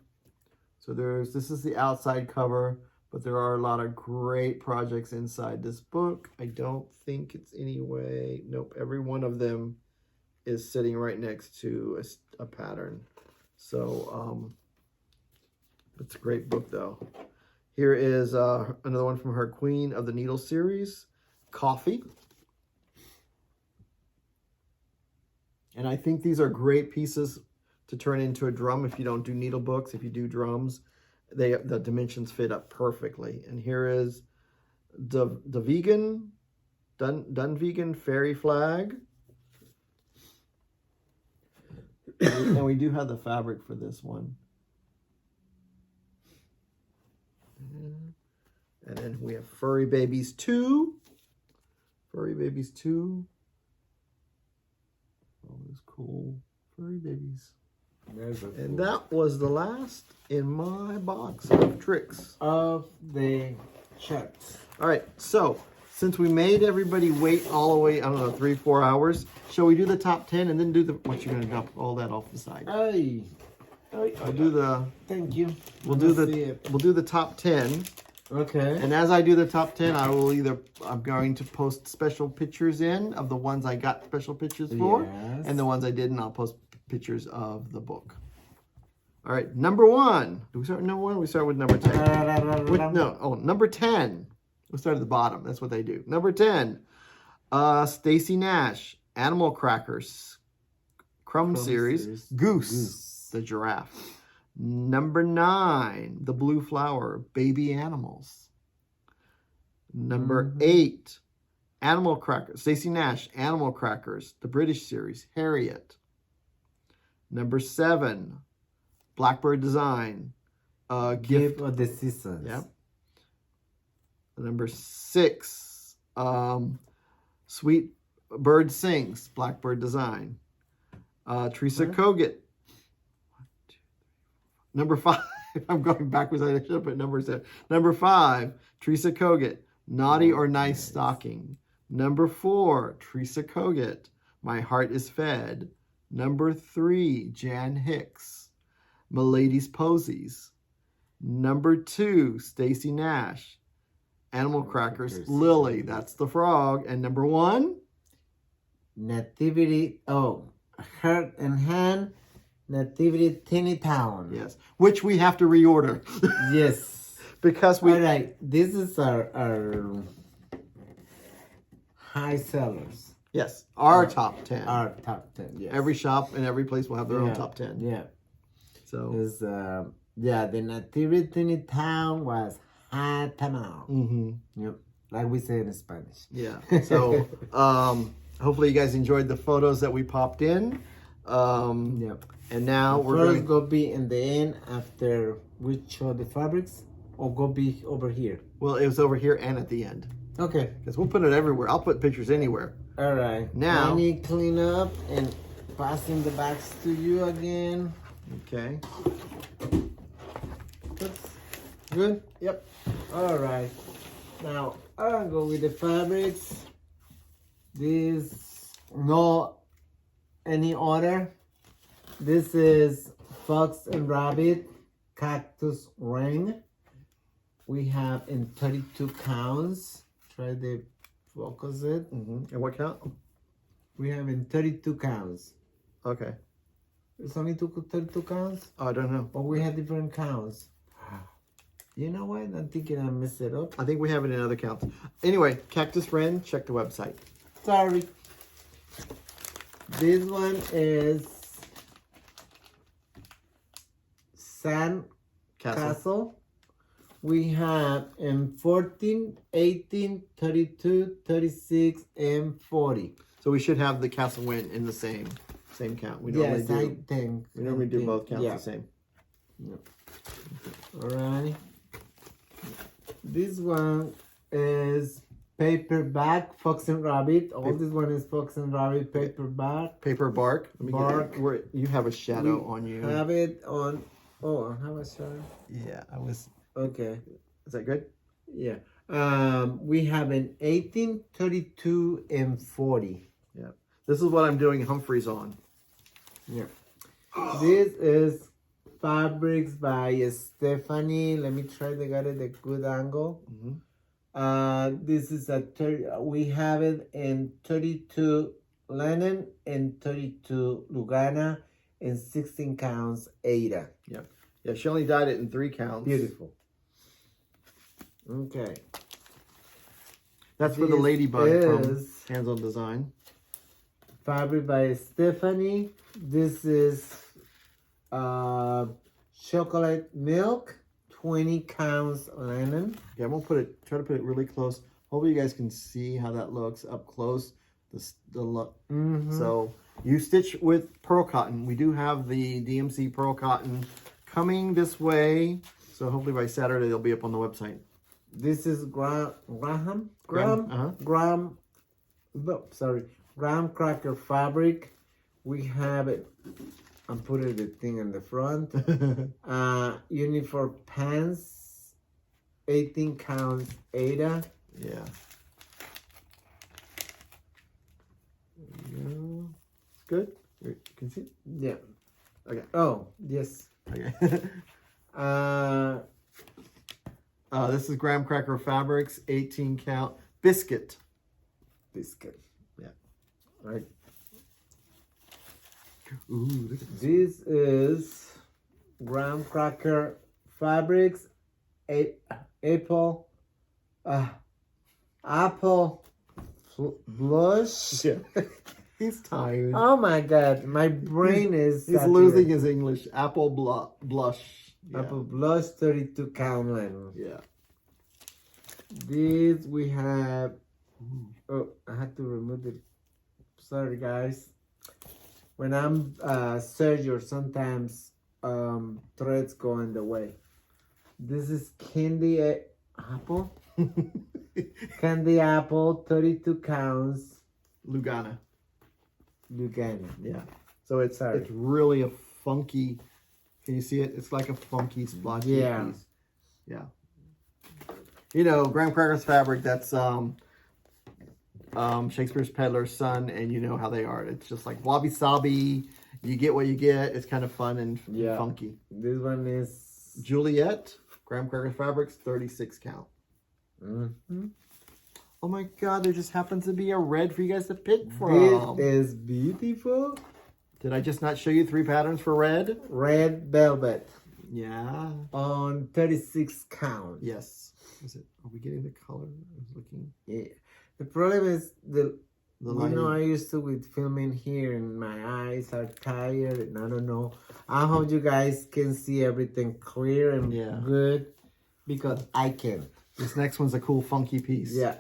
So this is the outside cover. But there are a lot of great projects inside this book. I don't think it's nope, every one of them is sitting right next to a pattern. So it's a great book though. Here is another one from her Queen of the Needle series, Coffee. And I think these are great pieces to turn into a drum if you don't do needle books, if you do drums. The dimensions fit up perfectly. And here is the vegan, done vegan fairy flag. And we do have the fabric for this one. And then we have Furry Babies 2. Furry Babies 2. Oh, that's cool. Furry Babies. And that was the last in my box of tricks. Of the charts. All right, so since we made everybody wait all the way, I don't know, 3-4 hours, shall we do the top 10 and then do what you're going to dump all that off the side? Hey. I'll do the... Thank you. We'll do the top 10. Okay. And as I do the top 10, I'm going to post special pictures of the ones I got special pictures for. Yes. And the ones I didn't, I'll post pictures of the book. All right, number 1. Do we start with number 1? We start with number 10. Number 10. We'll start at the bottom. That's what they do. Number 10. Stacy Nash, Animal Crackers, Crumb series. Goose, the giraffe. Number 9, the blue flower, baby animals. Number 8, Animal Crackers, Stacey Nash, Animal Crackers, the British series, Harriet. Number 7, Blackbird Design, Gift of the Seasons. Yep. Number 6, Sweet Bird Sings, Blackbird Design. Teresa Kogut. Number 5, I'm going backwards. I should have put numbers there. Number 5, Teresa Kogut, Naughty or Nice Stocking. Number 4, Teresa Kogut, My Heart is Fed. Number 3, Jan Hicks, Milady's Posies. Number 2, Stacey Nash, Animal Crackers, Lily, that's the frog. And number 1, Nativity, Heart and Hand, Nativity Teeny Town. Yes, which we have to reorder. Yes. Because we... All right, this is our high sellers. Yes, our top 10. Our top 10, yes. Every shop and every place will have their own top 10. Yeah. So... It's, the Nativity Teeny Town was high tamao. Yep, like we say in Spanish. Yeah, so hopefully you guys enjoyed the photos that we popped in. Yep. And now we're going to be in the end after we show the fabrics, or go be over here? Well, it was over here and at the end. Okay. Because we'll put it everywhere. I'll put pictures anywhere. All right. Now, I need clean up and passing the bags to you again. Okay. Good? Yep. All right. Now, I'll go with the fabrics. This, no any order. This is Fox and Rabbit Cactus Ring. We have in 32 counts. Try to focus it. And what count? We have in 32 counts. Okay. It's only 32 counts? Oh, I don't know. Or we have different counts? You know what? I'm thinking I messed it up. I think we have it in other counts. Anyway, Cactus Wren, check the website. Sorry. This one is Sand Castle. We have in 14, 18, 32, 36, and 40. So we should have the Castle Wren in the same count. We normally Yes, I think. We normally do both counts the same. Yep. Alright. This one is paperback Fox and Rabbit. All this one is Fox and Rabbit paperback. Paper bark. Let me Bark. Get it. You have a shadow on you. Have it on. Oh, I have a shadow. Yeah, I was. Okay. Is that good? Yeah. We have an 18, 32, and 40. Yeah. This is what I'm doing Humphreys on. Yeah. This is Fabrics by Stephanie. Let me try to get it a good angle. This is we have it in 32 linen and 32 Lugana and 16 counts Ada. Yep. Yeah, she only dyed it in 3 counts. Beautiful. Okay. That's for the ladybug from Hands On Design. Fabric by Stephanie. This is chocolate milk, 20 counts linen. Yeah, I'm gonna try to put it really close. Hopefully you guys can see how that looks up close. The look. So you stitch with pearl cotton. We do have the DMC pearl cotton coming this way. So hopefully by Saturday they'll be up on the website. This is graham cracker fabric. We have it. I'm putting the thing in the front. Uniform pants, 18 counts Ada. Yeah. Good. You can see it? Yeah. Okay. Oh yes. Okay. This is graham cracker fabrics, 18 count biscuit. Yeah. All right. Ooh, this is graham cracker fabrics, apple blush. Yeah. He's tired. Oh my God, my brain is. He's losing his English. Apple blush. Yeah. Apple blush 32 count lemon. Yeah. This we have. Oh, I had to remove it. Sorry, guys. When I'm serger, sometimes threads go in the way. This is candy apple. Candy apple, 32 counts. Lugana. Yeah. So it's really a funky. Can you see it? It's like a funky splotchy piece. Yeah. You know, graham crackers fabric. That's Shakespeare's Peddler's Son, and you know how they are. It's just like wabi sabi. You get what you get. It's kind of fun and funky. This one is Juliet graham crackers fabrics, 36 count. Mm-hmm. Oh my God! There just happens to be a red for you guys to pick from. This is beautiful. Did I just not show you 3 patterns for red? Red velvet. Yeah. On 36 count. Yes. Is it? Are we getting the color? I was looking. Yeah. The problem is you lighting. know, I used to with filming here and my eyes are tired and I don't know. I hope you guys can see everything clear and good because I can. This next one's a cool funky piece. Yeah.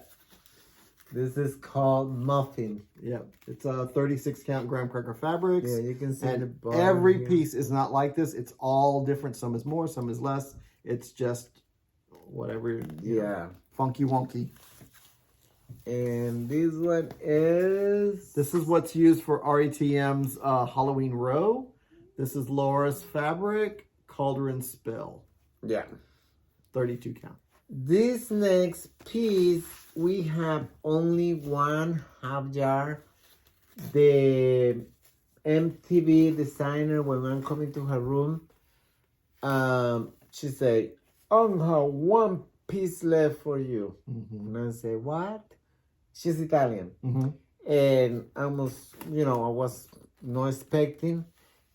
This is called Muffin. Yeah. It's a 36 count graham cracker fabrics. Yeah, you can see the and bottom every here. piece is not like this. It's all different. Some is more, some is less. It's just whatever. You know, funky wonky. And this one is... This is what's used for RETM's Halloween row. This is Laura's fabric, Cauldron Spill. Yeah. 32 count. This next piece, we have only one half jar. The MTV designer, when I'm coming to her room, she said, "Only one piece left for you." And I say, "What?" She's Italian. And almost, you know, I was not expecting.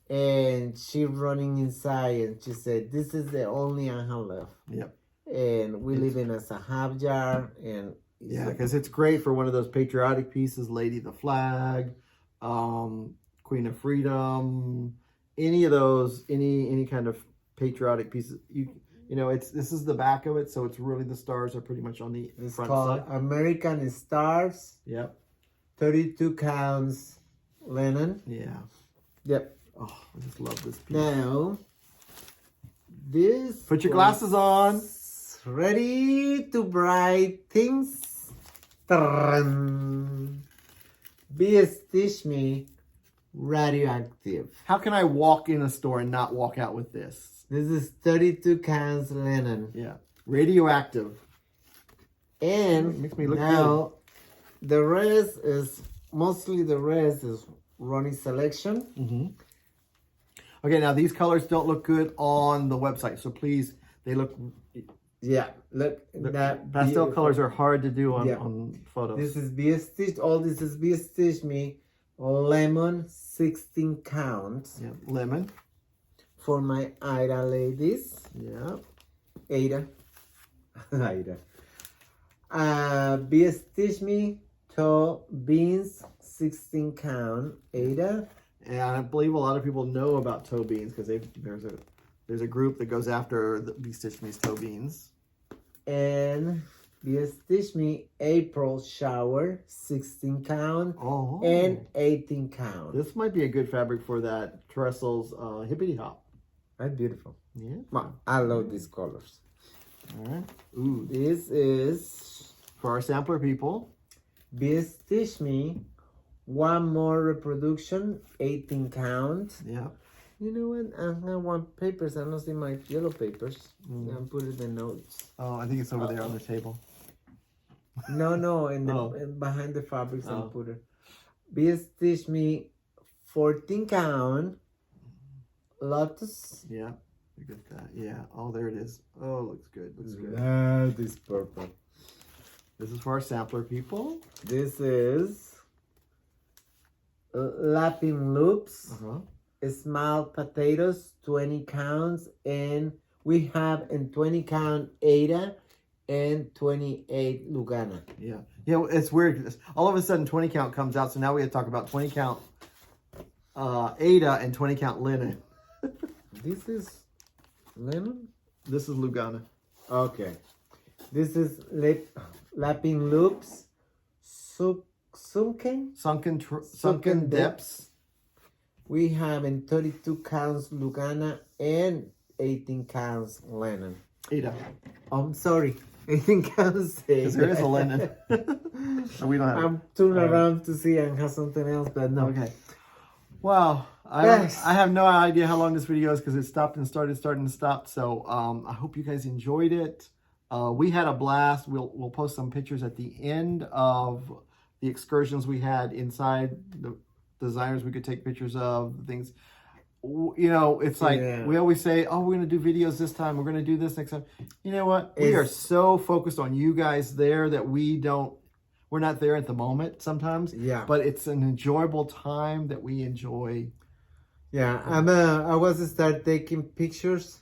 And she running inside and she said, "This is the only I have left." Yep. And we live in as a half jar. And yeah, because it's great for one of those patriotic pieces, Lady the Flag, Queen of Freedom, any of those, any kind of patriotic pieces. You know, this is the back of it, so it's really the stars are pretty much on the front called side. American Stars. Yep. 32 counts linen. Yeah. Yep. Oh, I just love this piece. Now, this. Put your glasses on. Ready to bright things. Be Stitch Me radioactive. How can I walk in a store and not walk out with this? This is 32 counts linen. Yeah. Radioactive. And makes me look now the rest is Ronny selection. Okay, now these colors don't look good on the website, so please, they look. Yeah, look that pastel colors are hard to do on photos. This is Be Stitch. All this is Be Stitch Me lemon 16 counts. Yeah, lemon. For my Ida ladies. Yeah. Ada. Ida. Be Stitch Me tall beans 16 count. Ada. And I believe a lot of people know about toe beans because there's a group that goes after the Be Stitch Me's toe beans. And Be Stitch Me April shower 16 count Oh. and 18 count. This might be a good fabric for that Trestles hippity hop. That's beautiful. Yeah. Well, I love these colors. All right. Ooh. This is For our sampler people. Be Stitch Me one more reproduction 18 count. Yeah. You know what? I want papers. I don't see my yellow papers. I'm putting the notes. Oh, I think it's over there on the table. No, in the behind the fabrics and put it. Be Stitch Me 14 count. Lotus. Yeah. Look at that. Yeah. Oh, there it is. Oh, looks good. Looks good. That is purple. This is for our sampler people. This is Lapping Loops. Small potatoes 20 counts, and we have in 20 count Ada and 28 Lugana. Yeah. You know, it's weird. All of a sudden 20 count comes out, so now we have to talk about 20 count Ada and 20 count linen. This is linen? This is Lugana. Okay. This is lapping loops. Sunken depths. We have in 32 counts Lugana and 18 counts linen. Ada. I'm sorry. 18 counts. Because there is a linen. So we don't have. I'm turning around to see and have something else, but no. Okay. Wow. I have no idea how long this video is because it stopped and started and stopped. So I hope you guys enjoyed it. We had a blast. We'll post some pictures at the end of the excursions we had inside the designers we could take pictures of, things. You know, it's like we always say, oh, we're going to do videos this time. We're going to do this next time. You know what? We are so focused on you guys there that we're not there at the moment sometimes. Yeah. But it's an enjoyable time that we enjoy. Yeah. I was start taking pictures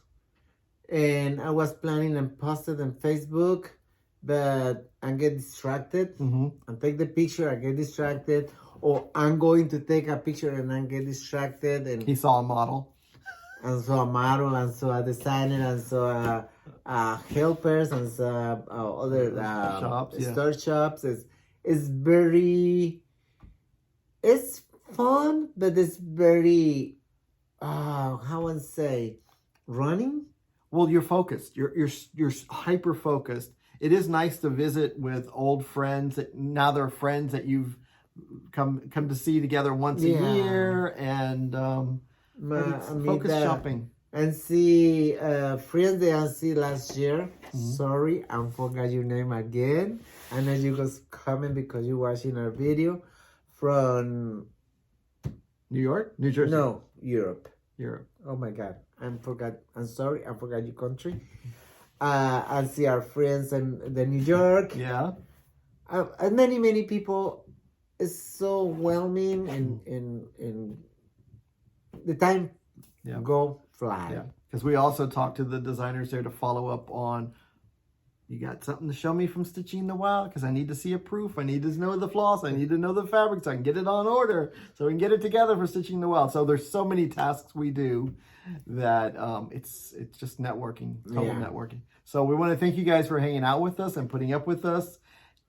and I was planning and posted on Facebook, but I get distracted. I take the picture, I get distracted. Or I'm going to take a picture and I get distracted. And he saw a model. And saw a model, and saw a designer, and saw helpers, and saw other store shops. It's fun, but it's very, how I say, running? Well, you're focused. You're hyper focused. It is nice to visit with old friends that now they're friends that you've come to see together once a year, and focus shopping and see friends that I see last year. Sorry, I forgot your name again. I know you guys coming because you're watching our video from New York, New Jersey. No, Europe. Oh my God, I'm sorry, I forgot your country. I see our friends in the New York. Yeah, and many people. It's so whelming and the time go fly. Yeah, because we also talked to the designers there to follow up on, you got something to show me from Stitching in the Wild? Because I need to see a proof. I need to know the floss. I need to know the fabric so I can get it on order so we can get it together for Stitching in the Wild. So there's so many tasks we do that it's just networking, total networking. So we want to thank you guys for hanging out with us and putting up with us.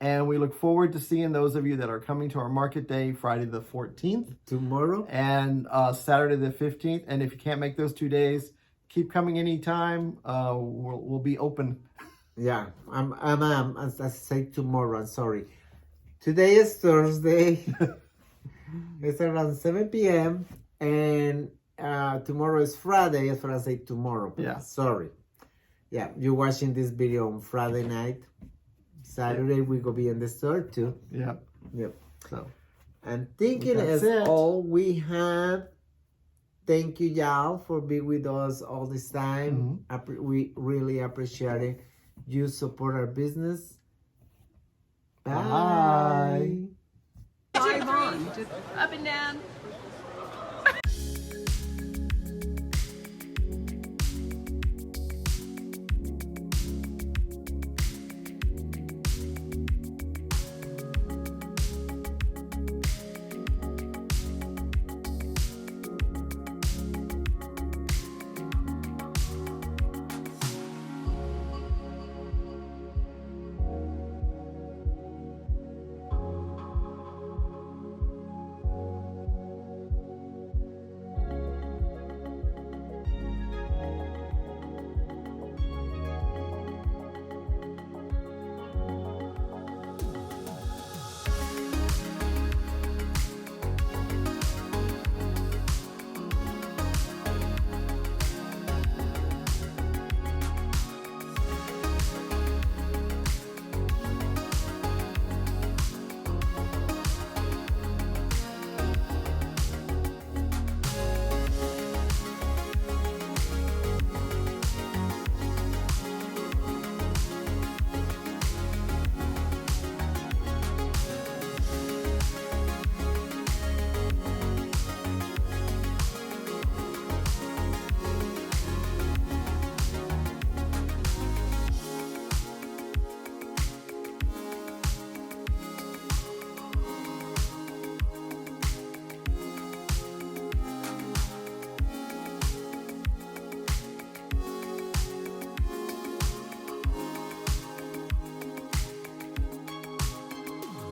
And we look forward to seeing those of you that are coming to our market day, Friday the 14th. Tomorrow. And Saturday the 15th. And if you can't make those 2 days, keep coming anytime. We'll be open. Yeah, as I say tomorrow, I'm sorry. Today is Thursday. It's around 7 p.m. And tomorrow is Friday. That's what I say tomorrow. Yeah. Sorry. Yeah, you're watching this video on Friday night. Saturday we go be in the store too. Yep. So I'm thinking that's all we have. Thank you, y'all, for being with us all this time. We really appreciate it. You support our business. Bye. Bye. Just up and down.